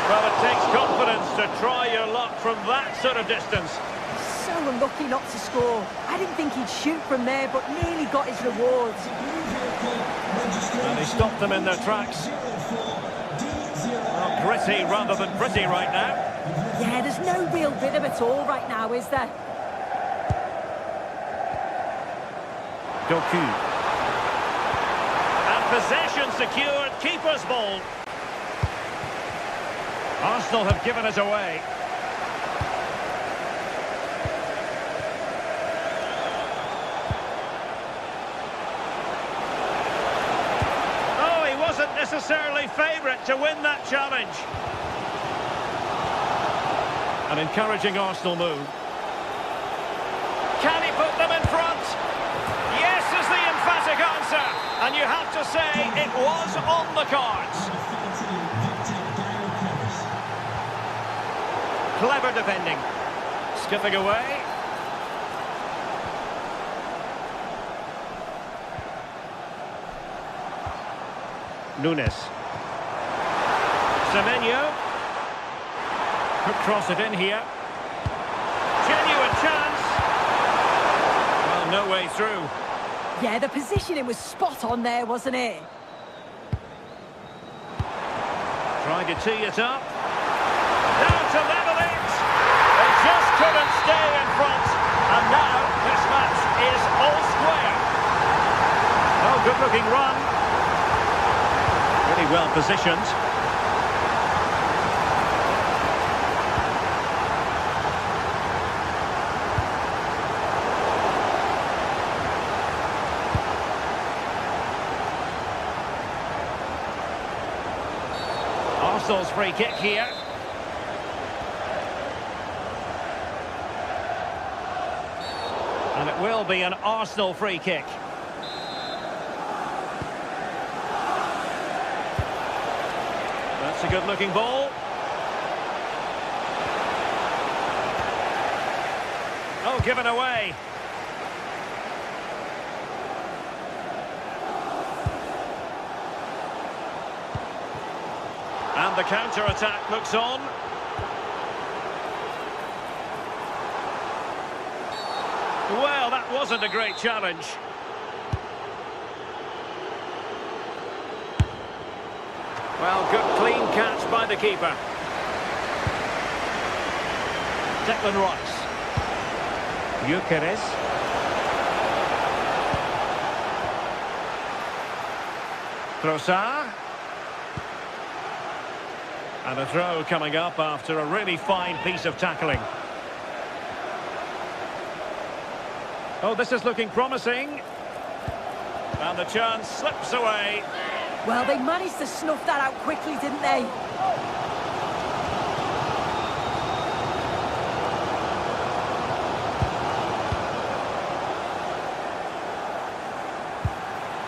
Well, it takes confidence to try your luck from that sort of distance. So unlucky not to score. I didn't think he'd shoot from there, but nearly got his rewards. And he stopped them in their tracks. Well, gritty rather than pretty right now. Yeah, there's no real rhythm at all right now, is there? Doku. And possession secured, keeper's ball. Arsenal have given it away. Oh, he wasn't necessarily favourite to win that challenge. An encouraging Arsenal move. Can he put them in front? Yes is the emphatic answer. And you have to say it was on the cards. Clever defending. Skipping away. Nunes. Semenyo. Could cross it in here. Genuine chance. Well, no way through. Yeah, the positioning was spot on there, wasn't it? Trying to tee it up. Down to level it. They just couldn't stay in front. And now this match is all square. Oh, good-looking run. Really well positioned. Arsenal's free kick here. And it will be an Arsenal free kick. That's a good-looking ball. Oh, given away. And the counter-attack looks on. Well, that wasn't a great challenge. Well, good clean catch by the keeper. Declan Rice. Gyökeres. Trossard. And a throw coming up after a really fine piece of tackling. Oh, this is looking promising. And the chance slips away. Well, they managed to snuff that out quickly, didn't they?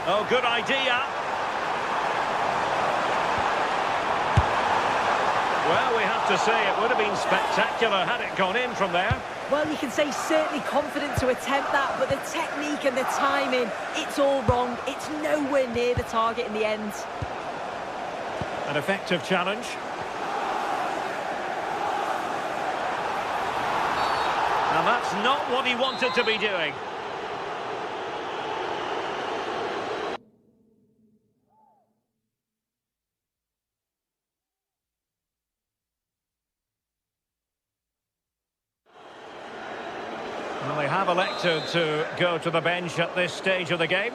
Oh, good idea. Well, we have to say it would have been spectacular had it gone in from there. Well, you can say certainly confident to attempt that, but the technique and the timing, it's all wrong. It's nowhere near the target in the end. An effective challenge. And that's not what he wanted to be doing. Well, they have elected to go to the bench at this stage of the game.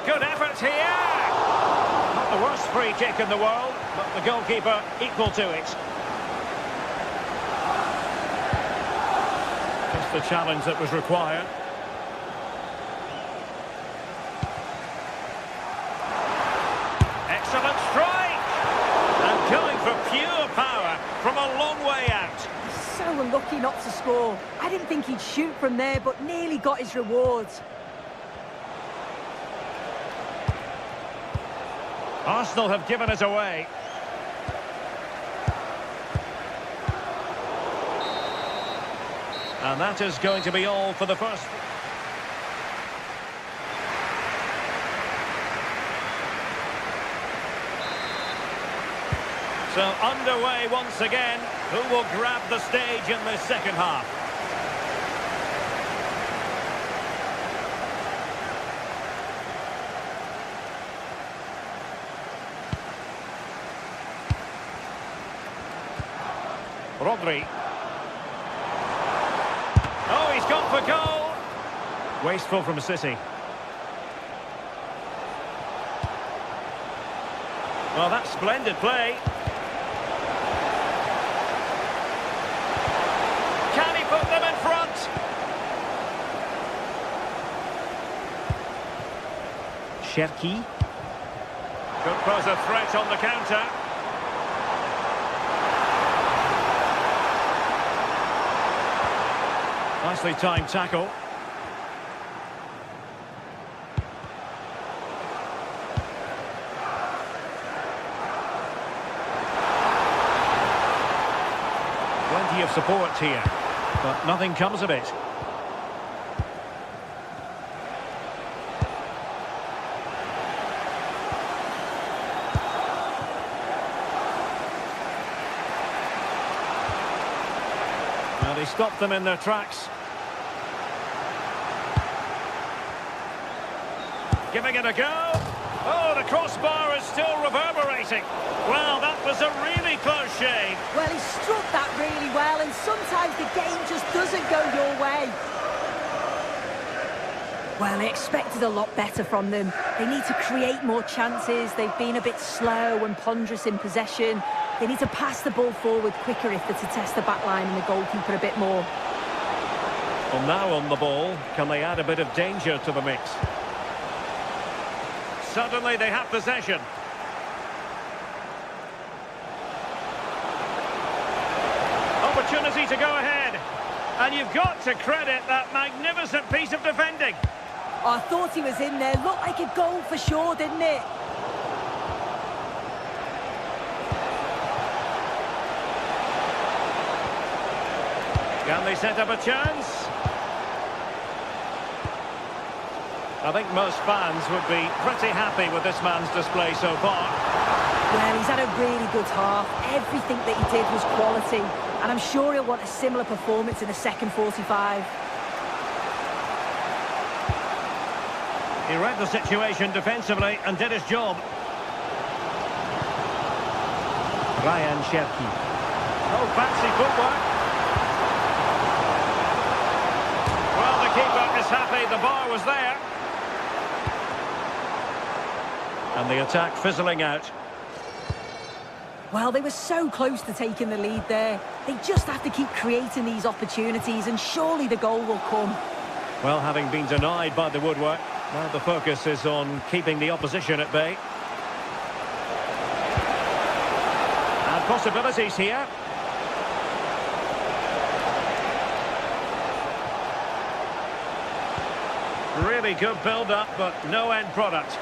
Good effort here! Not the worst free kick in the world, but the goalkeeper equal to it. Just the challenge that was required. Excellent strike! And going for pure power from a long way out. So unlucky not to score. I didn't think he'd shoot from there, but nearly got his rewards. Arsenal have given us away. And that is going to be all for the first. So underway once again. Who will grab the stage in this second half? Rodri. Oh, he's gone for goal. Wasteful from City. Well, that's splendid play. Can he put them in front? Cherki. Could pose a threat on the counter. Nicely timed tackle. Plenty of support here, but nothing comes of it. Well, they stopped them in their tracks. Giving it a go. Oh, the crossbar is still reverberating. Well, that was a really close shave. Well, he struck that really well, and sometimes the game just doesn't go your way. Well, I expected a lot better from them. They need to create more chances. They've been a bit slow and ponderous in possession. They need to pass the ball forward quicker if they're to test the back line and the goalkeeper a bit more. Well, now on the ball, can they add a bit of danger to the mix? Suddenly they have possession. Opportunity to go ahead. And you've got to credit that magnificent piece of defending. I thought he was in there. Looked like a goal for sure, didn't it? Can they set up a chance? I think most fans would be pretty happy with this man's display so far. Well, he's had a really good half. Everything that he did was quality. And I'm sure he'll want a similar performance in the second 45. He read the situation defensively and did his job. Ryan Cherki. Oh, fancy footwork. Well, the keeper is happy the bar was there. And the attack fizzling out. Well, they were so close to taking the lead there. They just have to keep creating these opportunities and surely the goal will come. Well, having been denied by the woodwork, now the focus is on keeping the opposition at bay. And possibilities here. Really good build-up, but no end product.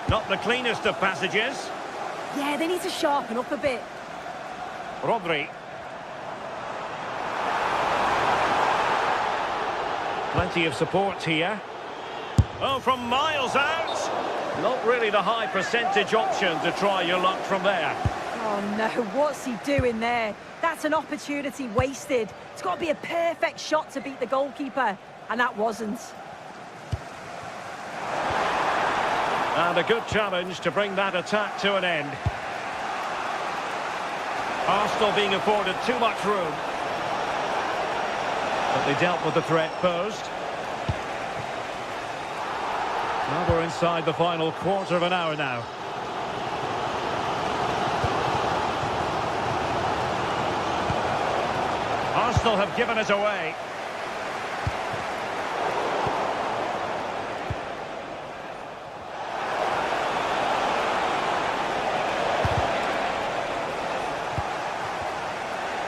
Not the cleanest of passages. Yeah, they need to sharpen up a bit. Rodri. Plenty of support here. Oh, from miles out. Not really the high percentage option to try your luck from there. Oh no, what's he doing there? That's an opportunity wasted. It's got to be a perfect shot to beat the goalkeeper, and that wasn't. And a good challenge to bring that attack to an end. Arsenal being afforded too much room. But they dealt with the threat posed. Now we're inside the final quarter of an hour now. Arsenal have given it away.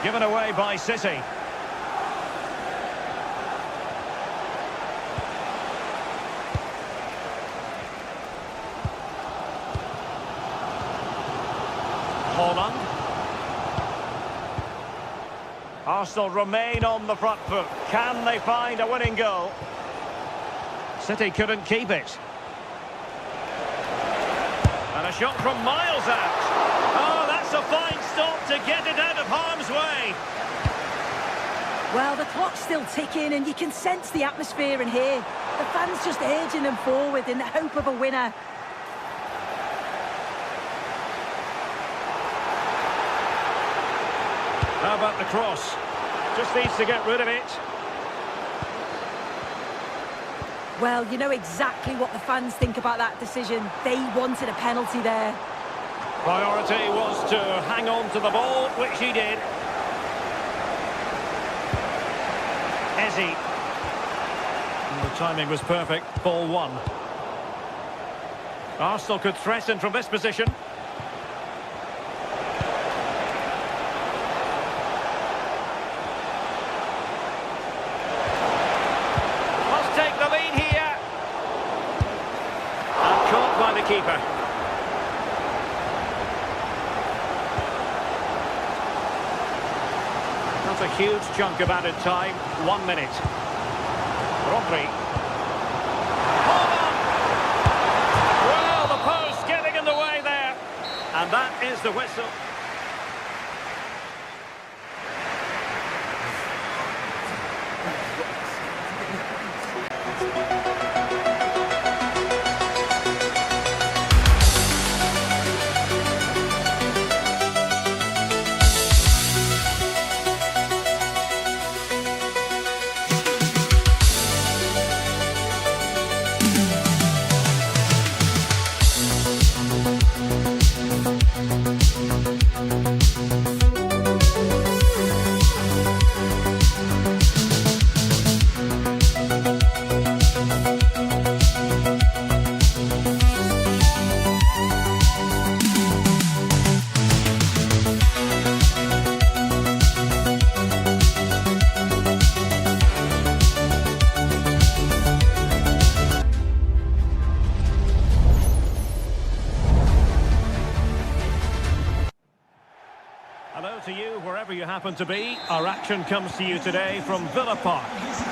Given away by City. Holland. Arsenal remain on the front foot. Can they find a winning goal? City couldn't keep it. And a shot from miles out. Oh, that's a fine stop to get it out of harm's way. Well, the clock's still ticking and you can sense the atmosphere in here. The fans just urging them forward in the hope of a winner. How about the cross? Just needs to get rid of it. Well, you know exactly what the fans think about that decision. They wanted a penalty there. Priority was to hang on to the ball, which he did. Eze. And the timing was perfect. Ball one. Arsenal could threaten from this position. Must take the lead here. And caught by the keeper. Not a huge chunk of added time. 1 minute. Rodri. Holland! Well, the post getting in the way there. And that is the whistle. to you, wherever you happen to be. Our action comes to you today from Villa Park.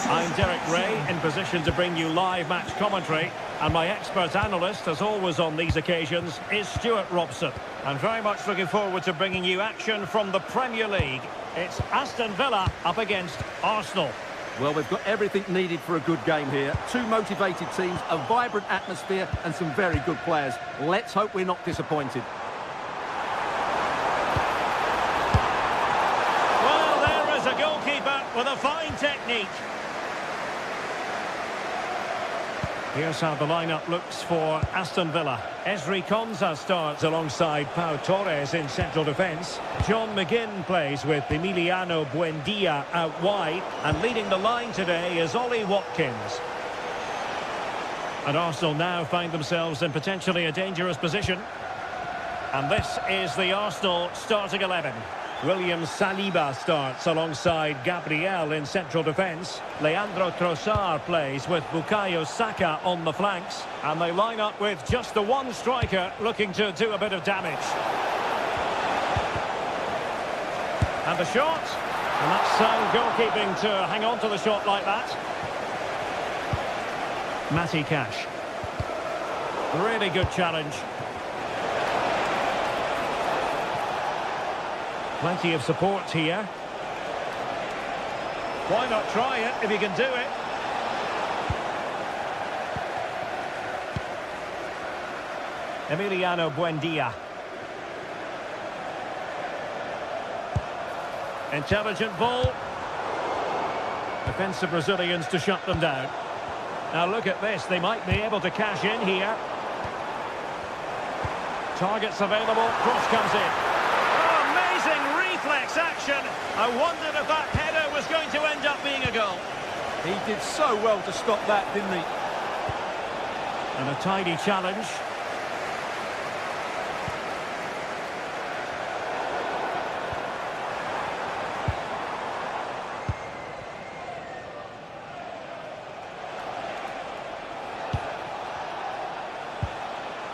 I'm Derek Ray, in position to bring you live match commentary. And my expert analyst, as always on these occasions, is Stuart Robson. And very much looking forward to bringing you action from the Premier League. It's Aston Villa up against Arsenal. Well, we've got everything needed for a good game here. Two motivated teams, a vibrant atmosphere and some very good players. Let's hope we're not disappointed. Well, there is a goalkeeper with a fine technique. Here's how the lineup looks for Aston Villa. Ezri Konsa starts alongside Pau Torres in central defence. John McGinn plays with Emiliano Buendia out wide. And leading the line today is Ollie Watkins. And Arsenal now find themselves in potentially a dangerous position. And this is the Arsenal starting 11. William Saliba starts alongside Gabriel in central defence. Leandro Trossard plays with Bukayo Saka on the flanks. And they line up with just the one striker looking to do a bit of damage. And the shot. And that's sound goalkeeping to hang on to the shot like that. Matty Cash. Really good challenge. Plenty of support here. Why not try it if you can do it? Emiliano Buendia. Intelligent ball. Defensive Brazilians to shut them down. Now look at this, they might be able to cash in here. Targets available, cross comes in. Reflex action. I wondered if that header was going to end up being a goal. He did so well to stop that, didn't he? And a tidy challenge.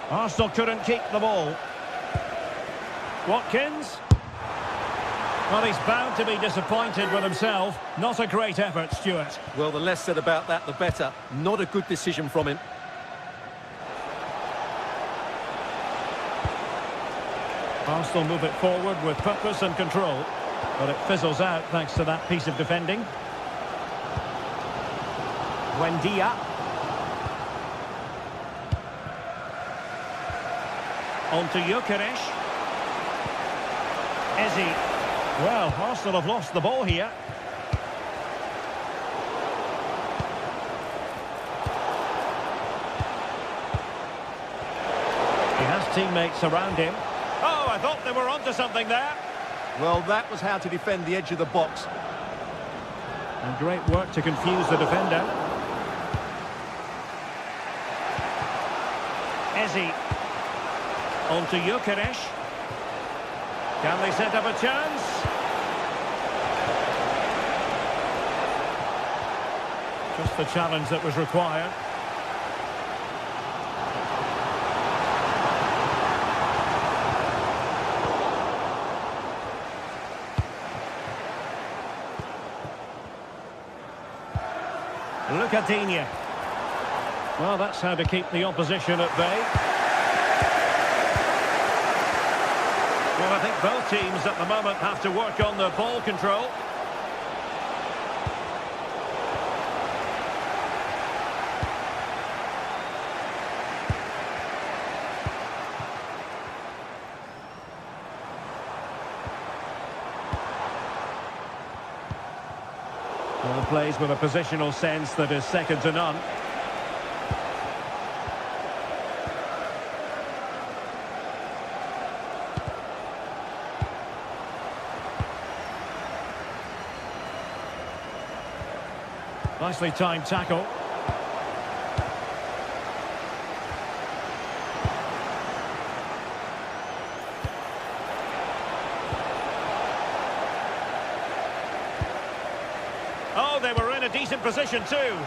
Arsenal couldn't keep the ball. Watkins. Well, he's bound to be disappointed with himself. Not a great effort, Stuart. Well, the less said about that, the better. Not a good decision from him. Arsenal move it forward with purpose and control. But it fizzles out thanks to that piece of defending. Buendia. On to Gyökeres. Ezri. Well, Arsenal have lost the ball here. He has teammates around him. Oh, I thought they were onto something there. Well, that was how to defend the edge of the box. And great work to confuse the defender. Ezri. On to Gyökeres. Can they set up a chance? Just the challenge that was required. Look at Digne. Well, that's how to keep the opposition at bay. Well, I think both teams at the moment have to work on the ball control. Well, plays with a positional sense that is second to none. Nicely timed tackle. Oh, they were in a decent position too.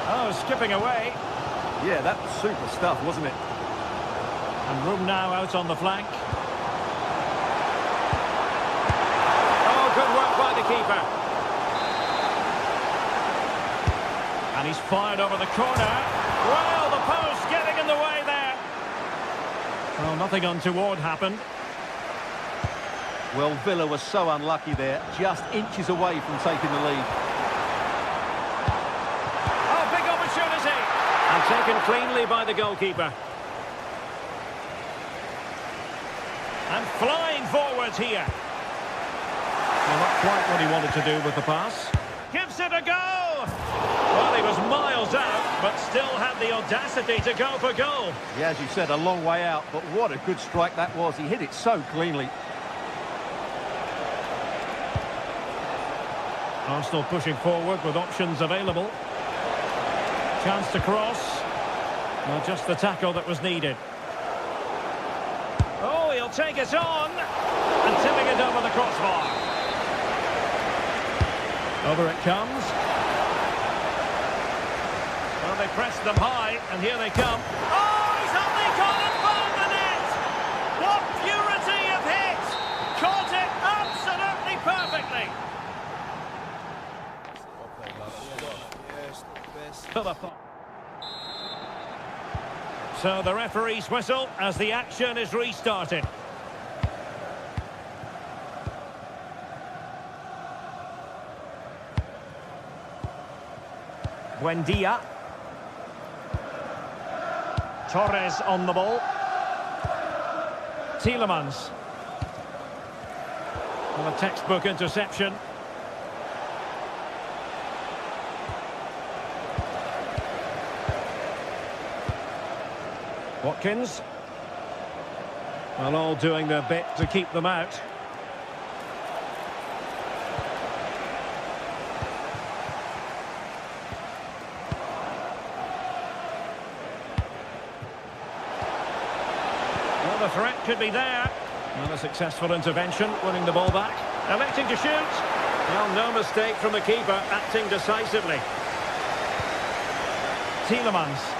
Oh, skipping away. Yeah, that was super stuff, wasn't it? And room now out on the flank. Oh, good work by the keeper. And he's fired over the corner. Well, the post getting in the way there. Well, nothing untoward happened. Well, Villa was so unlucky there, just inches away from taking the lead. Oh, big opportunity. And taken cleanly by the goalkeeper. And flying forwards here. Well, not quite what he wanted to do with the pass. Gives it a go. Well, he was miles out, but still had the audacity to go for goal. Yeah, as you said, a long way out, but what a good strike that was. He hit it so cleanly. Arsenal pushing forward with options available. Chance to cross. Well, just the tackle that was needed. Oh, he'll take it on. And tipping it over the crossbar. Over it comes. Well, they pressed them high, and here they come. Oh, he's only gone and found the net! What purity of hit! Caught it absolutely perfectly! So the referee's whistle as the action is restarted. Buendia. Torres on the ball. Tielemans. Well, a textbook interception. Watkins. Well, all doing their bit to keep them out. Well, the threat could be there. Well, a successful intervention, winning the ball back. Electing to shoot. Well, no mistake from the keeper, acting decisively. Tielemans.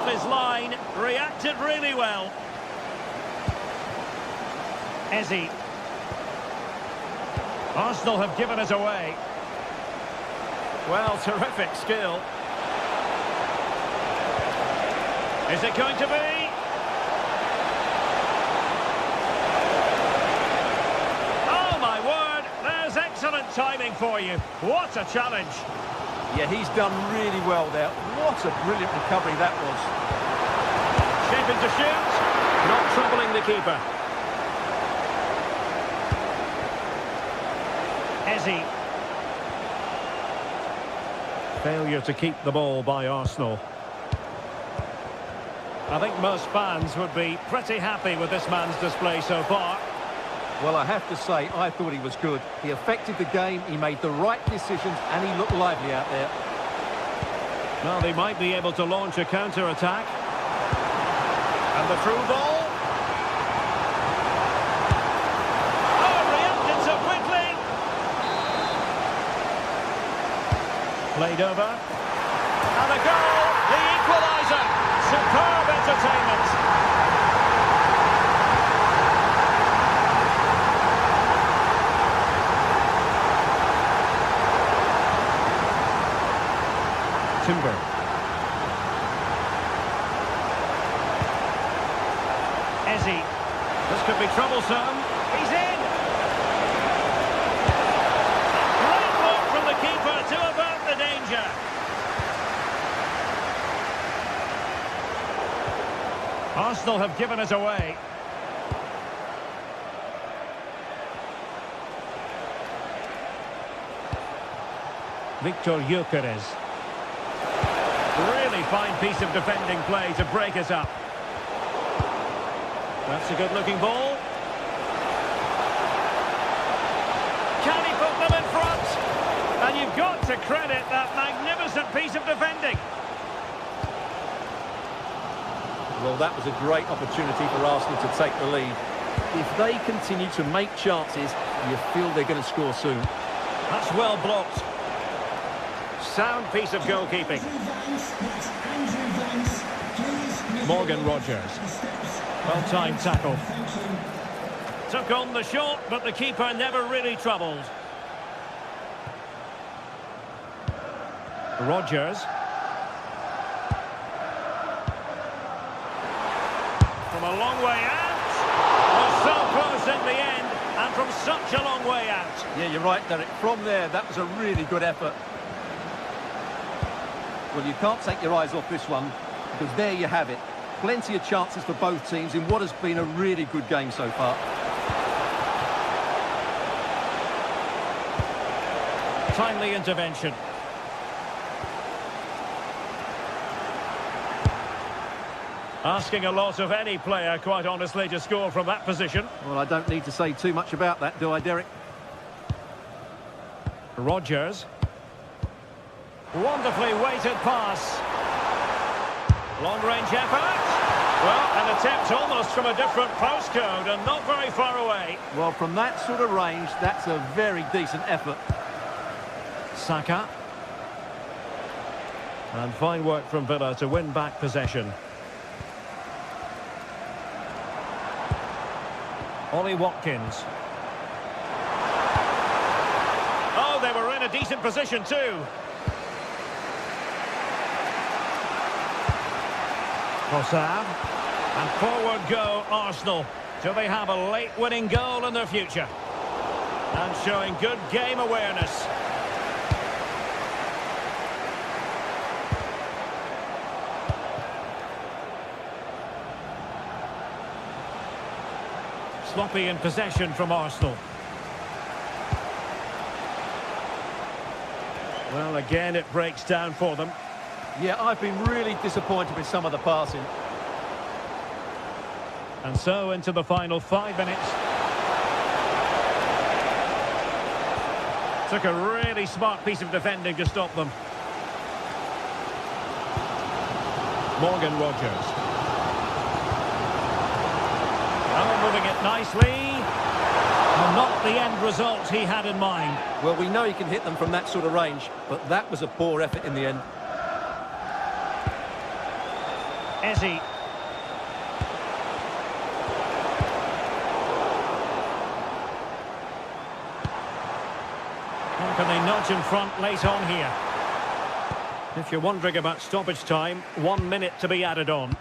His line, reacted really well. Eze. Arsenal have given it away. Well, terrific skill. Is it going to be? Oh my word, there's excellent timing for you. What a challenge. Yeah, he's done really well there. What a brilliant recovery that was. Shaping to shoot. Not troubling the keeper. Eze. Failure to keep the ball by Arsenal. I think most fans would be pretty happy with this man's display so far. Well, I have to say, I thought he was good. He affected the game, he made the right decisions, and he looked lively out there. Well, they might be able to launch a counter-attack. And the through ball. Oh, reacted so quickly. Played over. And a goal, the equaliser. Superb entertainment. Timber. Eze. This could be troublesome. He's in. Great work from the keeper to avert the danger. Arsenal have given it away. Victor Gyökeres. Really fine piece of defending play to break it up. That's a good-looking ball. Can he put them in front? And you've got to credit that magnificent piece of defending. Well, that was a great opportunity for Arsenal to take the lead. If they continue to make chances, you feel they're going to score soon. That's well blocked. sound piece of goalkeeping. Morgan Rogers. Well-timed tackle. Took on the shot, but the keeper never really troubled. Rogers. From a long way out. Oh, so close in the end, and from such a long way out. Yeah, you're right, Derek. From there, that was a really good effort. Well, you can't take your eyes off this one, because there you have it. Plenty of chances for both teams in what has been a really good game so far. Timely intervention. Asking a lot of any player, quite honestly, to score from that position. Well, I don't need to say too much about that, do I, Derek? Rogers. Wonderfully weighted pass. Long-range effort. Well, an attempt almost from a different postcode and not very far away. Well, from that sort of range, that's a very decent effort. Saka. And fine work from Villa to win back possession. Ollie Watkins. Oh, they were in a decent position too. Trossard. And forward go Arsenal. Do they have a late winning goal in their future? And showing good game awareness. Sloppy in possession from Arsenal. Well, again, it breaks down for them. Yeah, I've been really disappointed with some of the passing. And so into the final 5 minutes. Took a really smart piece of defending to stop them. Morgan Rogers. Oh, moving it nicely. Well, not the end result he had in mind. Well, we know he can hit them from that sort of range, but that was a poor effort in the end. Ezzy. How can they nudge in front late on here? If you're wondering about stoppage time, 1 minute to be added on.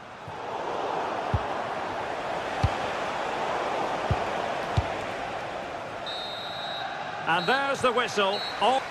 And there's the whistle. Oh.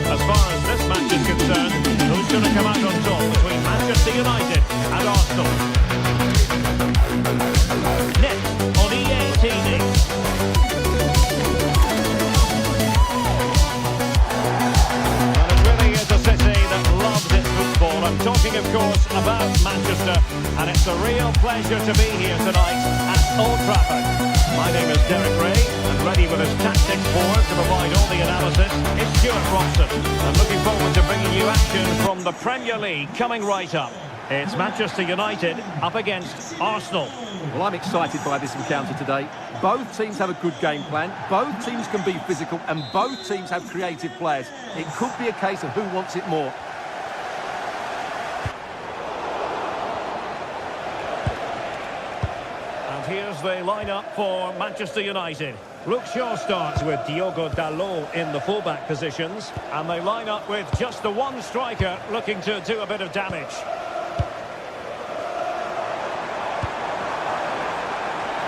As far as this match is concerned, who's going to come out on top between Manchester United and Arsenal? Next on EA TV. Well, it really is a city that loves its football. I'm talking, of course, about Manchester, and it's a real pleasure to be here tonight at Old Trafford. My name is Derek Ray, and ready with his tactics board to provide all the analysis is Stuart Robson. I'm looking forward to bringing you action from the Premier League coming right up. It's Manchester United up against Arsenal. Well, I'm excited by this encounter today. Both teams have a good game plan, both teams can be physical, and both teams have creative players. It could be a case of who wants it more. And here's the lineup for Manchester United. Luke Shaw starts with Diogo Dalot in the fullback positions, and they line up with just the one striker looking to do a bit of damage.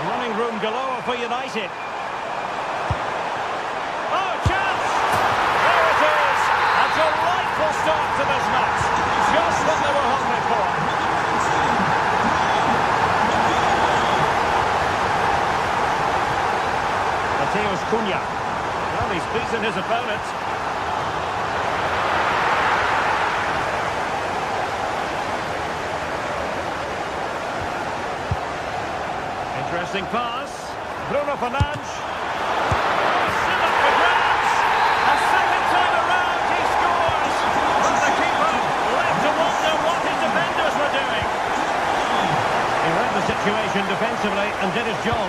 Running room galore for United. Oh, chance! There it is! A delightful start to this match. Just what they were hoping for. Mateus Cunha. Well, he's beaten his opponent. Interesting pass. Bruno Fernandes. Still up for grabs. A second time around he scores. But the keeper left to wonder what his defenders were doing. He read the situation defensively and did his job.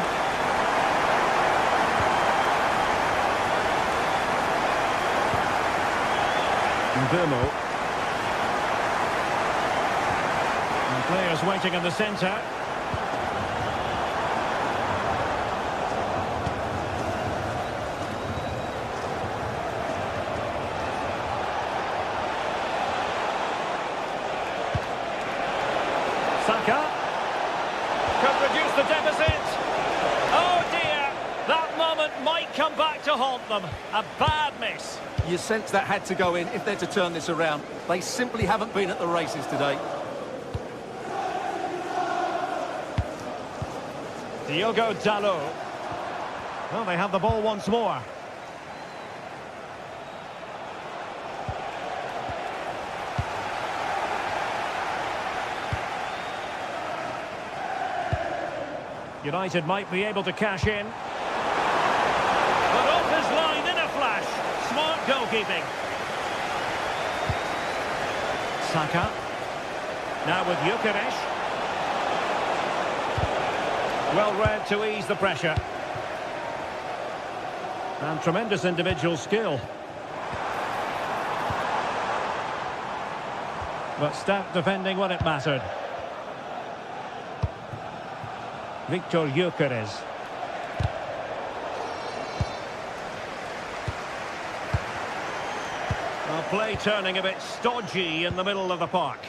Burmo. And players waiting in the centre. Saka could reduce the deficit. Oh dear, that moment might come back to haunt them. A bad miss. You sense that had to go in if they're to turn this around. They simply haven't been at the races today. Diogo Dalot. Well, they have the ball once more. United might be able to cash in. But off his line in a flash. Smart goalkeeping. Saka. Now with Gyökeres. Well read to ease the pressure. And tremendous individual skill. But stout defending when it mattered. Victor Gyökeres. Well, play turning a bit stodgy in the middle of the park.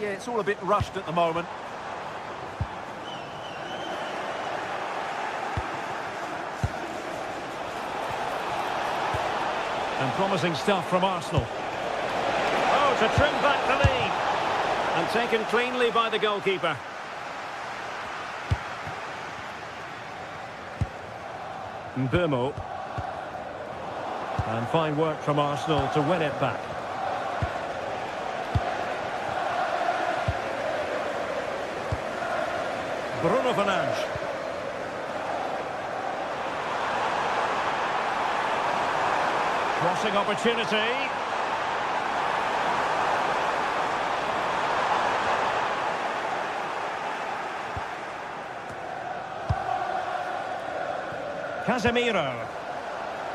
Yeah, it's all a bit rushed at the moment. And promising stuff from Arsenal. Oh, to trim back the lead. And taken cleanly by the goalkeeper. Burmo. And fine work from Arsenal to win it back. Bruno Fernandes. Crossing opportunity. Casemiro.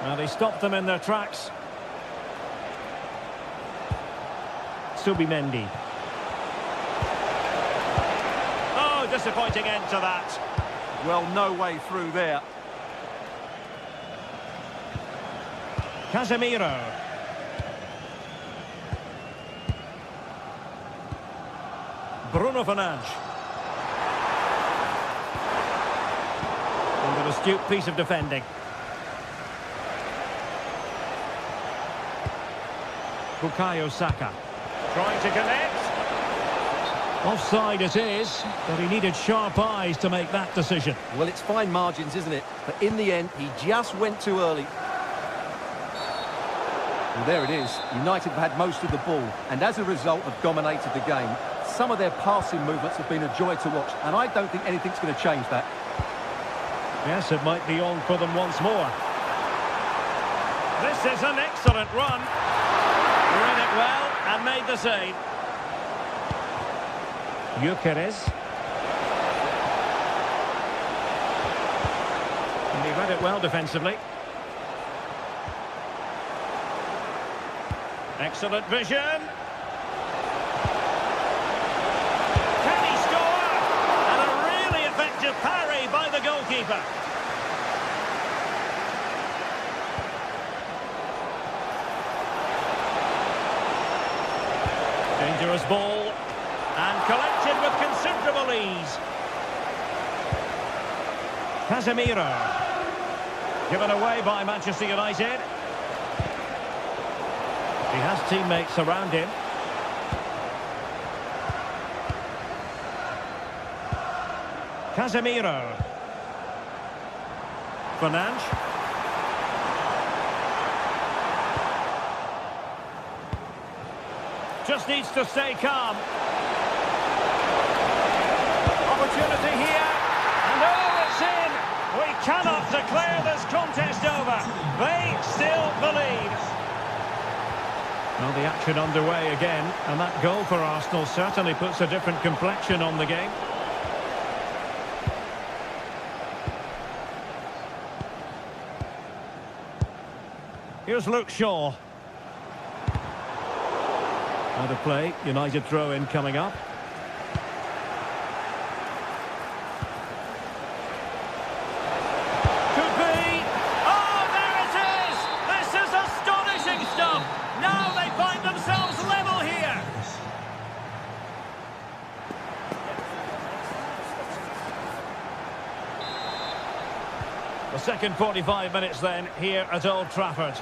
Well, he stopped them in their tracks. Subimendi. Oh, disappointing end to that. Well, no way through there. Casemiro. Bruno Fernandes. And an astute piece of defending. Bukayo Saka. Trying to connect. Offside it is, but he needed sharp eyes to make that decision. Well, it's fine margins, isn't it? But in the end, he just went too early. Well, there it is. United have had most of the ball, and as a result have dominated the game. Some of their passing movements have been a joy to watch, and I don't think anything's going to change that. Yes, it might be on for them once more. This is an excellent run. Read it well and made the save. Gyökeres. And he read it well defensively. Excellent vision. Can he score? And a really effective parry by the goalkeeper. Dangerous ball. And collected with considerable ease. Casemiro. Given away by Manchester United. He has teammates around him. Casemiro. Fernandes. Just needs to stay calm. Opportunity here. And oh, it's in! We cannot declare this contest over. They still believe. Well, the action underway again, and that goal for Arsenal certainly puts a different complexion on the game. Here's Luke Shaw. Out of play, United throw-in coming up. Could be! Oh, there it is! This is astonishing stuff! Now they find themselves level here! The second 45 minutes then, here at Old Trafford.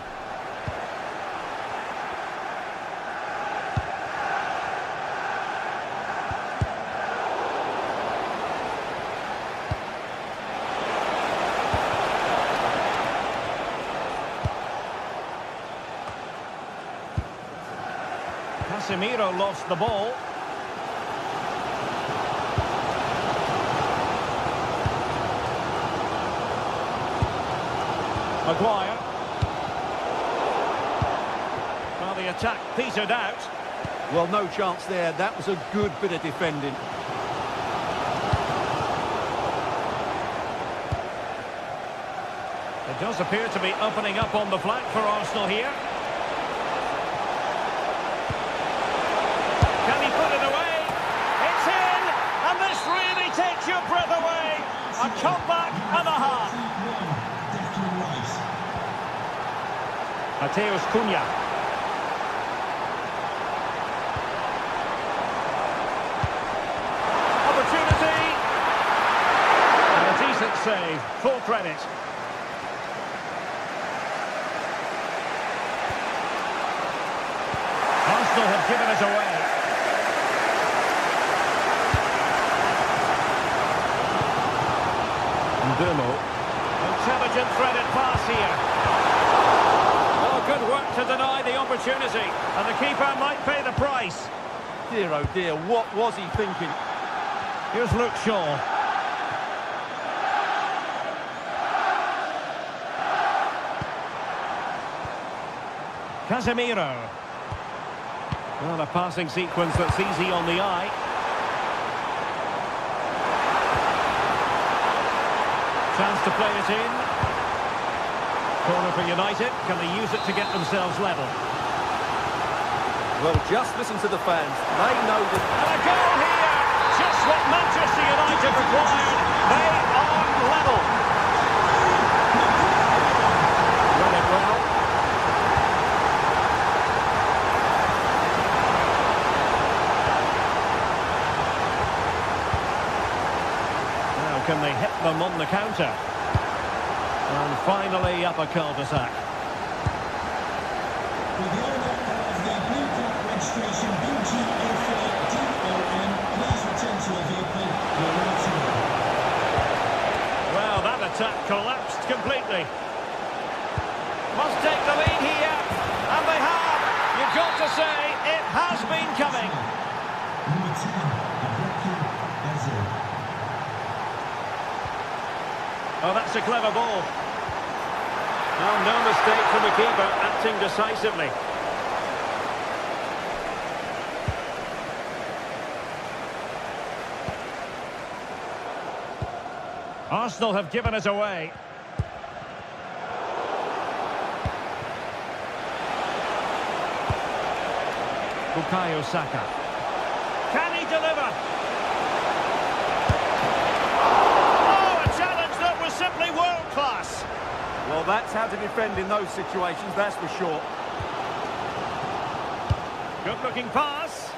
Casemiro lost the ball. Maguire. Well, the attack petered out. Well, no chance there. That was a good bit of defending. It does appear to be opening up on the flank for Arsenal here. Can he put it away? It's in! And this really takes your breath away. A comeback and a half. Mateus Cunha. Opportunity. And a decent save. Full credit. Arsenal have given it away. Ndumo. Intelligent threaded pass here. Oh, good work to deny the opportunity. And the keeper might pay the price. Dear, oh dear, what was he thinking? Here's Luke Shaw. Casemiro. Well, a passing sequence that's easy on the eye. Chance to play it in. Corner for United. Can they use it to get themselves level? Well, just listen to the fans. They know that... And a goal here! Just what Manchester United required. They are level. Run it well. Now can they hit them on the counter? And finally up a cul-de-sac. With the owner of the blue card registration BGFADOM, please return to your vehicle. You're right to go. Well, that attack collapsed completely. Must take the lead here. And they have. You've got to say, it has been coming. Number 10, Ibrahim Eze. Oh, that's a clever ball. Oh, no mistake from the keeper, acting decisively. Arsenal have given us away. Bukayo Saka. Can he deliver? Oh, a challenge that was simply world-class. Well, that's how to defend in those situations, that's for sure. Good-looking pass.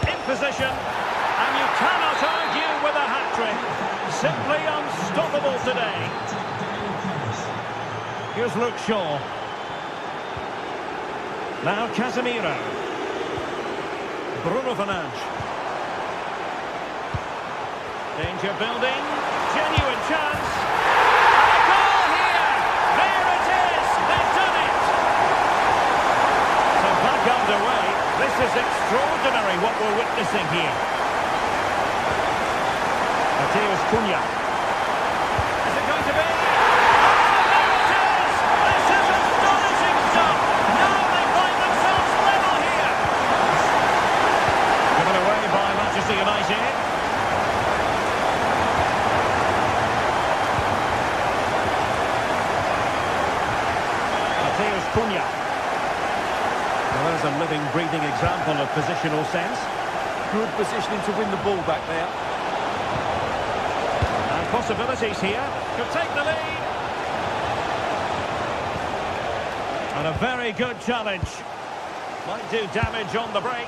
In position. And you cannot argue with a hat-trick. Simply unstoppable today. Here's Luke Shaw. Now Casemiro. Bruno Fernandes. Danger building. Genuine chance. And a goal here. There it is. They've done it. So back underway. This is extraordinary what we're witnessing here. Mateus Cunha. Is it going to be? Oh, there it is! This is astonishing stuff! Now they find themselves level here! Given away by Manchester United. Mateus Cunha. Well, there's a living, breathing example of positional sense. Good positioning to win the ball back there. Possibilities here. Could take the lead. And a very good challenge. Might do damage on the break.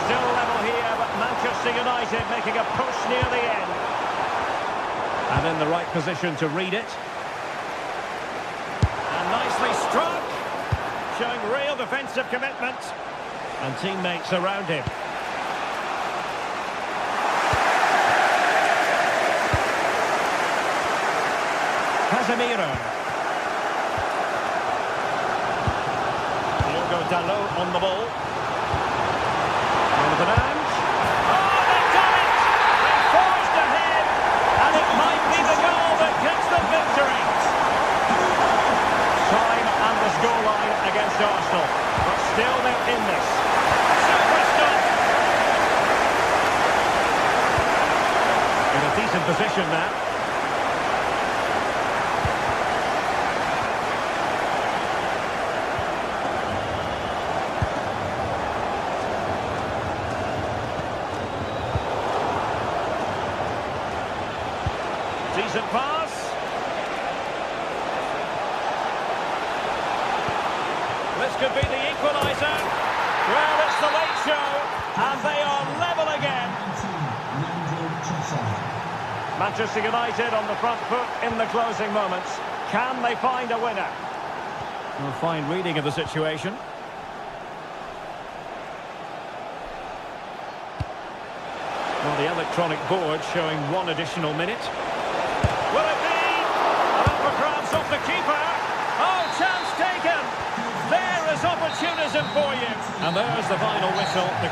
Still level here, but Manchester United making a push near the end. And in the right position to read it. And nicely struck. Showing real defensive commitment. And teammates around him. Casemiro. Diogo Dalot on the ball. Bruno Fernandes. Oh, they've done it! They forged ahead, and it might be the goal that gets the victory. Time and the scoreline against Arsenal, but still they're in this. Super stop. In a decent position now. Decent pass. This could be the equaliser. Well, it's the late show, and they are level again. Manchester United on the front foot in the closing moments. Can they find a winner? A fine reading of the situation. Well, the electronic board showing 1 additional minute. Will it be? Up for grabs off the keeper. Oh, chance taken. There is opportunism for you. And there's the final whistle. The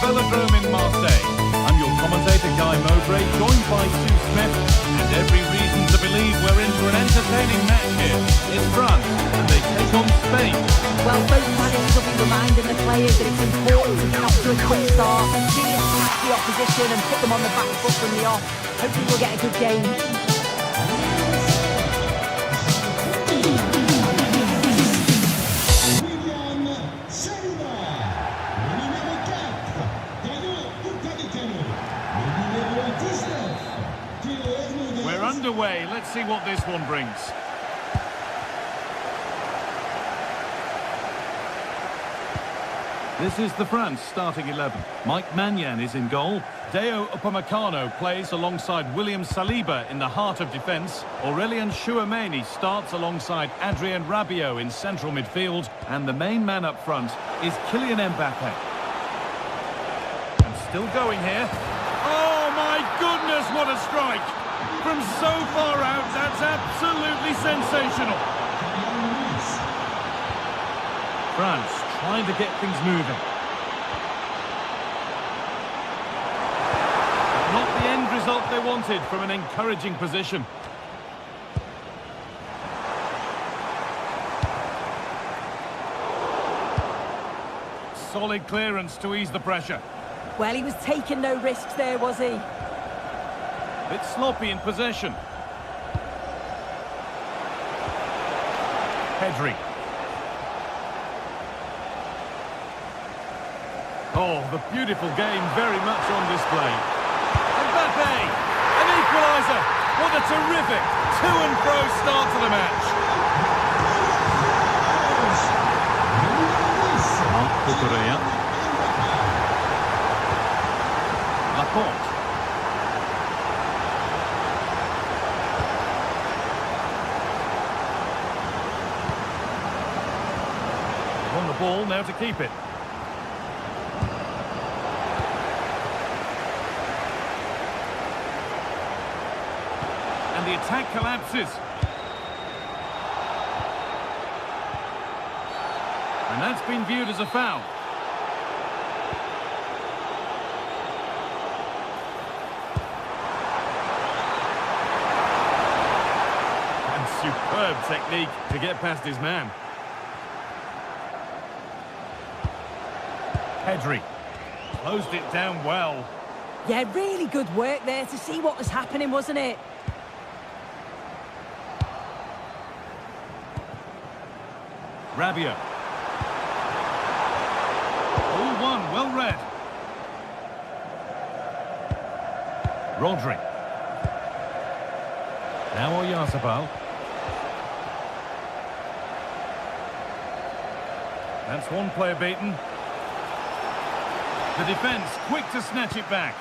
Velodrome in Marseille. I'm your commentator, Guy Mowbray, joined by Sue Smith, and every reason to believe we're in for an entertaining match here. It's France, and they take on Spain. Well, both managers will be reminding the players that it's important to get off to a quick start, really attack the opposition and put them on the back foot from the off. Hopefully we'll get a good game. We're underway. Let's see what this one brings. This is the France starting 11. Mike Maignan is in goal. Deo Upamecano plays alongside William Saliba in the heart of defence. Aurélien Tchouameni starts alongside Adrien Rabiot in central midfield. And the main man up front is Kylian Mbappe. And still going here. Oh my goodness, what a strike! From so far out, that's absolutely sensational. France trying to get things moving. Not the end result they wanted from an encouraging position. Solid clearance to ease the pressure. Well, he was taking no risks there, was he? Bit sloppy in possession. Pedri. Oh, the beautiful game very much on display. Mbappe! An equaliser! What a terrific to-and-fro start to the match. Cucurella. Laporte. On the ball, now to keep it. And the attack collapses. And that's been viewed as a foul. And superb technique to get past his man. Pedri closed it down well. Yeah, really good work there to see what was happening, wasn't it? Rabiot. All one, well read. Rodri. Now Oyarzabal. That's one player beaten. The defence quick to snatch it back.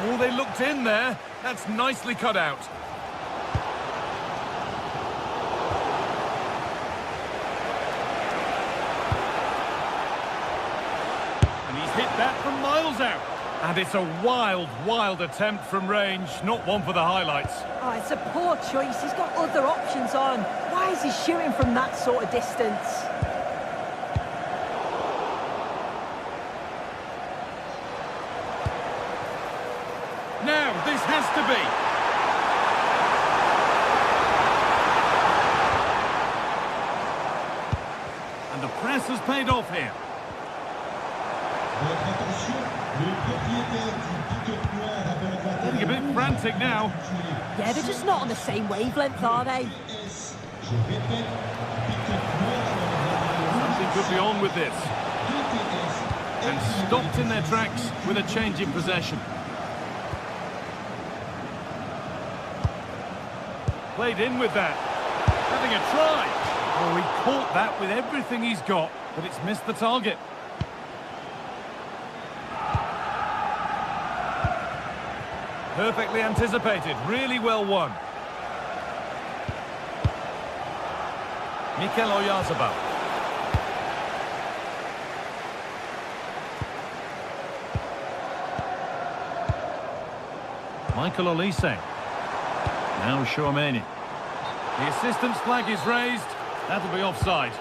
Oh, they looked in there. That's nicely cut out. And he's hit that from miles out. And it's a wild, wild attempt from range. Not one for the highlights. Oh, it's a poor choice. He's got other options on. Why is he shooting from that sort of distance? Now, this has to be. And the press has paid off here. Getting a bit frantic now. Yeah, they're just not on the same wavelength, are they? Something could be on with this. And stopped in their tracks with a change in possession. Played in with that. Having a try. Oh, he caught that with everything he's got, but it's missed the target. Perfectly anticipated, really well won. Mikel Oyarzabal. Michael Olise. Now Tchouameni. The assistant's flag is raised. That'll be offside.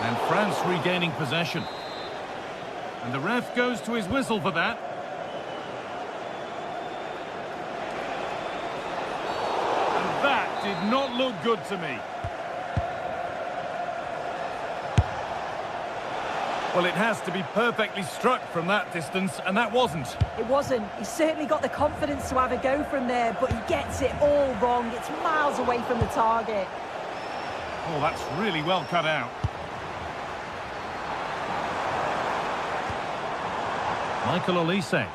And France regaining possession. And the ref goes to his whistle for that. And that did not look good to me. Well, it has to be perfectly struck from that distance, and that wasn't. It wasn't. He's certainly got the confidence to have a go from there, but he gets it all wrong. It's miles away from the target. Oh, that's really well cut out. Michael Olise.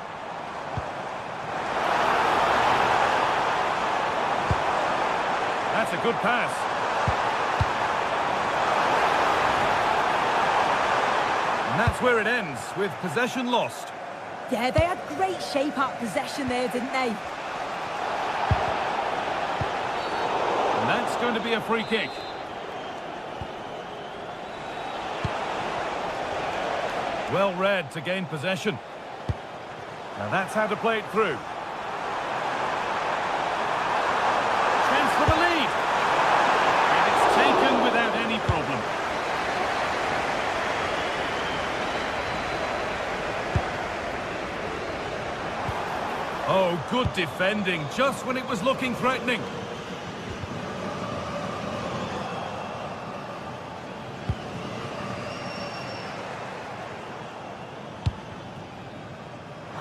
That's a good pass. And that's where it ends, with possession lost. Yeah, they had great shape out possession there, didn't they? And that's going to be a free kick. Well read to gain possession. Now that's how to play it through. Chance for the lead. And it's taken without any problem. Oh, good defending, just when it was looking threatening.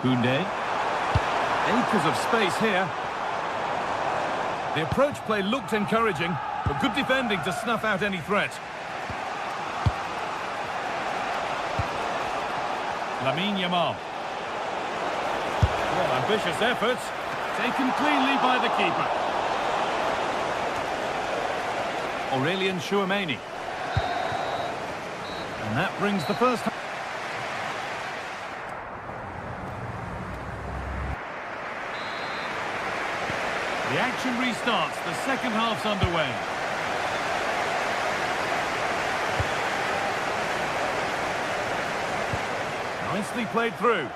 Koundé. Acres of space here. The approach play looked encouraging, but good defending to snuff out any threat. Lamine Yamal. Well, ambitious efforts, taken cleanly by the keeper. Aurelien Chouameni. And that brings the first... The action restarts, the second half's underway. Nicely played through.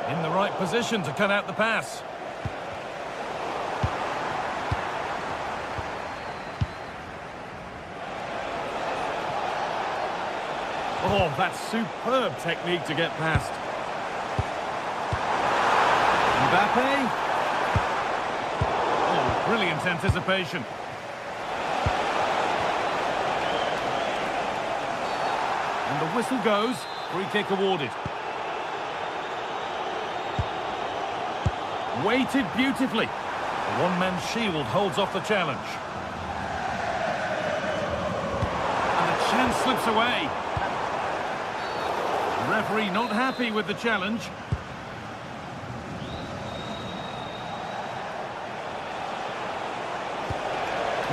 In the right position to cut out the pass. Oh, that's superb technique to get past. Mbappe. Oh, brilliant anticipation. And the whistle goes. Free kick awarded. Weighted beautifully. The one-man shield holds off the challenge. And the chance slips away. The referee not happy with the challenge.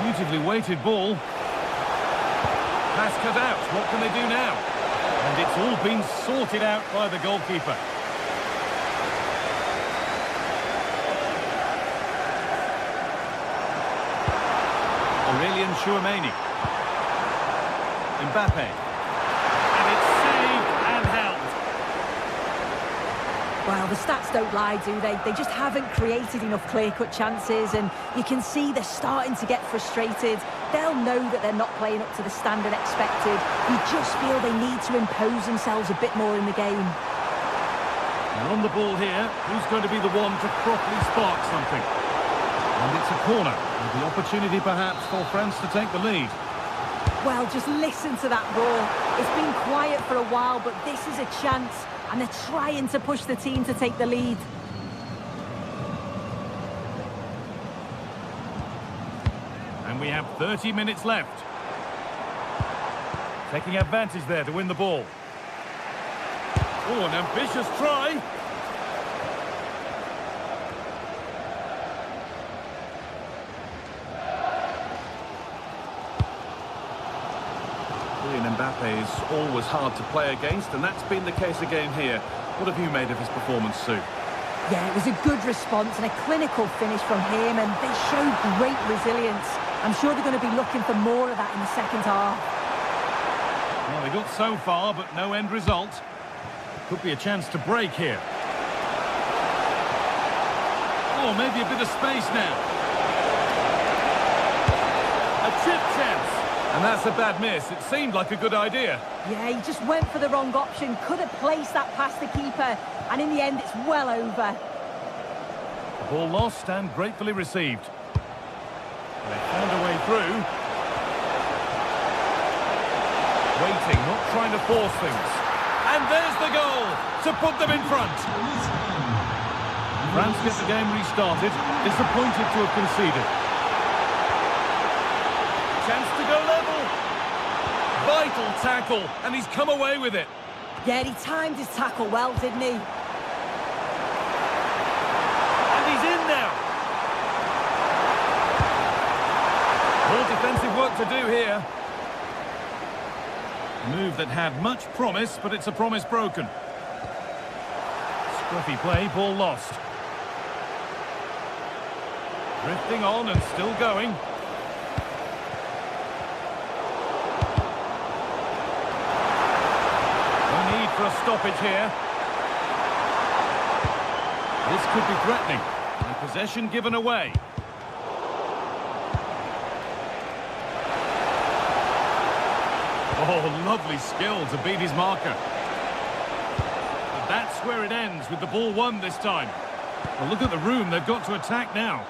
Beautifully weighted ball. Pass cut out. What can they do now? And it's all been sorted out by the goalkeeper. Aurelien Chouameni. Mbappe. And it's saved and held. Well, the stats don't lie, do they? They just haven't created enough clear-cut chances, and you can see they're starting to get frustrated. They'll know that they're not playing up to the standard expected. You just feel they need to impose themselves a bit more in the game. Now on the ball here, who's going to be the one to properly spark something? And it's a corner, with the opportunity perhaps for France to take the lead. Well, just listen to that roar. It's been quiet for a while, but this is a chance, and they're trying to push the team to take the lead. And we have 30 minutes left. Taking advantage there to win the ball. Oh, an ambitious try. Mbappe is always hard to play against, and that's been the case again here. What have you made of his performance, Sue? Yeah, it was a good response and a clinical finish from him, and they showed great resilience. I'm sure they're going to be looking for more of that in the second half. Well, they got so far, but no end result. Could be a chance to break here. Oh, maybe a bit of space now. A chip chance. And that's a bad miss. It seemed like a good idea. Yeah, he just went for the wrong option. Could have placed that past the keeper. And in the end, it's well over. The ball lost and gratefully received. They found a way through. Waiting, not trying to force things. And there's the goal to put them in front. France get the game restarted. Disappointed to have conceded. Chance to go level. Vital tackle, and he's come away with it. Yeah, he timed his tackle well, didn't he? And he's in now. More defensive work to do here. Move that had much promise, but it's a promise broken. Scruffy play, ball lost. Drifting on and still going. No need for a stoppage here. This could be threatening. And possession given away. Oh, lovely skill to beat his marker. But that's where it ends, with the ball won this time. Well, look at the room they've got to attack now.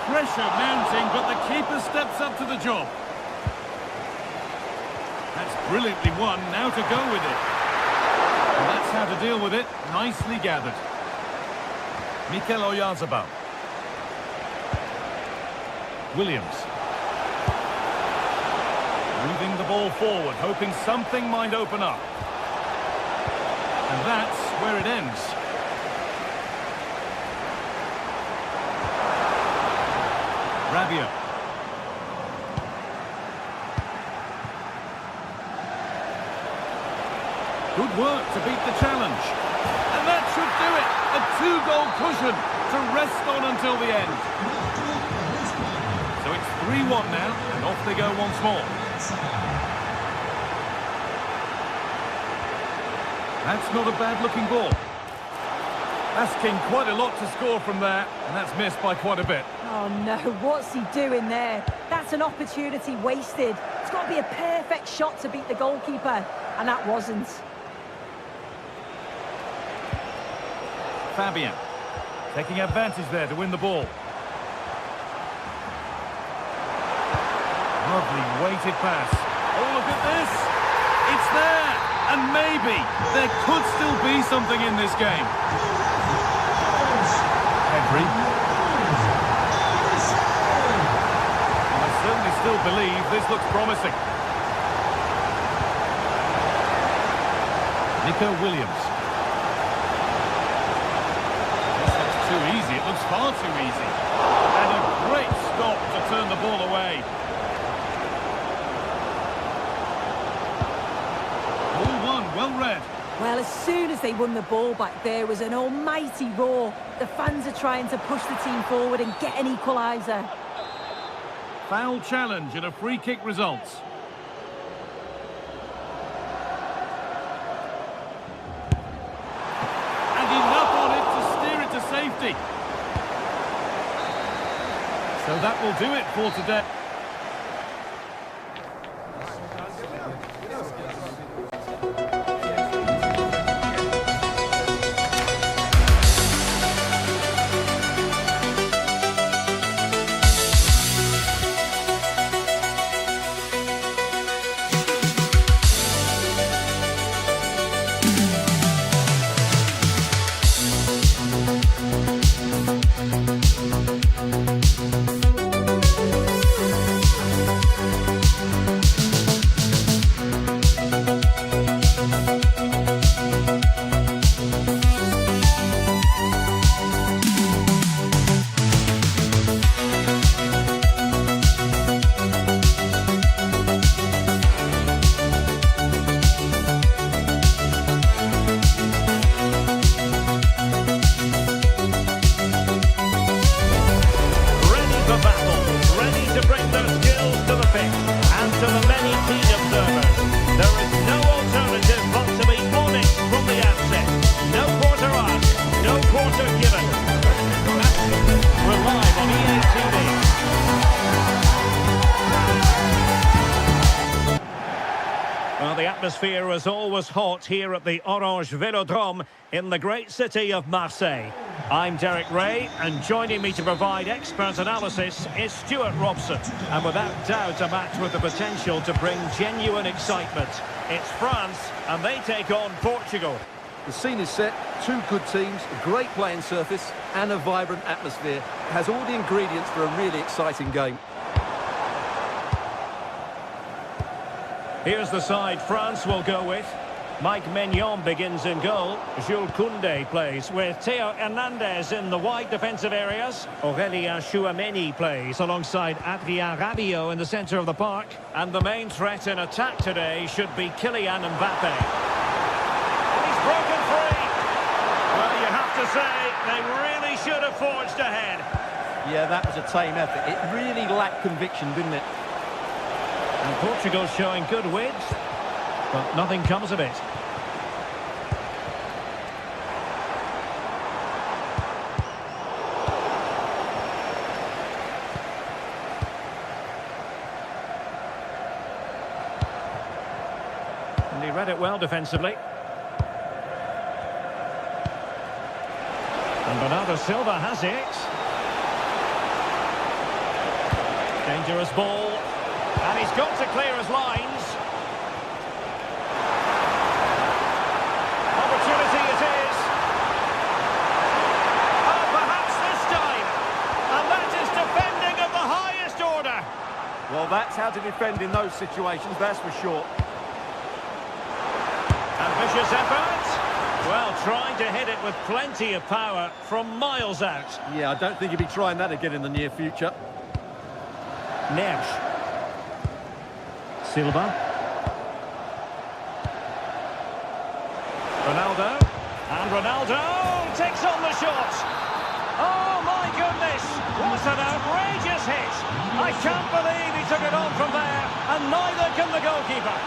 Pressure mounting, but the keeper steps up to the job. That's brilliantly won, now to go with it. Well, that's how to deal with it, nicely gathered. Mikel Oyarzabal. Williams. Moving the ball forward, hoping something might open up. And that's where it ends. Rabiot. Good work to beat the challenge. And that should do it. A two-goal cushion to rest on until the end. So it's 3-1 now, and off they go once more. That's not a bad-looking ball. Asking quite a lot to score from there, and that's missed by quite a bit. Oh no, what's he doing there? That's an opportunity wasted. It's got to be a perfect shot to beat the goalkeeper, and that wasn't. Fabian taking advantage there to win the ball. Lovely weighted pass. Oh, look at this. It's there. And maybe there could still be something in this game. Henry. I certainly still believe this looks promising. Nico Williams. This looks too easy. It looks far too easy. And a great stop to turn the ball away. Well read. Well, as soon as they won the ball back, there was an almighty roar. The fans are trying to push the team forward and get an equaliser. Foul challenge and a free kick results. And enough on it to steer it to safety. So that will do it for today. atmosphere is always hot here at the Orange Velodrome in the great city of Marseille. I'm Derek Ray, and joining me to provide expert analysis is Stuart Robson. And without doubt, a match with the potential to bring genuine excitement. It's France, and they take on Portugal. The scene is set, two good teams, a great playing surface and a vibrant atmosphere. It has all the ingredients for a really exciting game. Here's the side France will go with. Mike Maignan begins in goal. Jules Koundé plays with Theo Hernandez in the wide defensive areas. Aurélien Chouameni plays alongside Adrien Rabiot in the centre of the park. And the main threat in attack today should be Kylian Mbappe. He's broken free. Well, you have to say, they really should have forged ahead. Yeah, that was a tame effort. It really lacked conviction, didn't it? And Portugal showing good width, but nothing comes of it. And he read it well defensively. And Bernardo Silva has it. Dangerous ball. And he's got to clear his lines. Opportunity it is. Oh, perhaps this time. And that is defending of the highest order. Well, that's how to defend in those situations, that's for sure. Ambitious effort. Well, trying to hit it with plenty of power from miles out. Yeah, I don't think he'll be trying that again in the near future. Neves. Silva. Ronaldo. And Ronaldo takes on the shot. Oh, my goodness. What an outrageous hit. I can't believe he took it on from there, and neither can the goalkeeper.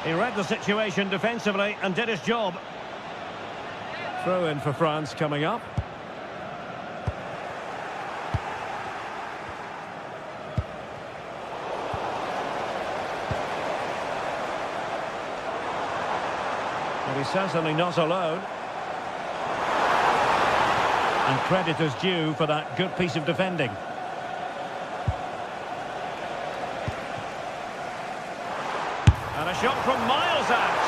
He read the situation defensively and did his job. Throw in for France coming up. But he's certainly not alone. And credit is due for that good piece of defending. And a shot from miles out.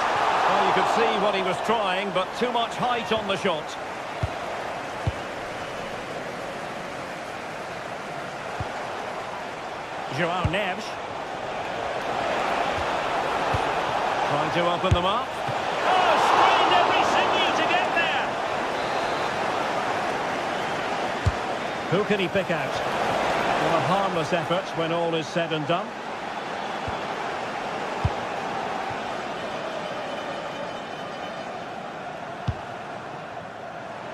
Well, you could see what he was trying, but too much height on the shot. João Neves. Trying to open them up. Oh, strained every sinew to get there. Who can he pick out? Well, a harmless effort when all is said and done.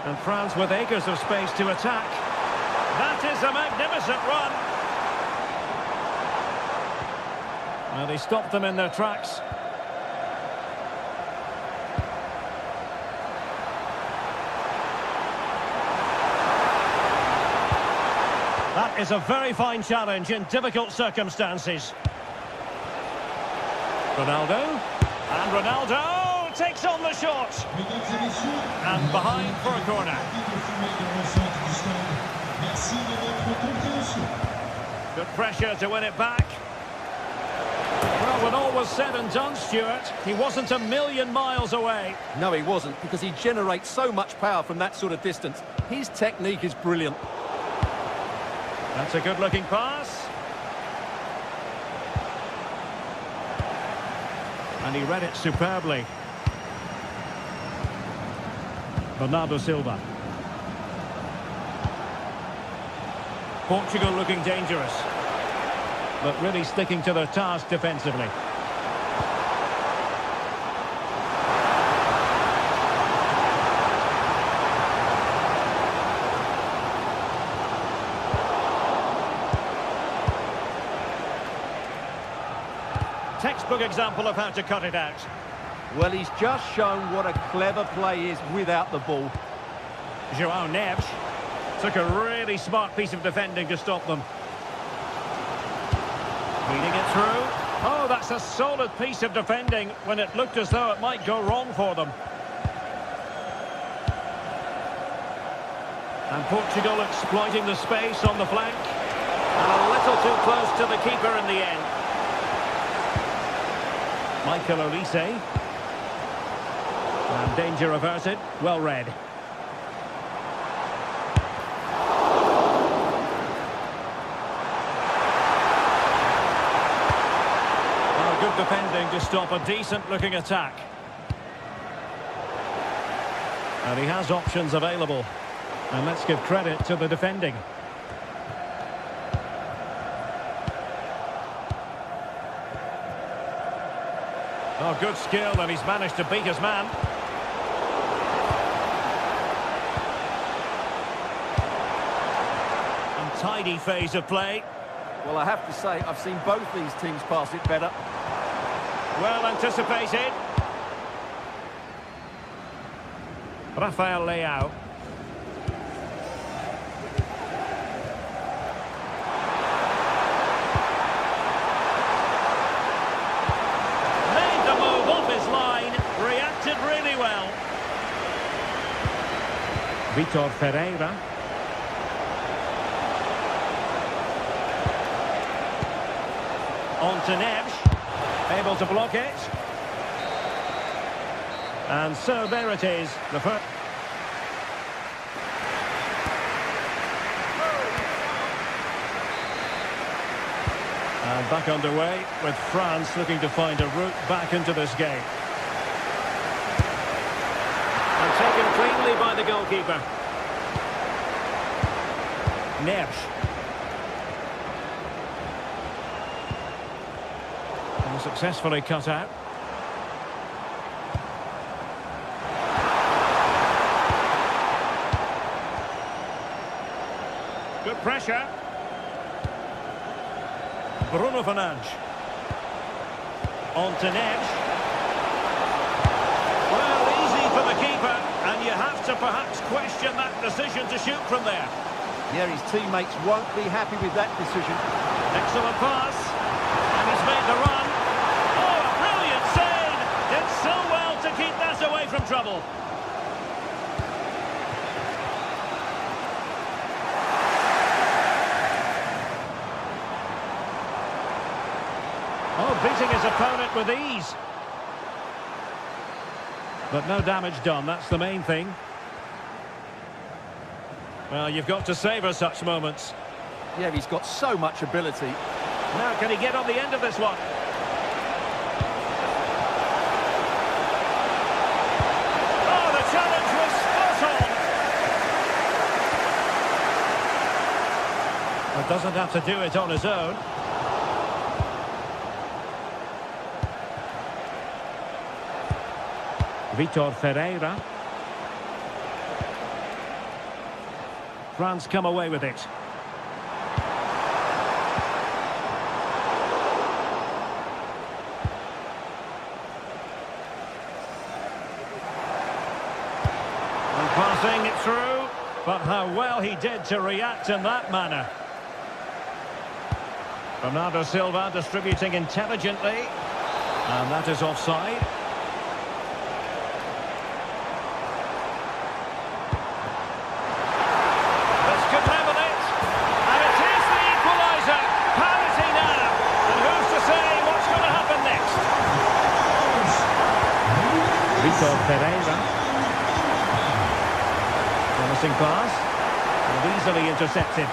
And France with acres of space to attack. That is a magnificent run. Well, they stopped them in their tracks. That is a very fine challenge in difficult circumstances. Ronaldo. And Ronaldo takes on the shot. And behind for a corner. Good pressure to win it back. Well, when all was said and done, Stuart, he wasn't a million miles away. No, he wasn't, because he generates so much power from that sort of distance. His technique is brilliant. That's a good-looking pass. And he read it superbly. Bernardo Silva. Portugal looking dangerous, but really sticking to their task defensively. Textbook example of how to cut it out. Well, he's just shown what a clever play is without the ball. João Neves took a really smart piece of defending to stop them. Feeding it through. Oh, that's a solid piece of defending when it looked as though it might go wrong for them. And Portugal exploiting the space on the flank. And a little too close to the keeper in the end. Michael Olise. And danger averted. Well read. Good defending to stop a decent-looking attack. And he has options available. And let's give credit to the defending. Oh, good skill, and he's managed to beat his man. Untidy phase of play. Well, I have to say, I've seen both these teams pass it better. Well anticipated. Rafael Leao. Made the move off his line. Reacted really well. Vitor Ferreira. On to Neves. Able to block it. And so there it is. The first. And back underway with France looking to find a route back into this game. And taken cleanly by the goalkeeper. Neves. Successfully cut out. Good pressure. Bruno Fernandes. On to Neves. Well, easy for the keeper, and you have to perhaps question that decision to shoot from there. Yeah, his teammates won't be happy with that decision. Excellent pass. And he's made the run. Did so well to keep that away from trouble. Oh, beating his opponent with ease. But no damage done, that's the main thing. Well, you've got to savour such moments. Yeah, he's got so much ability. Now, can he get on the end of this one? Doesn't have to do it on his own. Vitor Ferreira. France come away with it. And passing it through, but how well he did to react in that manner. Bernardo Silva distributing intelligently, and that is offside. This could level it, and it is the equaliser. Parity now, and who's to say what's going to happen next? Vitor Ferreira. Promising pass, and easily intercepted.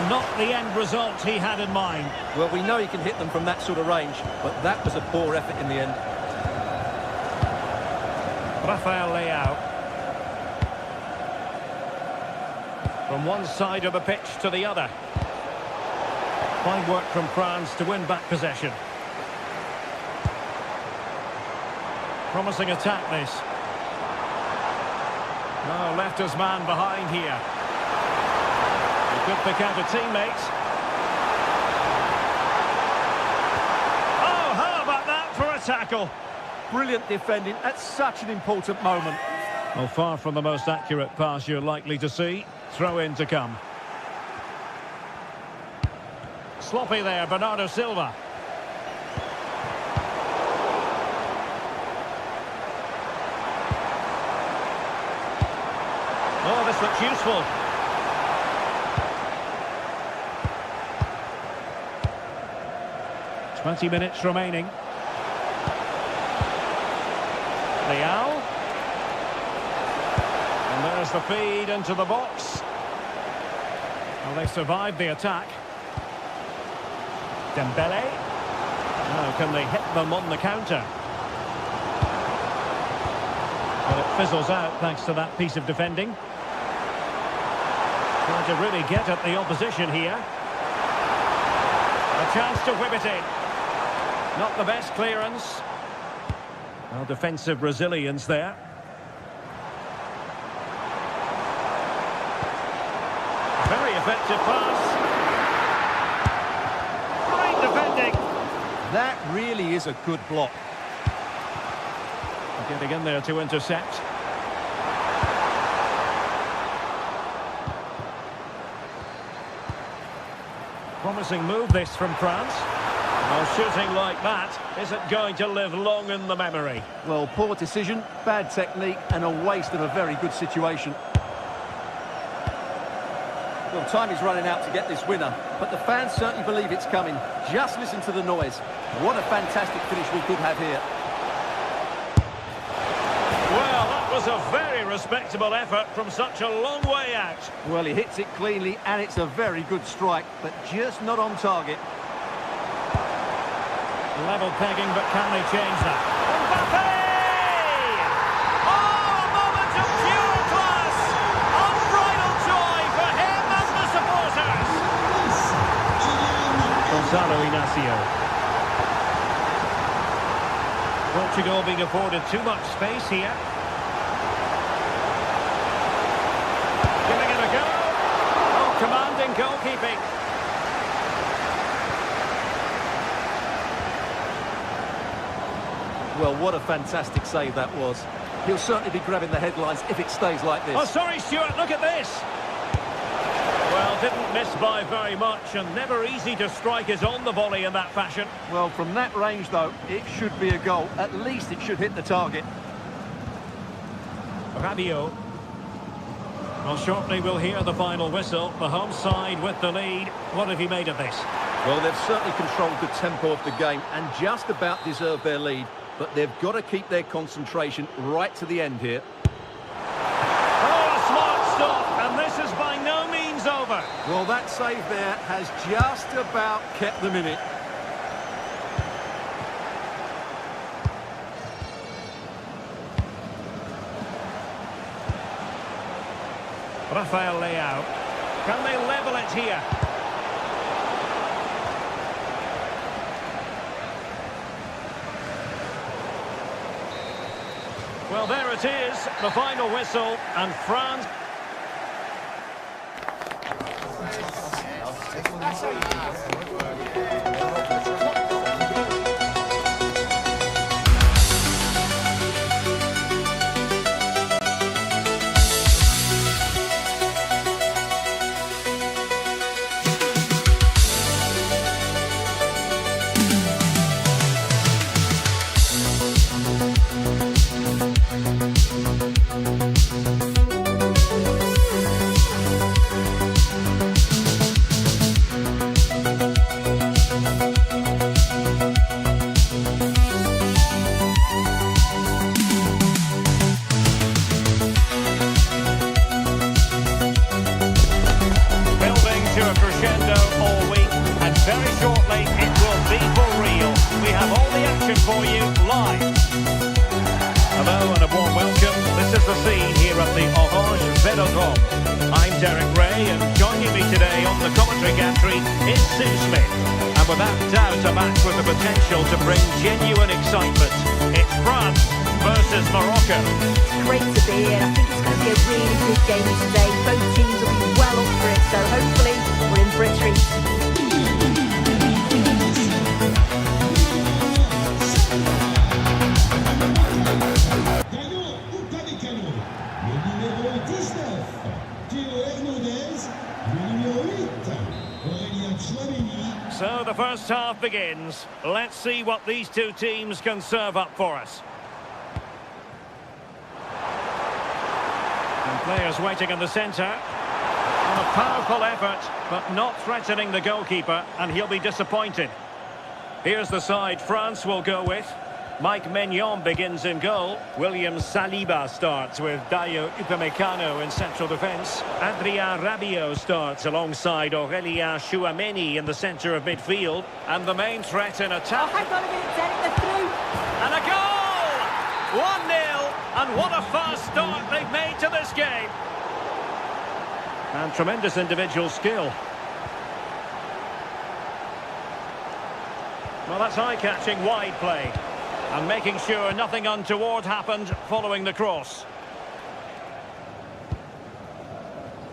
Not the end result he had in mind. Well, we know he can hit them from that sort of range, but that was a poor effort in the end. Rafael Leao. From one side of the pitch to the other. Fine work from France to win back possession. Promising attack this. No, left his man behind here. Good pick out of teammates. Oh, how about that for a tackle? Brilliant defending at such an important moment. Well, far from the most accurate pass you're likely to see. Throw in to come. Sloppy there, Bernardo Silva. Oh, this looks useful. 20 minutes remaining. Leao. And there's the feed into the box. Well, they survived the attack. Dembele. Now, can they hit them on the counter? But it fizzles out thanks to that piece of defending. Trying to really get at the opposition here. A chance to whip it in. Not the best clearance. Well, defensive resilience there. Very effective pass. Great defending. That really is a good block. Getting in there to intercept. Promising move this from France. Well, shooting like that isn't going to live long in the memory. Well, poor decision, bad technique, and a waste of a very good situation. Well, time is running out to get this winner, but the fans certainly believe it's coming. Just listen to the noise. What a fantastic finish we could have here. Well, that was a very respectable effort from such a long way out. Well, he hits it cleanly, and it's a very good strike, but just not on target. Level pegging, but can they change that? Mbappe! Oh, a moment of pure class! Unbridled joy for him and the supporters! Gonzalo Inacio. Portugal being afforded too much space here. Giving it a go. Oh, commanding goalkeeping. Well, what a fantastic save that was. He'll certainly be grabbing the headlines if it stays like this. Oh, sorry, Stuart, look at this. Well, didn't miss by very much, and never easy to strike it on the volley in that fashion. Well, from that range, though, it should be a goal. At least it should hit the target. Rabiot. Well, shortly we'll hear the final whistle. The home side with the lead. What have you made of this? Well, they've certainly controlled the tempo of the game and just about deserved their lead. But they've got to keep their concentration right to the end here. Oh, a smart stop, and this is by no means over. Well, that save there has just about kept them in it. Rafael Leao. Can they level it here? Well, there it is, the final whistle, and France... Very shortly, it will be for real. We have all the action for you live. Hello and a warm welcome. This is the scene here at the Orange Velodrome. I'm Derek Ray, and joining me today on the commentary gantry is Sue Smith. And without doubt, a match with the potential to bring genuine excitement. It's France versus Morocco. Great to be here. I think it's going to be a really good game today. Both teams will be well up for it, so hopefully we're in for a treat. So the first half begins. Let's see what these two teams can serve up for us. And players waiting in the centre. And a powerful effort, but not threatening the goalkeeper, and he'll be disappointed. Here's the side France will go with. Mike Maignan begins in goal. William Saliba starts with Dayo Upamecano in central defence. Adrien Rabiot starts alongside Aurélien Tchouameni in the centre of midfield. And the main threat in attack. Oh, hang on a minute, Derek, they're through. And a goal! 1-0, and what a fast start they've made to this game. And tremendous individual skill. Well, that's eye-catching wide play. And making sure nothing untoward happened following the cross.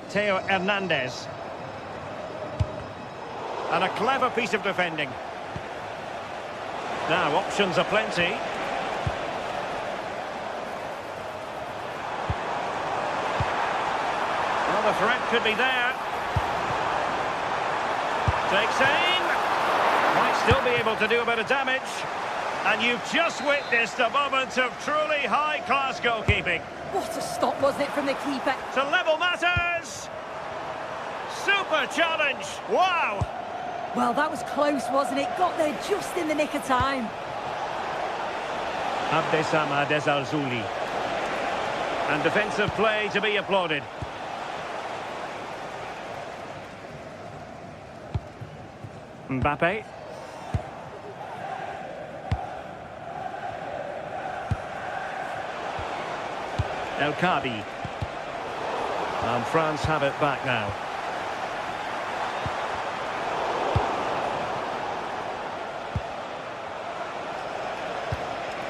Theo Hernandez. And a clever piece of defending. Now, options are plenty. Well, the threat could be there. Takes aim. Might still be able to do a bit of damage. And you've just witnessed a moment of truly high-class goalkeeping. What a stop, wasn't it, from the keeper? To level matters! Super challenge! Wow! Well, that was close, wasn't it? Got there just in the nick of time. Abdessamad Al-Zouli. And defensive play to be applauded. Mbappe. El Kabi. And France have it back now.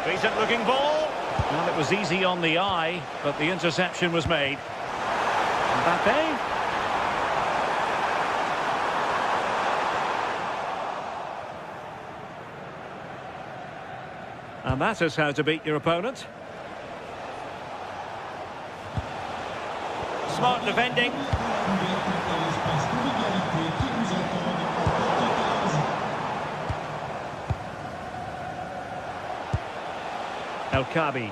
Decent looking ball. Well, it was easy on the eye, but the interception was made. Mbappe. And that is how to beat your opponent. Smart defending. El Kabi.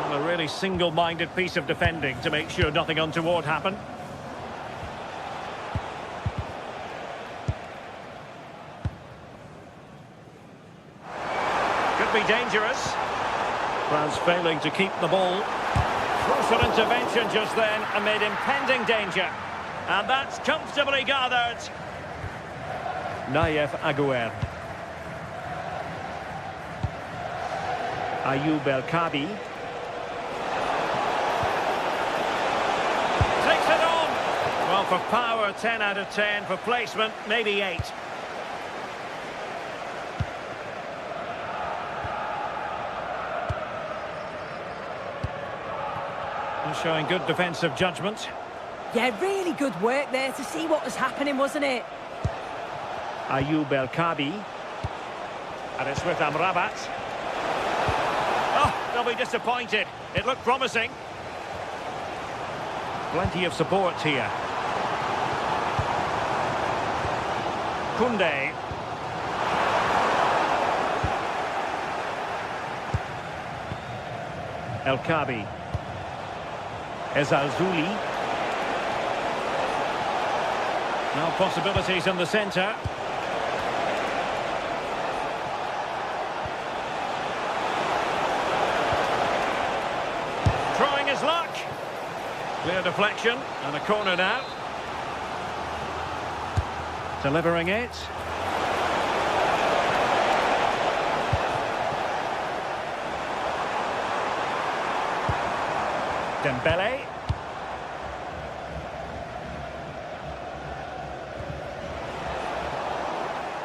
Well, a really single-minded piece of defending to make sure nothing untoward happened. Could be dangerous. France failing to keep the ball. Crucial intervention just then amid impending danger. And that's comfortably gathered. Nayef Aguer. Ayoub El Kabi. Takes it on. Well, for power, 10 out of 10. For placement, maybe 8. Showing good defensive judgment. Yeah, really good work there to see what was happening, wasn't it? Ayoub El Kabi. And it's with Amrabat. Oh, they'll be disappointed. It looked promising. Plenty of support here. Koundé. El Kabi. Al-Zouli. Now possibilities in the centre. Trying his luck. Clear deflection and a corner now. Delivering it. Dembele.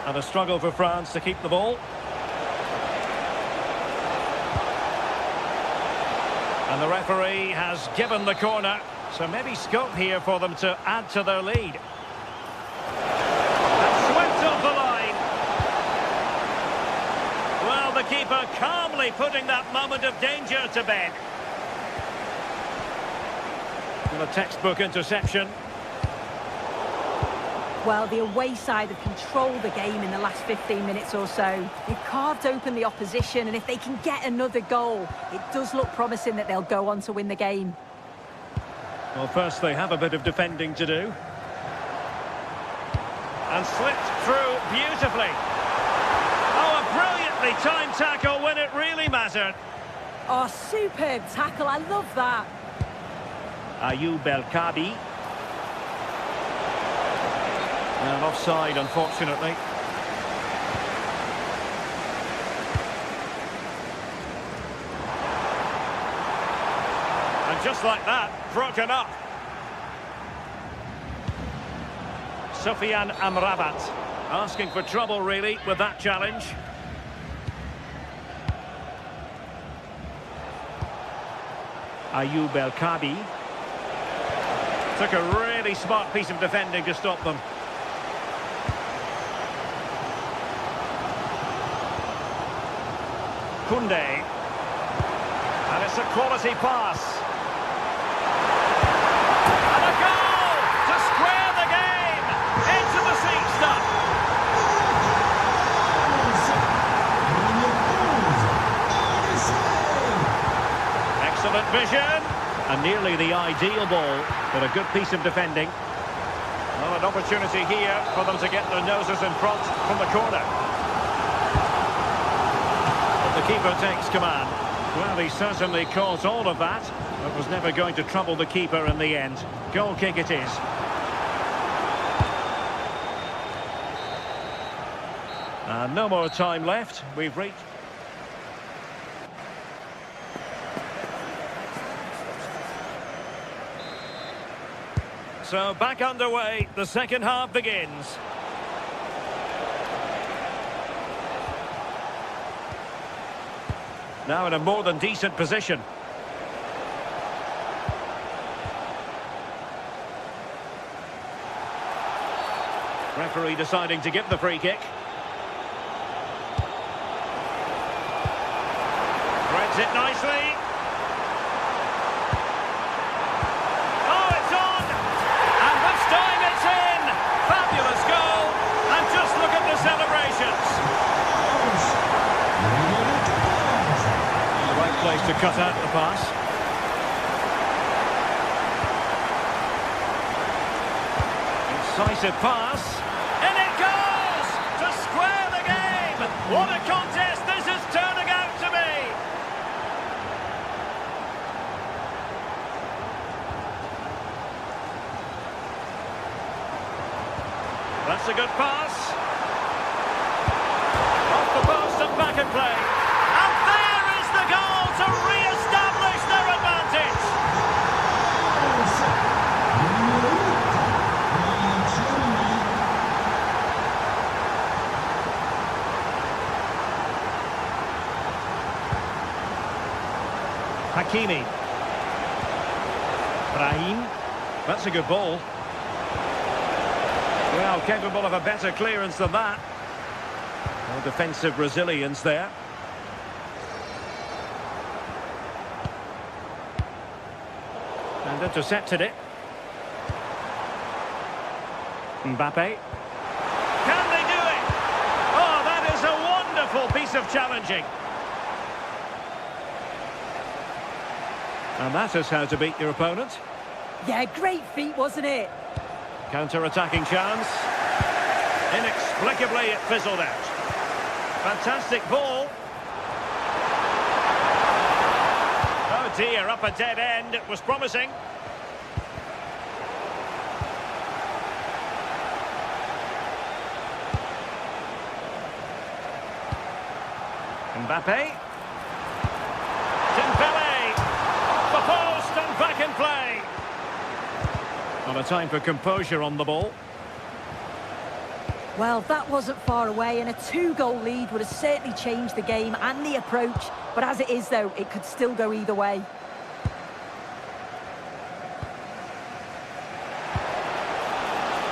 And a struggle for France to keep the ball. And the referee has given the corner, so maybe scope here for them to add to their lead. And swept off the line. Well, the keeper calmly putting that moment of danger to bed. And a textbook interception. Well, the away side have controlled the game in the last 15 minutes or so. They've carved open the opposition, and if they can get another goal, it does look promising that they'll go on to win the game. Well, first they have a bit of defending to do. And slipped through beautifully. Oh, a brilliantly timed tackle when it really mattered. Oh, superb tackle. I love that. Ayoub El Kabi. And offside, unfortunately. And just like that, broken up. Sofiane Amrabat asking for trouble, really, with that challenge. Ayoub El Kabi. Took a really smart piece of defending to stop them. Koundé. And it's a quality pass. And a goal to square the game. Into the seat stuff. Excellent vision. And nearly the ideal ball, but a good piece of defending. Well, an opportunity here for them to get their noses in front from the corner. The keeper takes command. Well, he certainly caused all of that, but was never going to trouble the keeper in the end. Goal kick it is. And no more time left. We've reached... So back underway, the second half begins. Now in a more than decent position. Referee deciding to give the free kick. Threads it nicely. Oh, it's on! And this time it's in! Fabulous goal! And just look at the celebrations. Place to cut out the pass. Incisive pass. And it goes! To square the game! What a contest this is turning out to be! That's a good pass. Off the post and back in play. Goal to re-establish their advantage. Hakimi. Brahim. That's a good ball. Well, capable of a better clearance than that. No defensive resilience there. And intercepted it. Mbappe. Can they do it? Oh, that is a wonderful piece of challenging. And that is how to beat your opponent. Yeah, great feat, wasn't it? Counter-attacking chance. Inexplicably, it fizzled out. Fantastic ball. Oh dear, up a dead end. It was promising. Mbappe. Dembele. Off the post and back in play. Not a time for composure on the ball. Well, that wasn't far away, and a 2-goal lead would have certainly changed the game and the approach. But as it is, though, it could still go either way.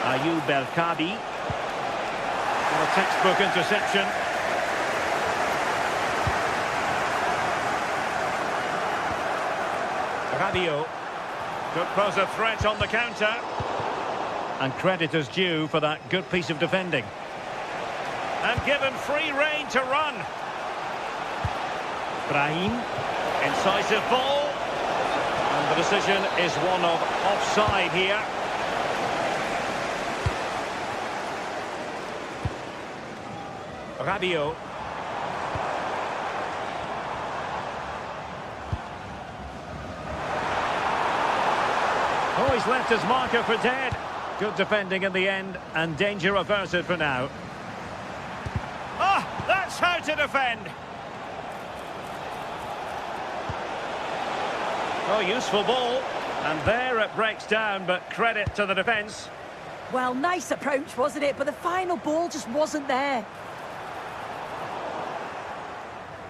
Ayoub El Kabi. A textbook interception. Rabiot could pose a threat on the counter. And credit is due for that good piece of defending. And given free rein to run. Brahim. Incisive ball. And the decision is one of offside here. Rabiot. Oh, he's left his marker for dead. Good defending in the end, and danger averted for now. Ah, that's how to defend. Oh, useful ball. And there it breaks down, but credit to the defence. Well, nice approach, wasn't it? But the final ball just wasn't there.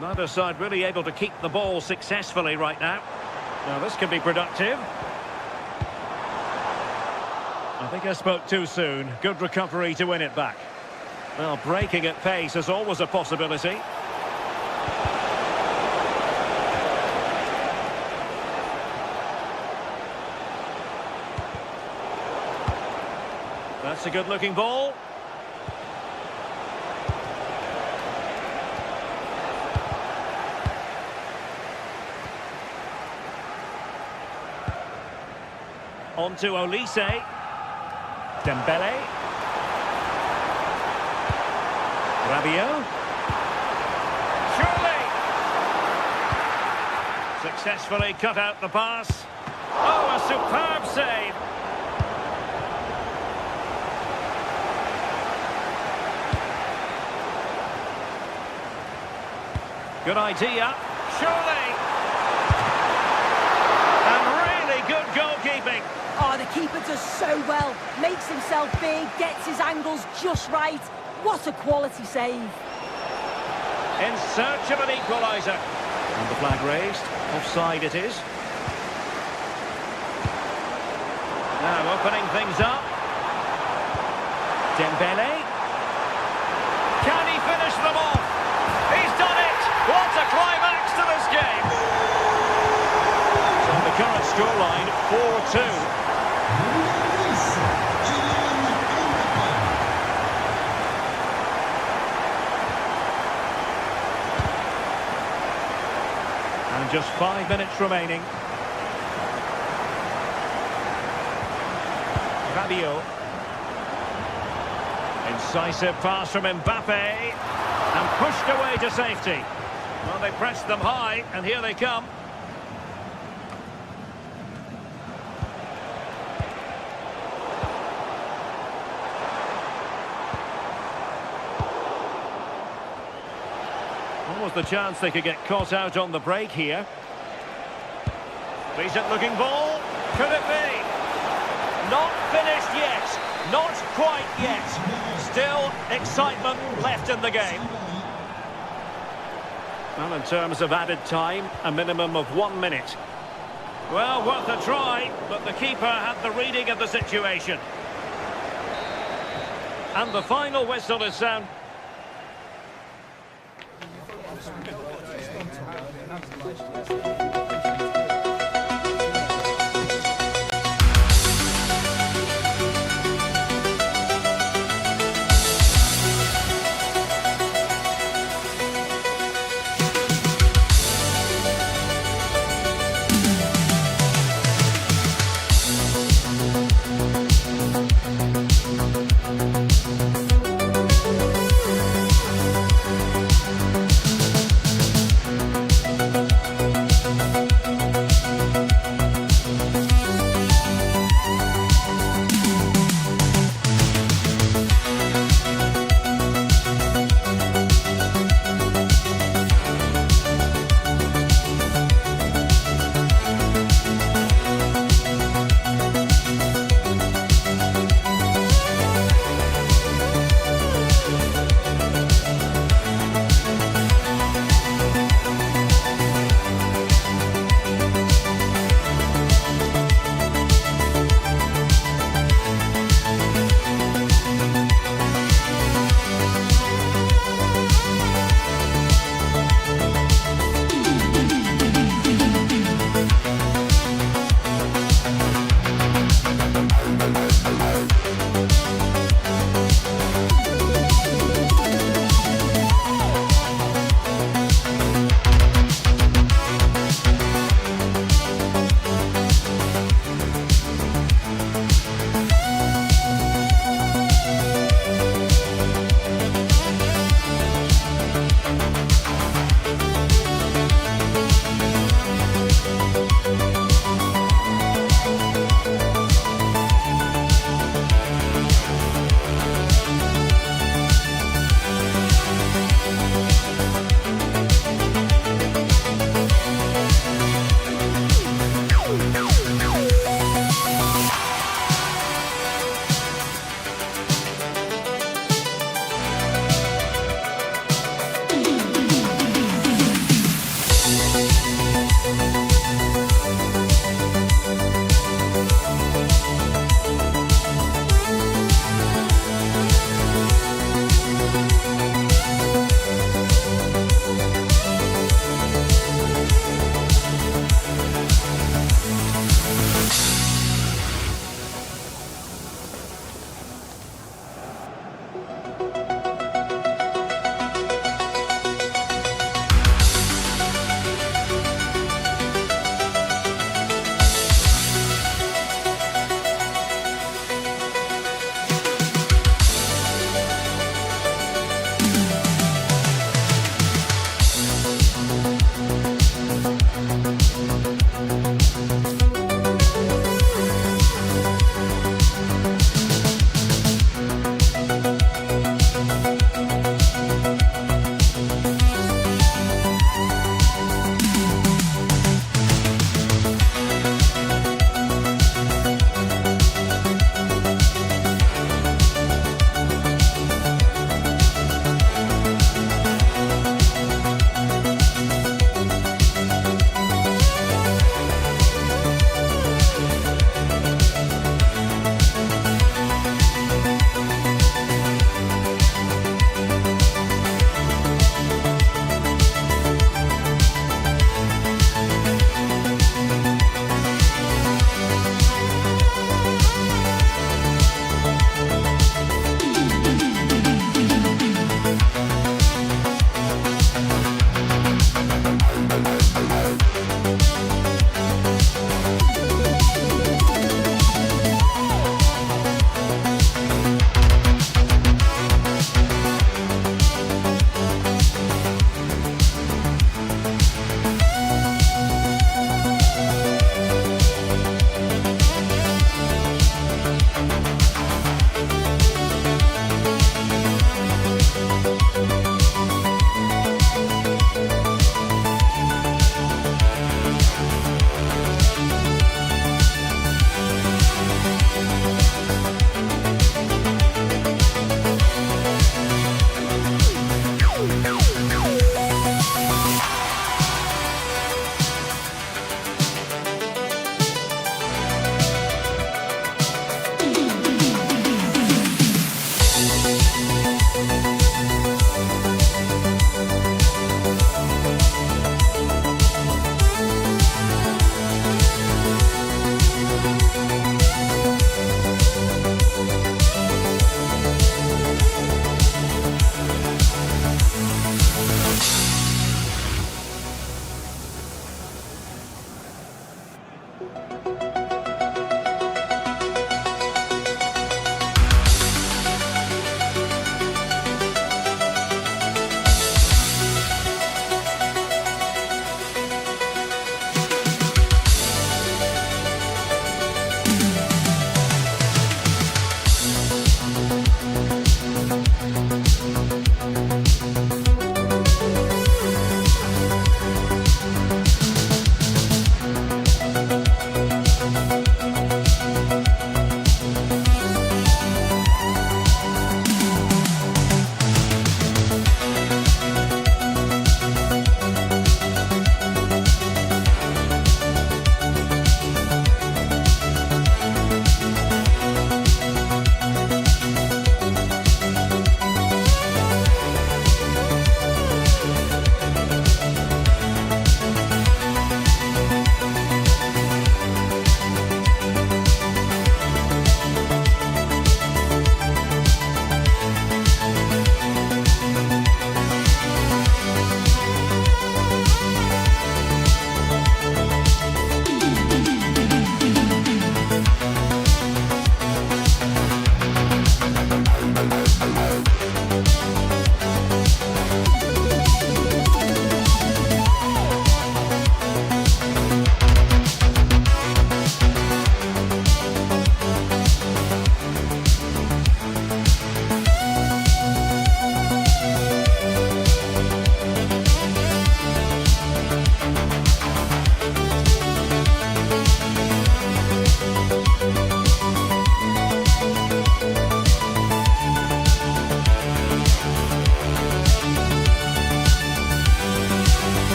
Neither side really able to keep the ball successfully right now. Now, this could be productive. I think I spoke too soon. Good recovery to win it back. Well, breaking at pace is always a possibility. That's a good-looking ball. On to Olise. Dembele. Rabiot. Surely! Successfully cut out the pass. Oh, a superb save. Good idea. Surely! And really good goalkeeping. Oh, the keeper does so well. Makes himself big, gets his angles just right. What a quality save. In search of an equaliser. And the flag raised. Offside it is. Now opening things up. Dembele. Can he finish them off? He's done it! What a climax to this game! So the current scoreline, 4-2. And just 5 minutes remaining. Rabiot. Incisive pass from Mbappe. And pushed away to safety. Well, they pressed them high, and here they come. What was the chance they could get caught out on the break here? Decent looking ball. Could it be? Not finished yet. Not quite yet. Still excitement left in the game. Well, in terms of added time, a minimum of 1 minute. Well, worth a try, but the keeper had the reading of the situation. And the final whistle is sound.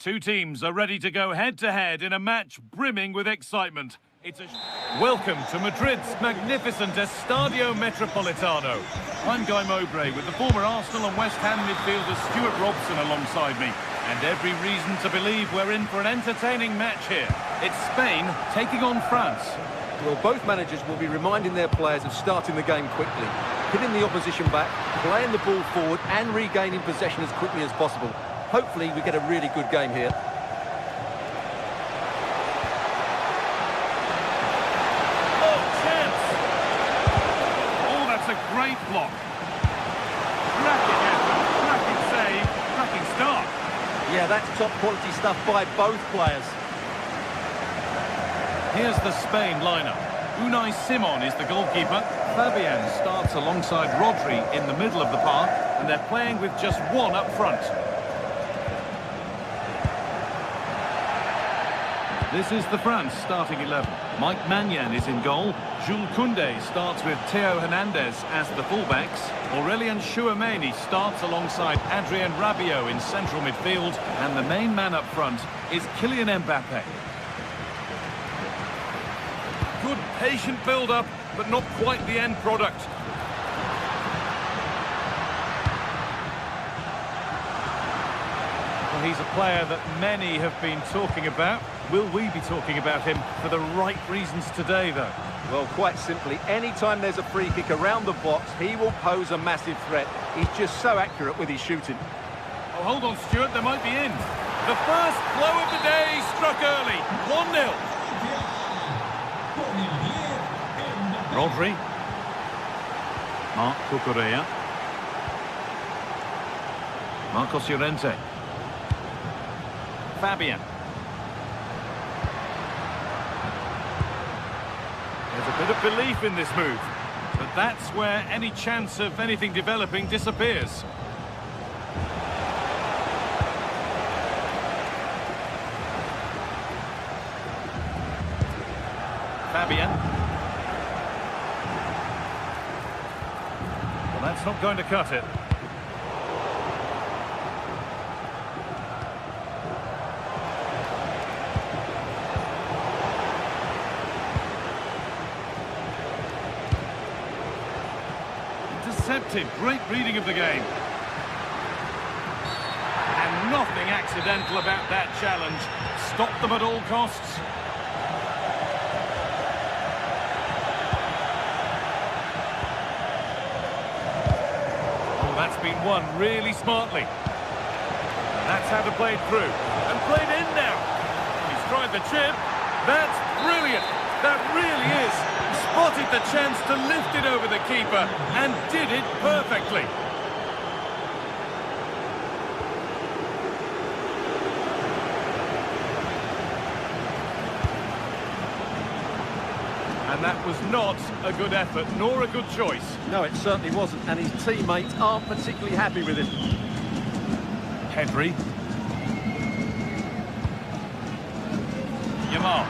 Two teams are ready to go head-to-head in a match brimming with excitement. Welcome to Madrid's magnificent Estadio Metropolitano. I'm Guy Mowbray with the former Arsenal and West Ham midfielder Stuart Robson alongside me. And every reason to believe we're in for an entertaining match here. It's Spain taking on France. Well, both managers will be reminding their players of starting the game quickly, hitting the opposition back, playing the ball forward and regaining possession as quickly as possible. Hopefully we get a really good game here. Oh, chance! Oh, that's a great block. Cracking effort, cracking save, cracking start. Yeah, that's top quality stuff by both players. Here's the Spain lineup. Unai Simon is the goalkeeper. Fabian starts alongside Rodri in the middle of the park, and they're playing with just one up front. This is the France starting 11. Mike Maignan is in goal. Jules Koundé starts with Theo Hernandez as the fullbacks. Aurélien Tchouameni starts alongside Adrien Rabiot in central midfield, and the main man up front is Kylian Mbappé. Good patient build-up, but not quite the end product. Well, he's a player that many have been talking about. Will we be talking about him for the right reasons today, though? Well, quite simply, anytime there's a free kick around the box, he will pose a massive threat. He's just so accurate with his shooting. Oh, hold on, Stuart, they might be in. The first blow of the day struck early. 1-0. Rodri. Marc Cucurella. Marcos Llorente. Fabian. There's a bit of belief in this move, but that's where any chance of anything developing disappears. Fabian. Well, that's not going to cut it. Intercepted. Great reading of the game. And nothing accidental about that challenge. Stop them at all costs. That's been won really smartly. And that's how to play it through. And played in now. He's tried the chip. That's brilliant. That really is. Spotted the chance to lift it over the keeper and did it perfectly. And that was not a good effort, nor a good choice. No, it certainly wasn't, and his teammates aren't particularly happy with it. Pedri. Yamal.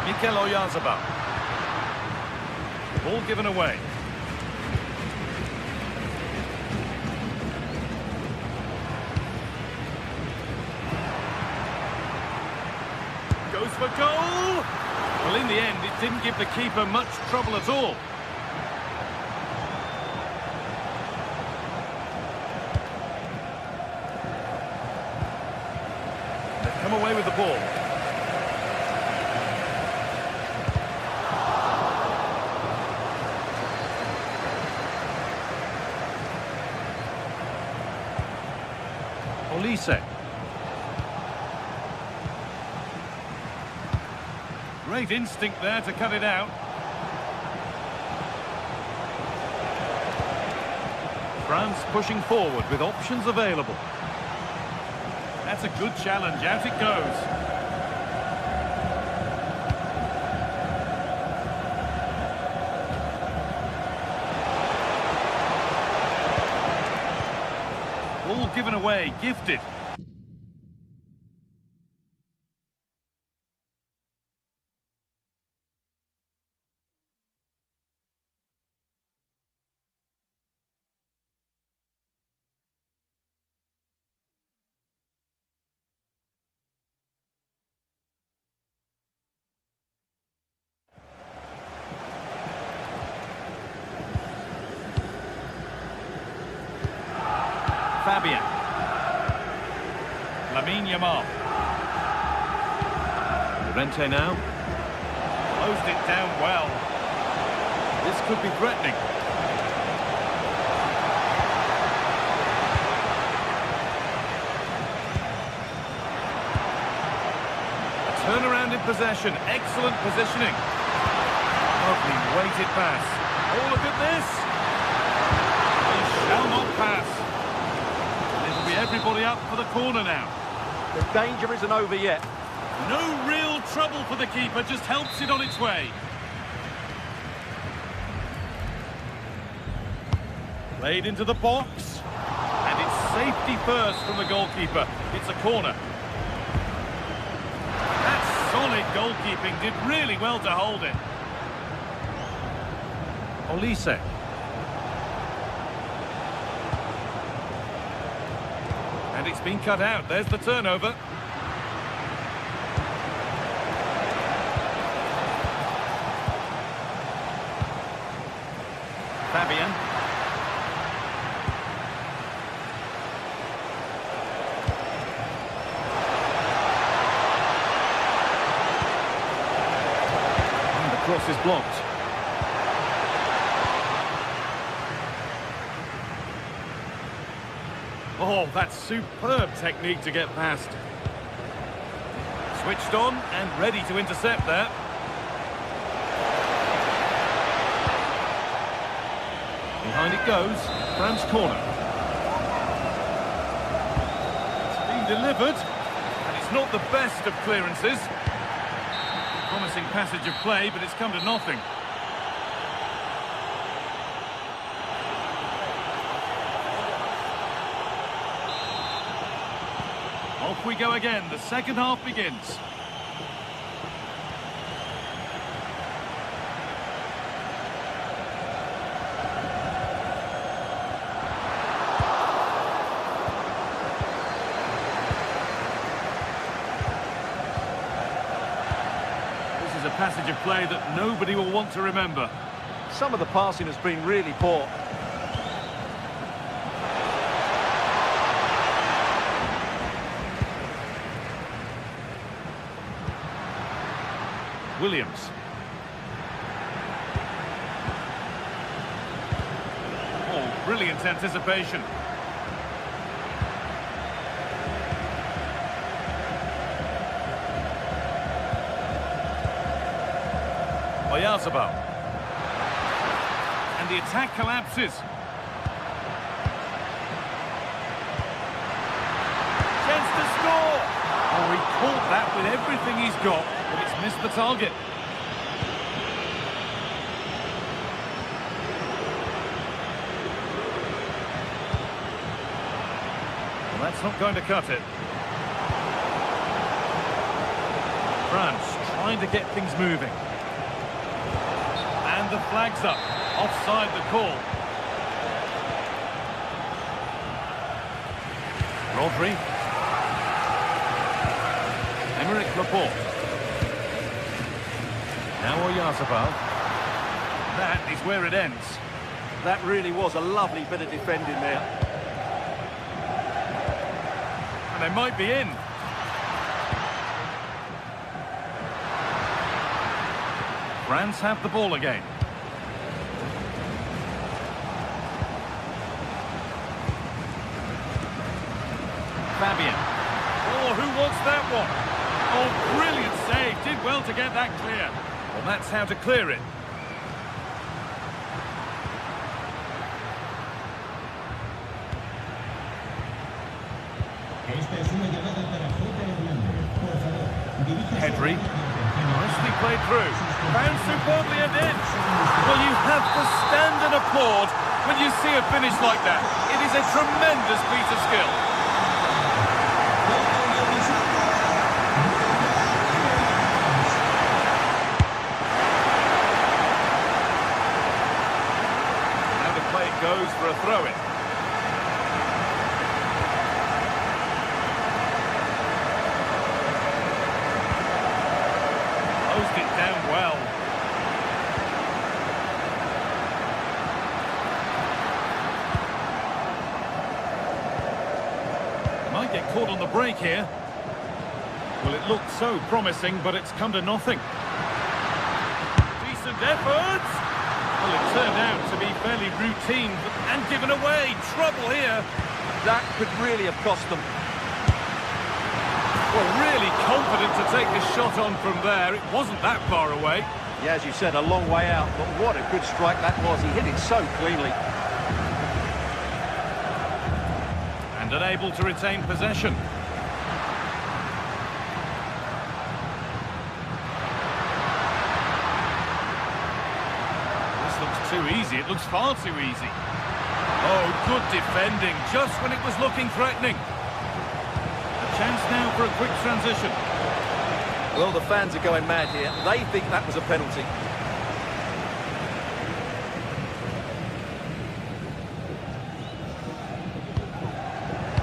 Mikel Oyarzabal. Ball given away. Goes for goal! Well, in the end, it didn't give the keeper much trouble at all. They've come away with the ball. Olise. Great instinct there to cut it out. France pushing forward with options available. That's a good challenge. Out it goes. Ball given away, gifted. Fabian. Lamine Yamal. Llorente now. Closed it down well. This could be threatening. A turnaround in possession. Excellent positioning. Lovely weighted pass. Oh, look at this. He shall not pass. It'll be everybody up for the corner now. The danger isn't over yet. No real trouble for the keeper, just helps it on its way. Played into the box. And it's safety first from the goalkeeper. It's a corner. That solid goalkeeping did really well to hold it. Olise. And it's been cut out. There's the turnover. Fabian. And the cross is blocked. Oh, that's superb technique to get past. Switched on and ready to intercept there. Behind it goes, France corner. It's been delivered, and it's not the best of clearances. Promising passage of play, but it's come to nothing. Off we go again, the second half begins. This is a passage of play that nobody will want to remember. Some of the passing has been really poor. Williams. Oh, brilliant anticipation. Oyarzabal. And the attack collapses. Chance to score! Oh, he caught that with everything he's got, but it's missed the target. Well, that's not going to cut it. France trying to get things moving. And the flag's up. Offside the call. Rodri. Emerick Laporte. Now Oyarzabal. That is where it ends. That really was a lovely bit of defending there. And they might be in. France have the ball again. Fabian. Oh, who wants that one? Oh, brilliant save. Did well to get that clear. Well, that's how to clear it. Henry. Nicely played through. Found superbly and in. Well, you have to stand and applaud when you see a finish like that. It is a tremendous piece of skill. Now the play goes for a throw-in. Closed it down well. caught on the break here. Well, it looked so promising, but it's come to nothing. Decent efforts. Well, it turned out to be fairly routine and given away. Trouble here. That could really have cost them. Well, really confident to take the shot on from there. It wasn't that far away. Yeah, as you said, a long way out, but what a good strike that was. He hit it so cleanly. And unable to retain possession. This looks too easy. It looks far too easy. Oh, good defending, just when it was looking threatening. A chance now for a quick transition. Well, the fans are going mad here. They think that was a penalty.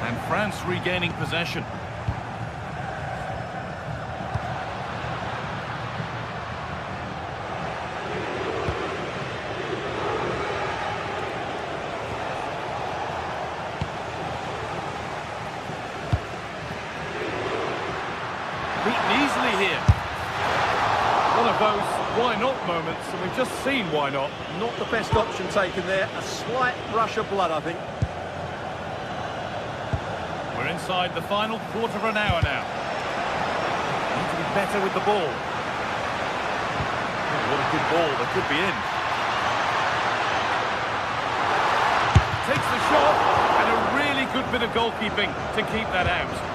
And France regaining possession. Beaten easily here. One of those why not moments, and we've just seen why not. Not the best option taken there. A slight rush of blood, I think. We're inside the final quarter of an hour now. Need to be better with the ball. Oh, what a good ball, that could be in. Takes the shot, and a really good bit of goalkeeping to keep that out.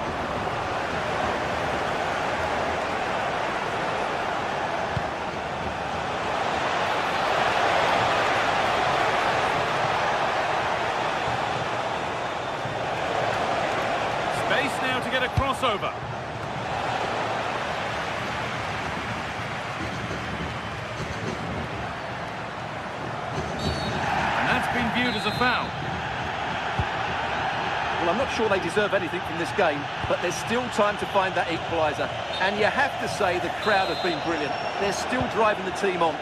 Space now to get a crossover. And that's been viewed as a foul. Well, I'm not sure they deserve anything from this game, but there's still time to find that equaliser. And you have to say the crowd have been brilliant. They're still driving the team on.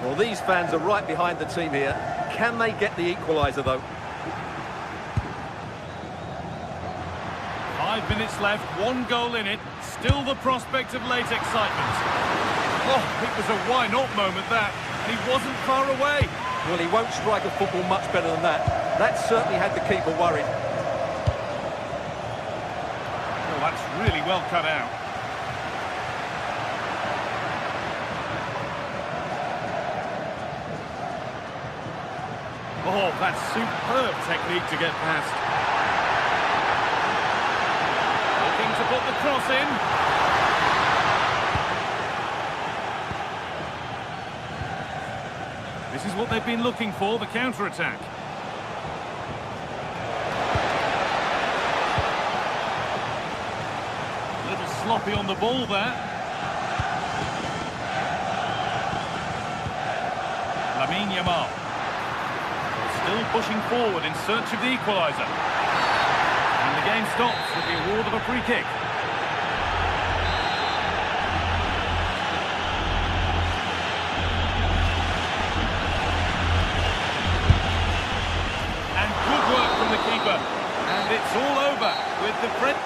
Well, these fans are right behind the team here. Can they get the equaliser, though? 5 minutes left, 1 goal in it. Still the prospect of late excitement. Oh, it was a why-not moment, that. And he wasn't far away. Well, he won't strike a football much better than that. That certainly had the keeper worried. Oh, that's really well cut out. Oh, that's superb technique to get past. Looking to put the cross in. This is what they've been looking for, the counter-attack. A little sloppy on the ball there. Lamine Yamal. Still pushing forward in search of the equaliser. And the game stops with the award of a free kick. And good work from the keeper. And it's all over with the French.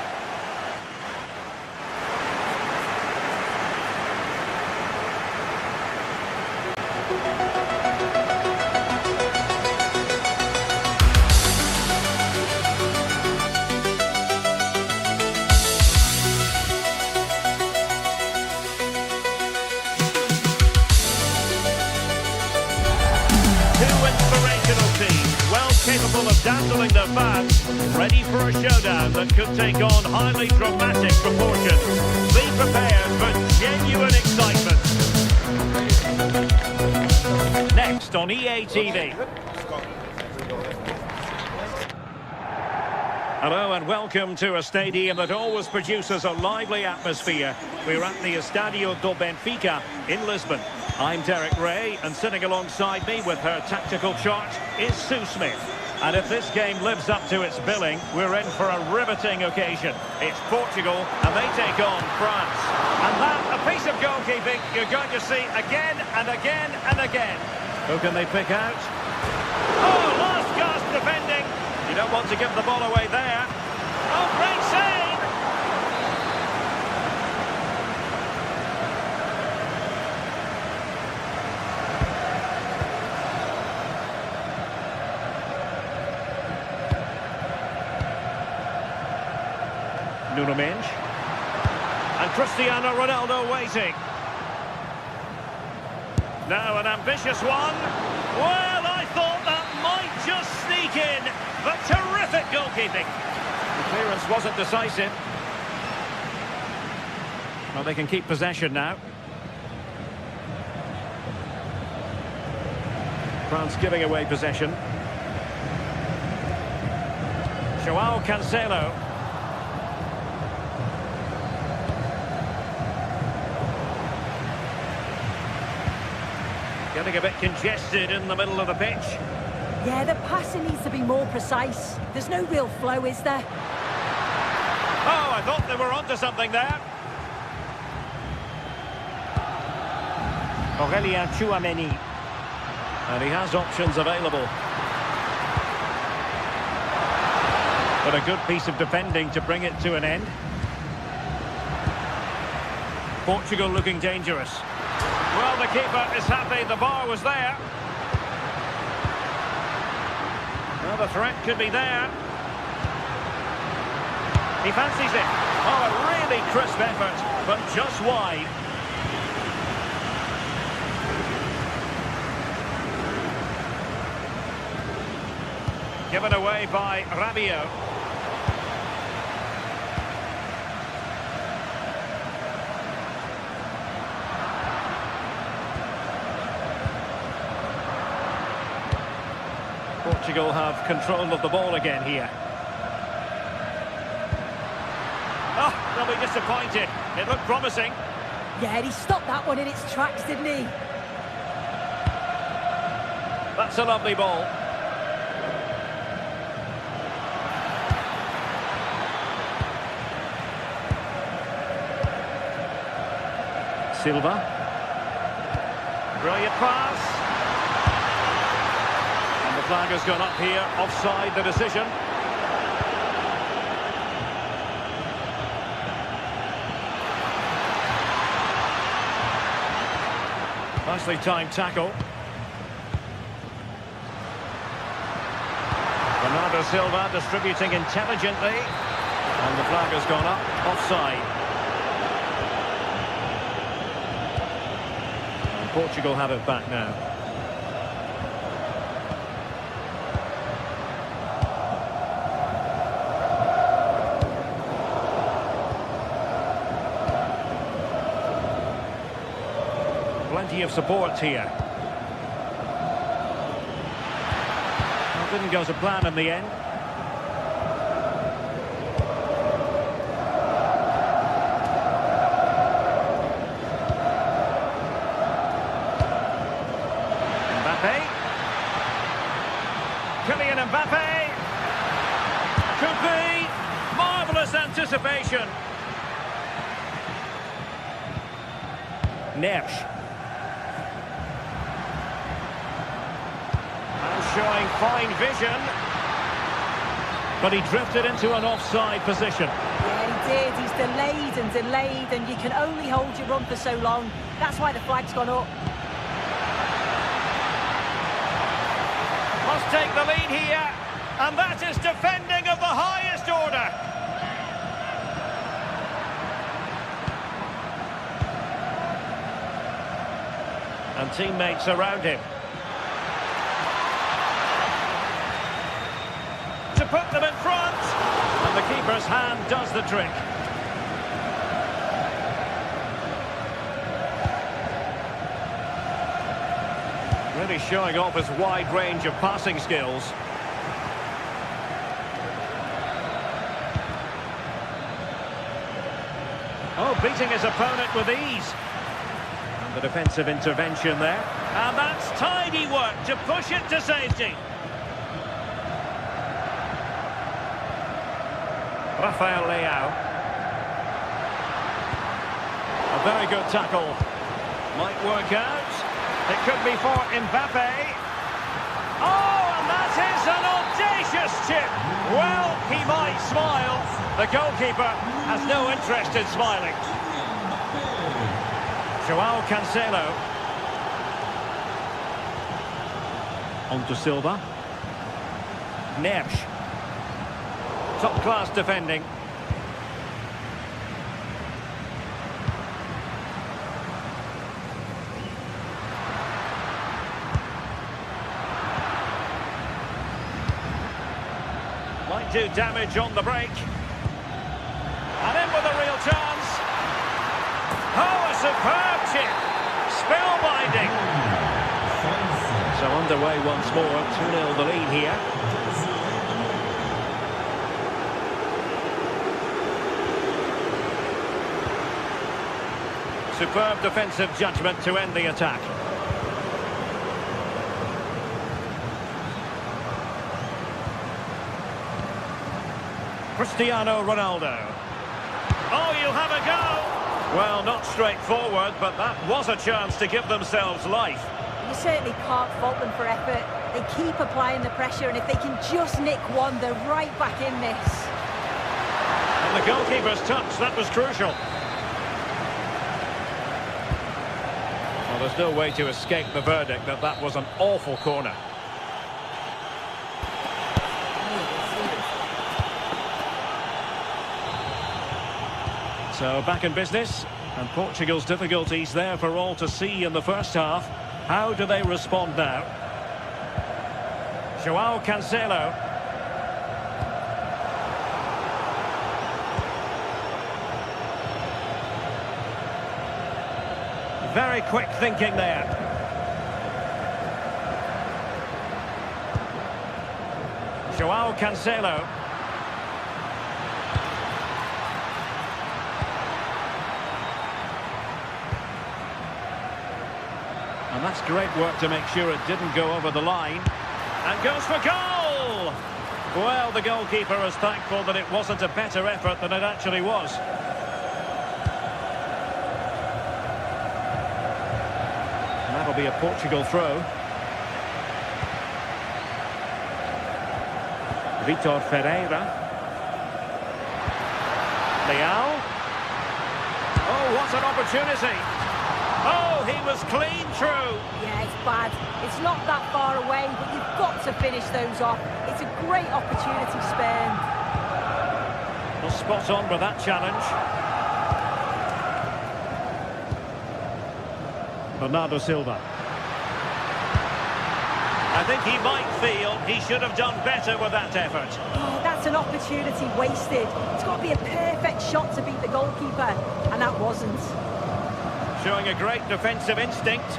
Capable of dazzling the fans, ready for a showdown that could take on highly dramatic proportions. Be prepared for genuine excitement. Next on EA TV. Hello and welcome to a stadium that always produces a lively atmosphere. We're at the Estadio do Benfica in Lisbon. I'm Derek Ray, and sitting alongside me with her tactical chart is Sue Smith. And if this game lives up to its billing, we're in for a riveting occasion. It's Portugal, and they take on France. And that, a piece of goalkeeping you're going to see again and again and again. Who can they pick out? Oh, last gasp defending. You don't want to give the ball away there. Oh, great save! Nuno Mendes. And Cristiano Ronaldo waiting. Now an ambitious one. Well, I thought that might just sneak in, but terrific goalkeeping. The clearance wasn't decisive. Well, they can keep possession now. France giving away possession. João Cancelo. Getting a bit congested in the middle of the pitch. Yeah, the passing needs to be more precise. There's no real flow, is there? Oh, I thought they were onto something there. Aurélien Tchouameni. And he has options available. But a good piece of defending to bring it to an end. Portugal looking dangerous. Well, the keeper is happy the bar was there. Well, the threat could be there. He fancies it. Oh, a really crisp effort, but just wide. Given away by Rabiot. Portugal have control of the ball again here. Oh, they'll be disappointed. It looked promising. Yeah, and he stopped that one in its tracks, didn't he? That's a lovely ball. Silva. Brilliant pass. And the flag has gone up here, offside the decision. Nicely timed tackle. Bernardo Silva distributing intelligently. And the flag has gone up, offside. Portugal have it back now. Plenty of support here. Well, didn't go to plan in the end. Kylian Mbappe. Could be. Marvellous anticipation. Neres. And showing fine vision. But he drifted into an offside position. Yeah, he did. He's delayed, and you can only hold your run for so long. That's why the flag's gone up. Must take the lead here, and that is defending of the highest order. And teammates around him. To put them in front, and the keeper's hand does the trick. Really showing off his wide range of passing skills. Oh, beating his opponent with ease. And the defensive intervention there. And that's tidy work to push it to safety. Rafael Leao. A very good tackle. Might work out. It could be for Mbappe. Oh, and that is an audacious chip. Well, he might smile. The goalkeeper has no interest in smiling. Joao Cancelo. On to Silva. Neves. Top-class defending. Might do damage on the break. And in with a real chance. Oh, a superb chip. Spellbinding. So underway once more. 2-0 the lead here. Superb defensive judgment to end the attack. Cristiano Ronaldo. Oh, you'll have a go! Well, not straightforward, but that was a chance to give themselves life. You certainly can't fault them for effort. They keep applying the pressure, and if they can just nick one, they're right back in this. And the goalkeeper's touch, that was crucial. Well, there's no way to escape the verdict that that was an awful corner. So back in business, and Portugal's difficulties there for all to see in the first half. How do they respond now? Joao Cancelo. Very quick thinking there. Joao Cancelo. And that's great work to make sure it didn't go over the line. And goes for goal! Well, the goalkeeper is thankful that it wasn't a better effort than it actually was. And that'll be a Portugal throw. Vitor Ferreira. Leao. Oh, what an opportunity! Oh, he was clean through. Yeah, it's bad. It's not that far away, but you've got to finish those off. It's a great opportunity spurned. Well, spot on with that challenge. Bernardo Silva. I think he might feel he should have done better with that effort. Oh, that's an opportunity wasted. It's got to be a perfect shot to beat the goalkeeper, and that wasn't. Showing a great defensive instinct.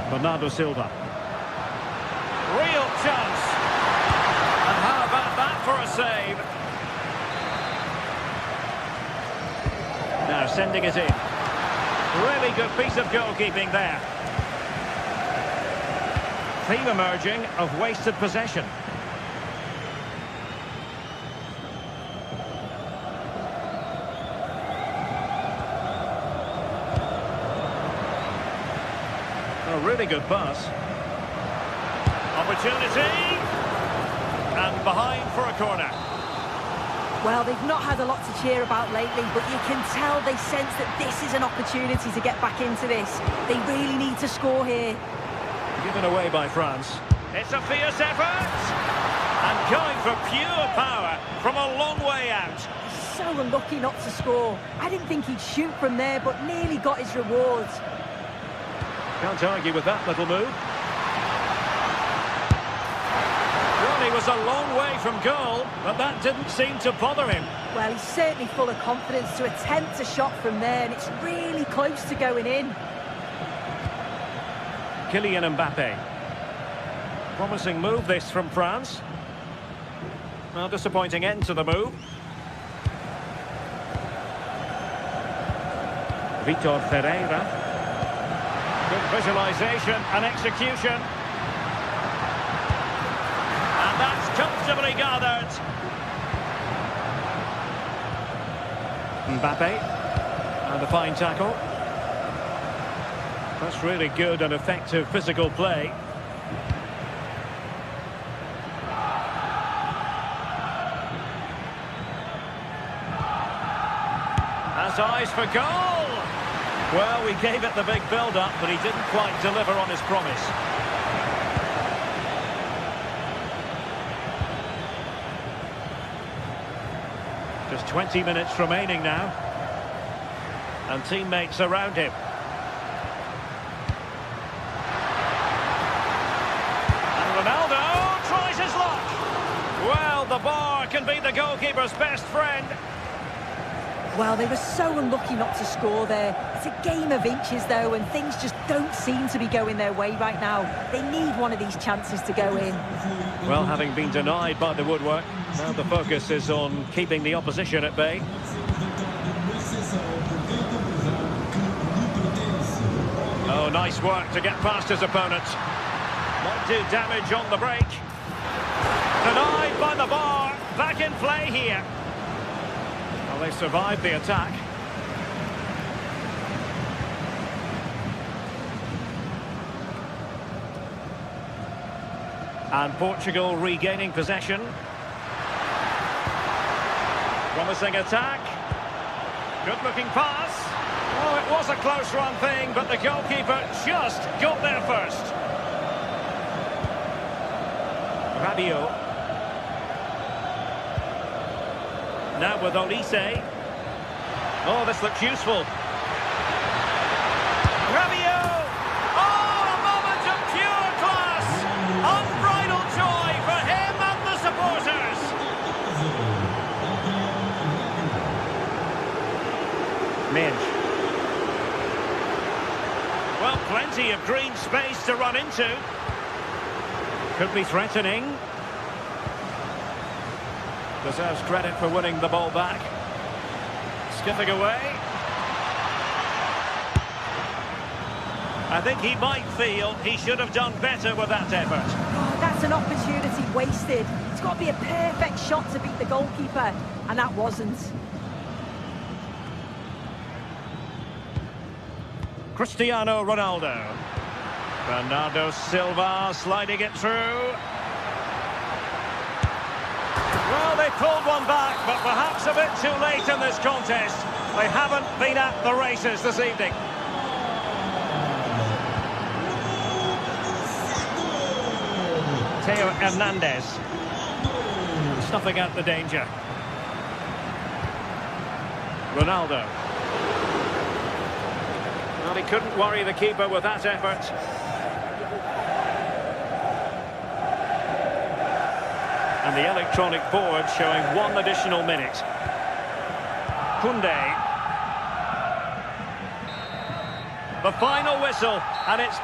Bernardo Silva. Real chance. And how about that for a save? Now sending it in. Really good piece of goalkeeping there. Theme emerging of wasted possession. A really good pass. Opportunity. And behind for a corner. Well, they've not had a lot to cheer about lately, but you can tell they sense that this is an opportunity to get back into this. They really need to score here. Given away by France. It's a fierce effort. And going for pure power from a long way out. So unlucky not to score. I didn't think he'd shoot from there, but nearly got his rewards. Can't argue with that little move. Well, he was a long way from goal, but that didn't seem to bother him. Well, he's certainly full of confidence to attempt a shot from there, and it's really close to going in. Kylian Mbappe. Promising move this from France. Well, disappointing end to the move. Vitor Ferreira. Good visualisation and execution. And that's comfortable. defensively gathered. Mbappe. And a fine tackle. That's really good and effective physical play. Has eyes for goal. Well, we gave it the big build-up, but he didn't quite deliver on his promise. Just 20 minutes remaining now. And teammates around him. And Ronaldo tries his luck. Well, the bar can be the goalkeeper's best friend. Well, they were so unlucky not to score there. It's a game of inches, though, and things just don't seem to be going their way right now. They need one of these chances to go in. Well, having been denied by the woodwork, now the focus is on keeping the opposition at bay. Oh, nice work to get past his opponent. Might do damage on the break. Denied by the bar. Back in play here. Well, they survived the attack. And Portugal regaining possession. Promising attack. Good-looking pass. Oh, it was a close-run thing, but the goalkeeper just got there first. Rabiot. Now with Olise. Oh, this looks useful. Rabiot! Oh, a moment of pure class! Unbridled joy for him and the supporters! Minge. Well, plenty of green space to run into. Could be threatening. Deserves credit for winning the ball back. Skipping away. I think he might feel he should have done better with that effort. Oh, that's an opportunity wasted. It's got to be a perfect shot to beat the goalkeeper, and that wasn't. Cristiano Ronaldo. Bernardo Silva sliding it through. Well, they pulled one back, but perhaps a bit too late in this contest. They haven't been at the races this evening. Theo Hernandez. Snuffing out the danger. Ronaldo. Well, he couldn't worry the keeper with that effort. And the electronic board showing 1 additional minute. Koundé. The final whistle, and it's...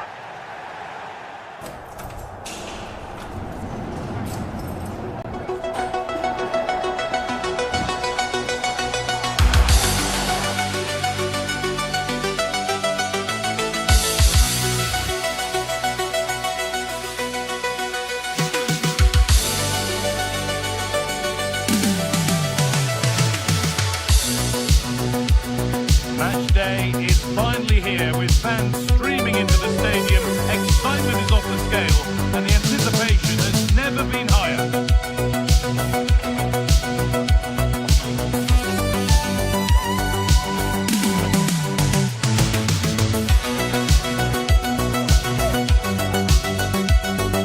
Match day is finally here with fans streaming into the stadium. Excitement is off the scale and the anticipation has never been higher.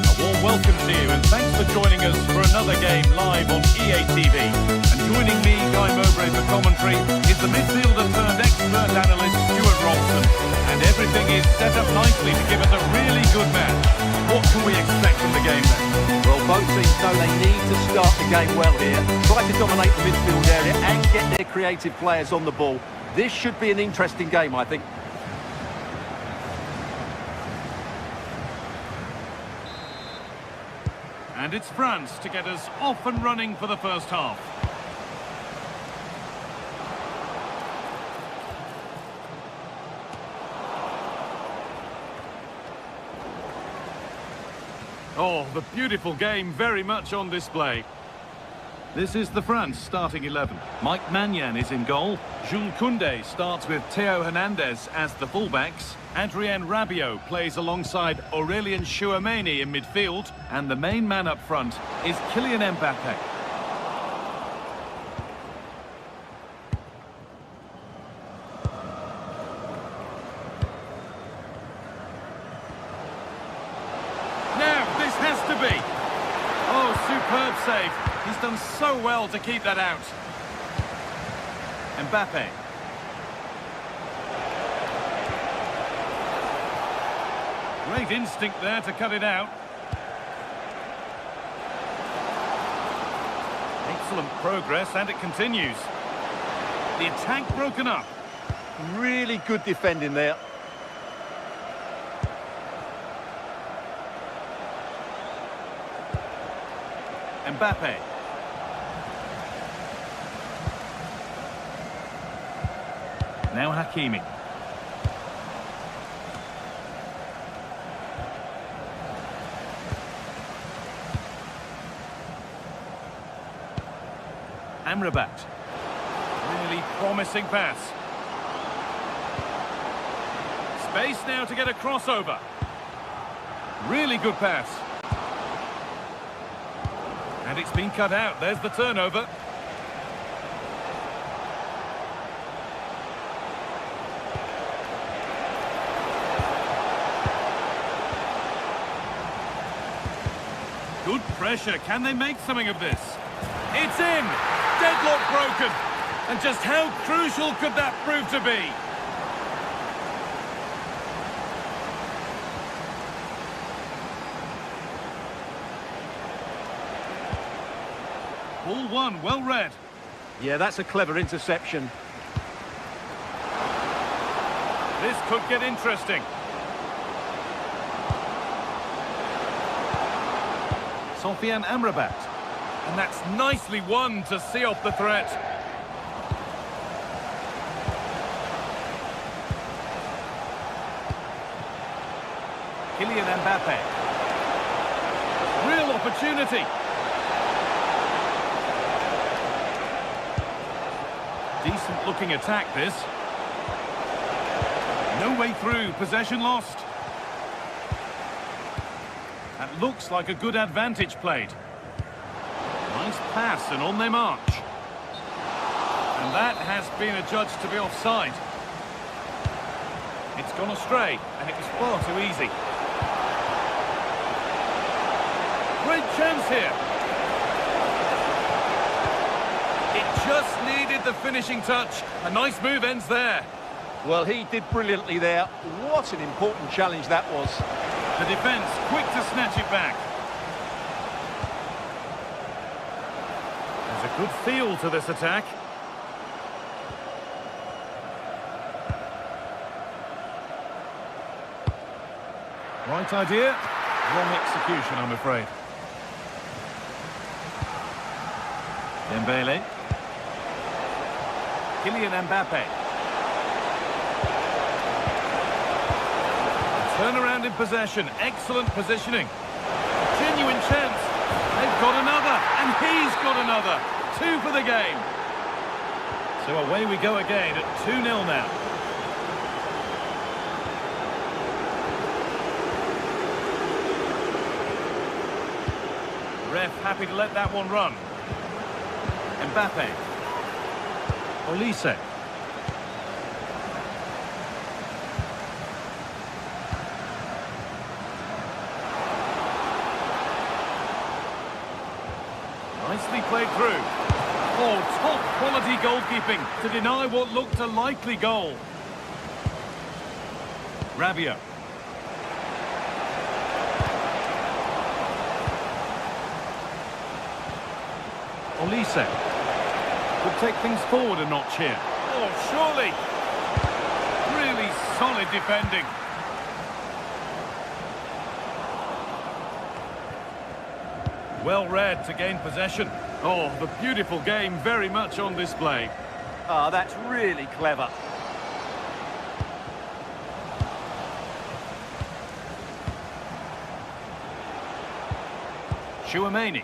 A warm welcome to you and thanks for joining us for another game live on EA TV. And joining me, Guy Mowbray, for commentary is the midfielder turned expert analyst Stuart Robson. And everything is set up nicely to give us a really good match. What can we expect from the game then? Well, both teams know they need to start the game well here. Try to dominate the midfield area and get their creative players on the ball. This should be an interesting game, I think. And it's France to get us off and running for the first half. Oh, the beautiful game very much on display. This is the France starting 11. Mike Maignan is in goal. Jules Koundé starts with Theo Hernandez as the fullbacks. Adrien Rabiot plays alongside Aurélien Tchouameni in midfield. And the main man up front is Kylian Mbappé. Now, this has to be. Oh, superb save. He's done so well to keep that out. Mbappé. Great instinct there to cut it out. Excellent progress, and it continues. The attack broken up. Really good defending there. Mbappé. Now Hakimi. Amrabat. Really promising pass. Space now to get a crossover. Really good pass. And it's been cut out. There's the turnover. Good pressure. Can they make something of this? It's in! Deadlock broken! And just how crucial could that prove to be? Ball one, well read. Yeah, that's a clever interception. This could get interesting. Sofiane Amrabat. And that's nicely won to see off the threat. Kylian Mbappé. Real opportunity. Decent looking attack, this. No way through, possession lost. That looks like a good advantage played. Nice pass, and on they march. And that has been adjudged to be offside. It's gone astray, and it was far too easy. Great chance here. It just needed the finishing touch. A nice move ends there. Well, he did brilliantly there. What an important challenge that was. The defence quick to snatch it back. There's a good feel to this attack. Right idea, wrong execution, I'm afraid. Dembele. Kylian Mbappé. Turnaround in possession, excellent positioning. Genuine chance. They've got another, and he's got another. 2 for the game. So away we go again at 2-0 now. Ref happy to let that one run. Mbappé. Olise. Nicely played through. Oh, top quality goalkeeping to deny what looked a likely goal. Rabiot. Olise. Could take things forward a notch here. Oh, surely. Really solid defending. Well read to gain possession. Oh, the beautiful game very much on display. Ah, that's really clever. Chouameni.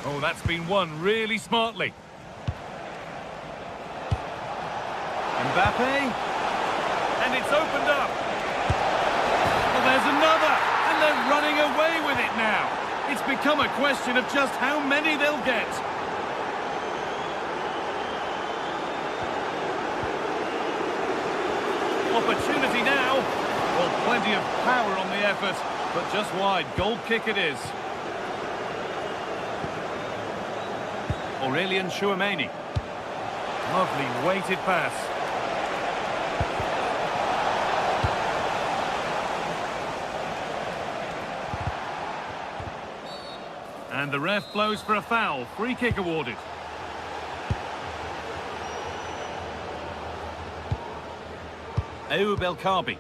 Oh, that's been won really smartly. Mbappe. And it's opened up. Well, there's another. And they're running away with it now. It's become a question of just how many they'll get. Opportunity now. Well, plenty of power on the effort, but just wide. Goal kick it is. Aurelien Chouameni. Lovely weighted pass. And the ref blows for a foul. Free kick awarded. Ayoub El Kaabi.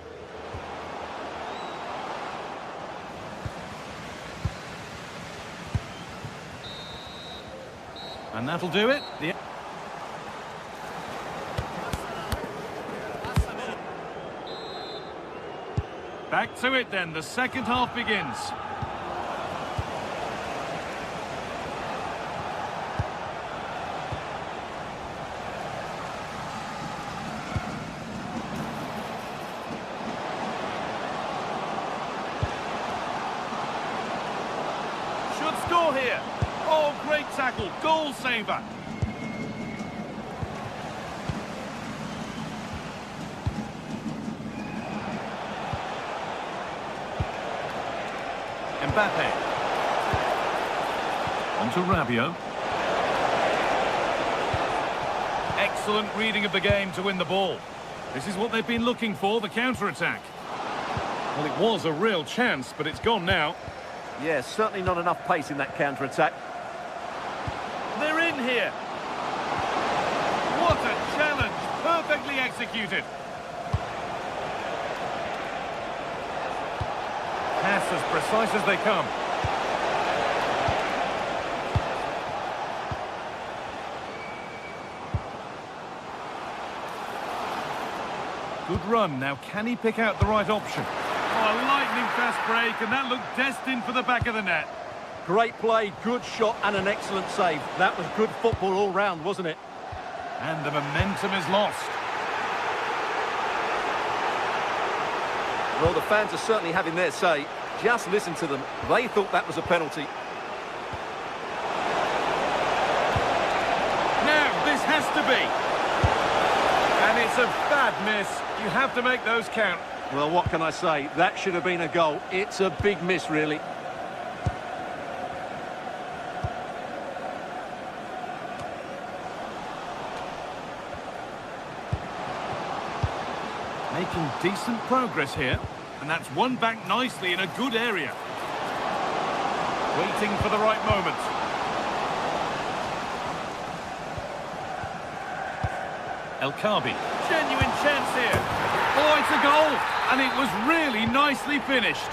And that'll do it. Back to it then. The second half begins. Score here. Oh, great tackle. Goal saver. Mbappe. On to Rabiot. Excellent reading of the game to win the ball. This is what they've been looking for, the counter-attack. Well, it was a real chance, but it's gone now. Yeah, certainly not enough pace in that counter-attack. They're in here. What a challenge. Perfectly executed. Pass as precise as they come. Good run. Now, can he pick out the right option? Oh, a lightning-fast break, and that looked destined for the back of the net. Great play, good shot, and an excellent save. That was good football all round, wasn't it? And the momentum is lost. Well, the fans are certainly having their say. Just listen to them. They thought that was a penalty. Now, this has to be. And it's a bad miss. You have to make those count. Well, what can I say? That should have been a goal. It's a big miss, really. Making decent progress here. And that's won back nicely in a good area. Waiting for the right moment. El Kaabi. Genuine chance here. Oh, it's a goal. And it was really nicely finished.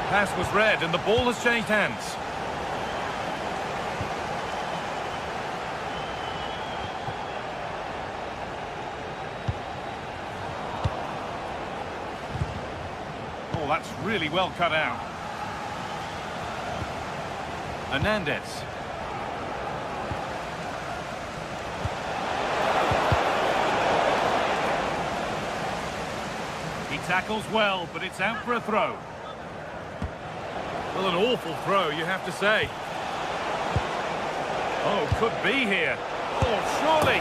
Pass was read and the ball has changed hands. Oh, that's really well cut out. Hernandez. Tackles well, but it's out for a throw. Well, an awful throw, you have to say. Oh, could be here. Oh, surely.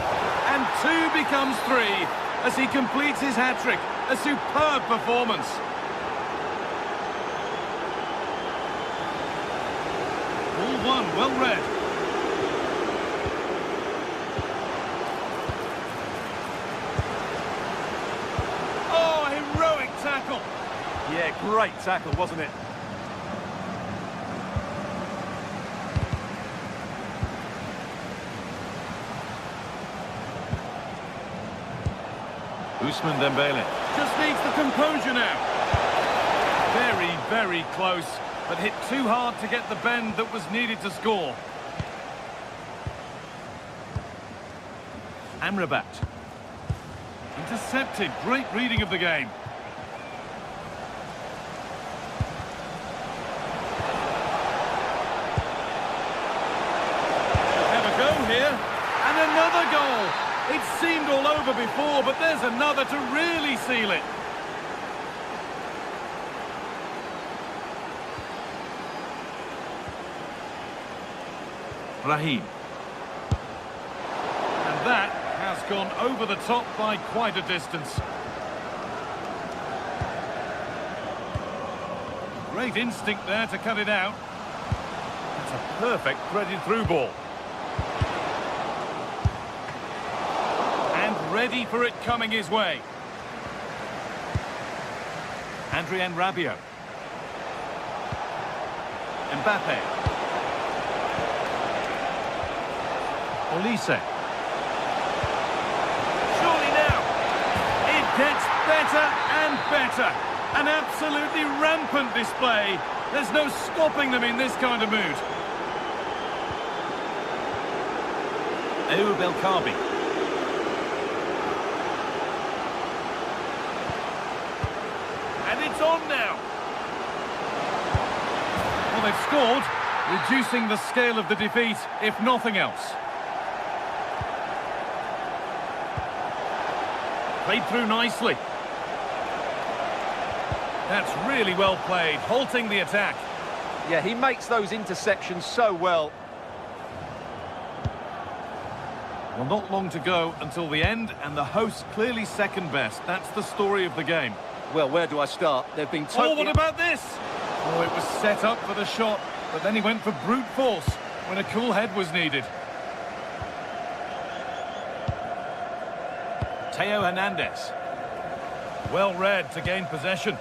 And 2 becomes 3 as he completes his hat-trick. A superb performance. All one, well read. Tackle. Yeah, great tackle, wasn't it? Ousmane Dembele. Just needs the composure now. Very, very close, but hit too hard to get the bend that was needed to score. Amrabat. Intercepted. Great reading of the game. seemed all over before, but there's another to really seal it. Raheem. And that has gone over the top by quite a distance. Great instinct there to cut it out. That's a perfect threaded through ball. And ready for it coming his way. Adrien Rabiot. Mbappe. Olise. Surely now. It gets better and better. An absolutely rampant display. There's no stopping them in this kind of mood. Ayoub El Kaabi. And it's on now. Well, they've scored, reducing the scale of the defeat, if nothing else. Played through nicely. That's really well played, halting the attack. Yeah, he makes those interceptions so well. Well, not long to go until the end, and the hosts clearly second best. That's the story of the game. Well, where do I start? They've been Oh, what about this? Oh, it was set up for the shot, but then he went for brute force when a cool head was needed. Theo Hernandez. Well read to gain possession.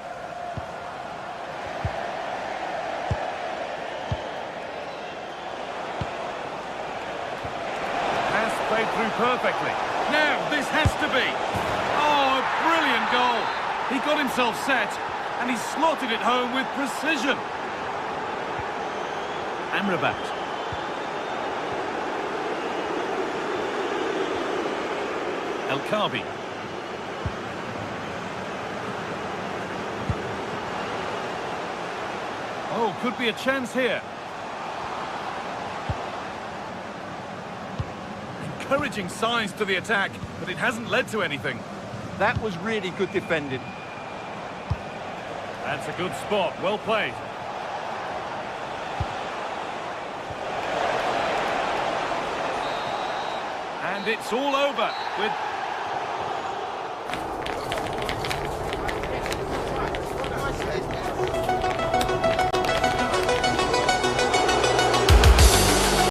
Pass played through perfectly. Now, this has to be. Oh, a brilliant goal. He got himself set, and he slotted it home with precision. Amrabat. El Kaabi. Oh, could be a chance here. Encouraging signs to the attack, but it hasn't led to anything. That was really good defending. That's a good spot, well played. And it's all over with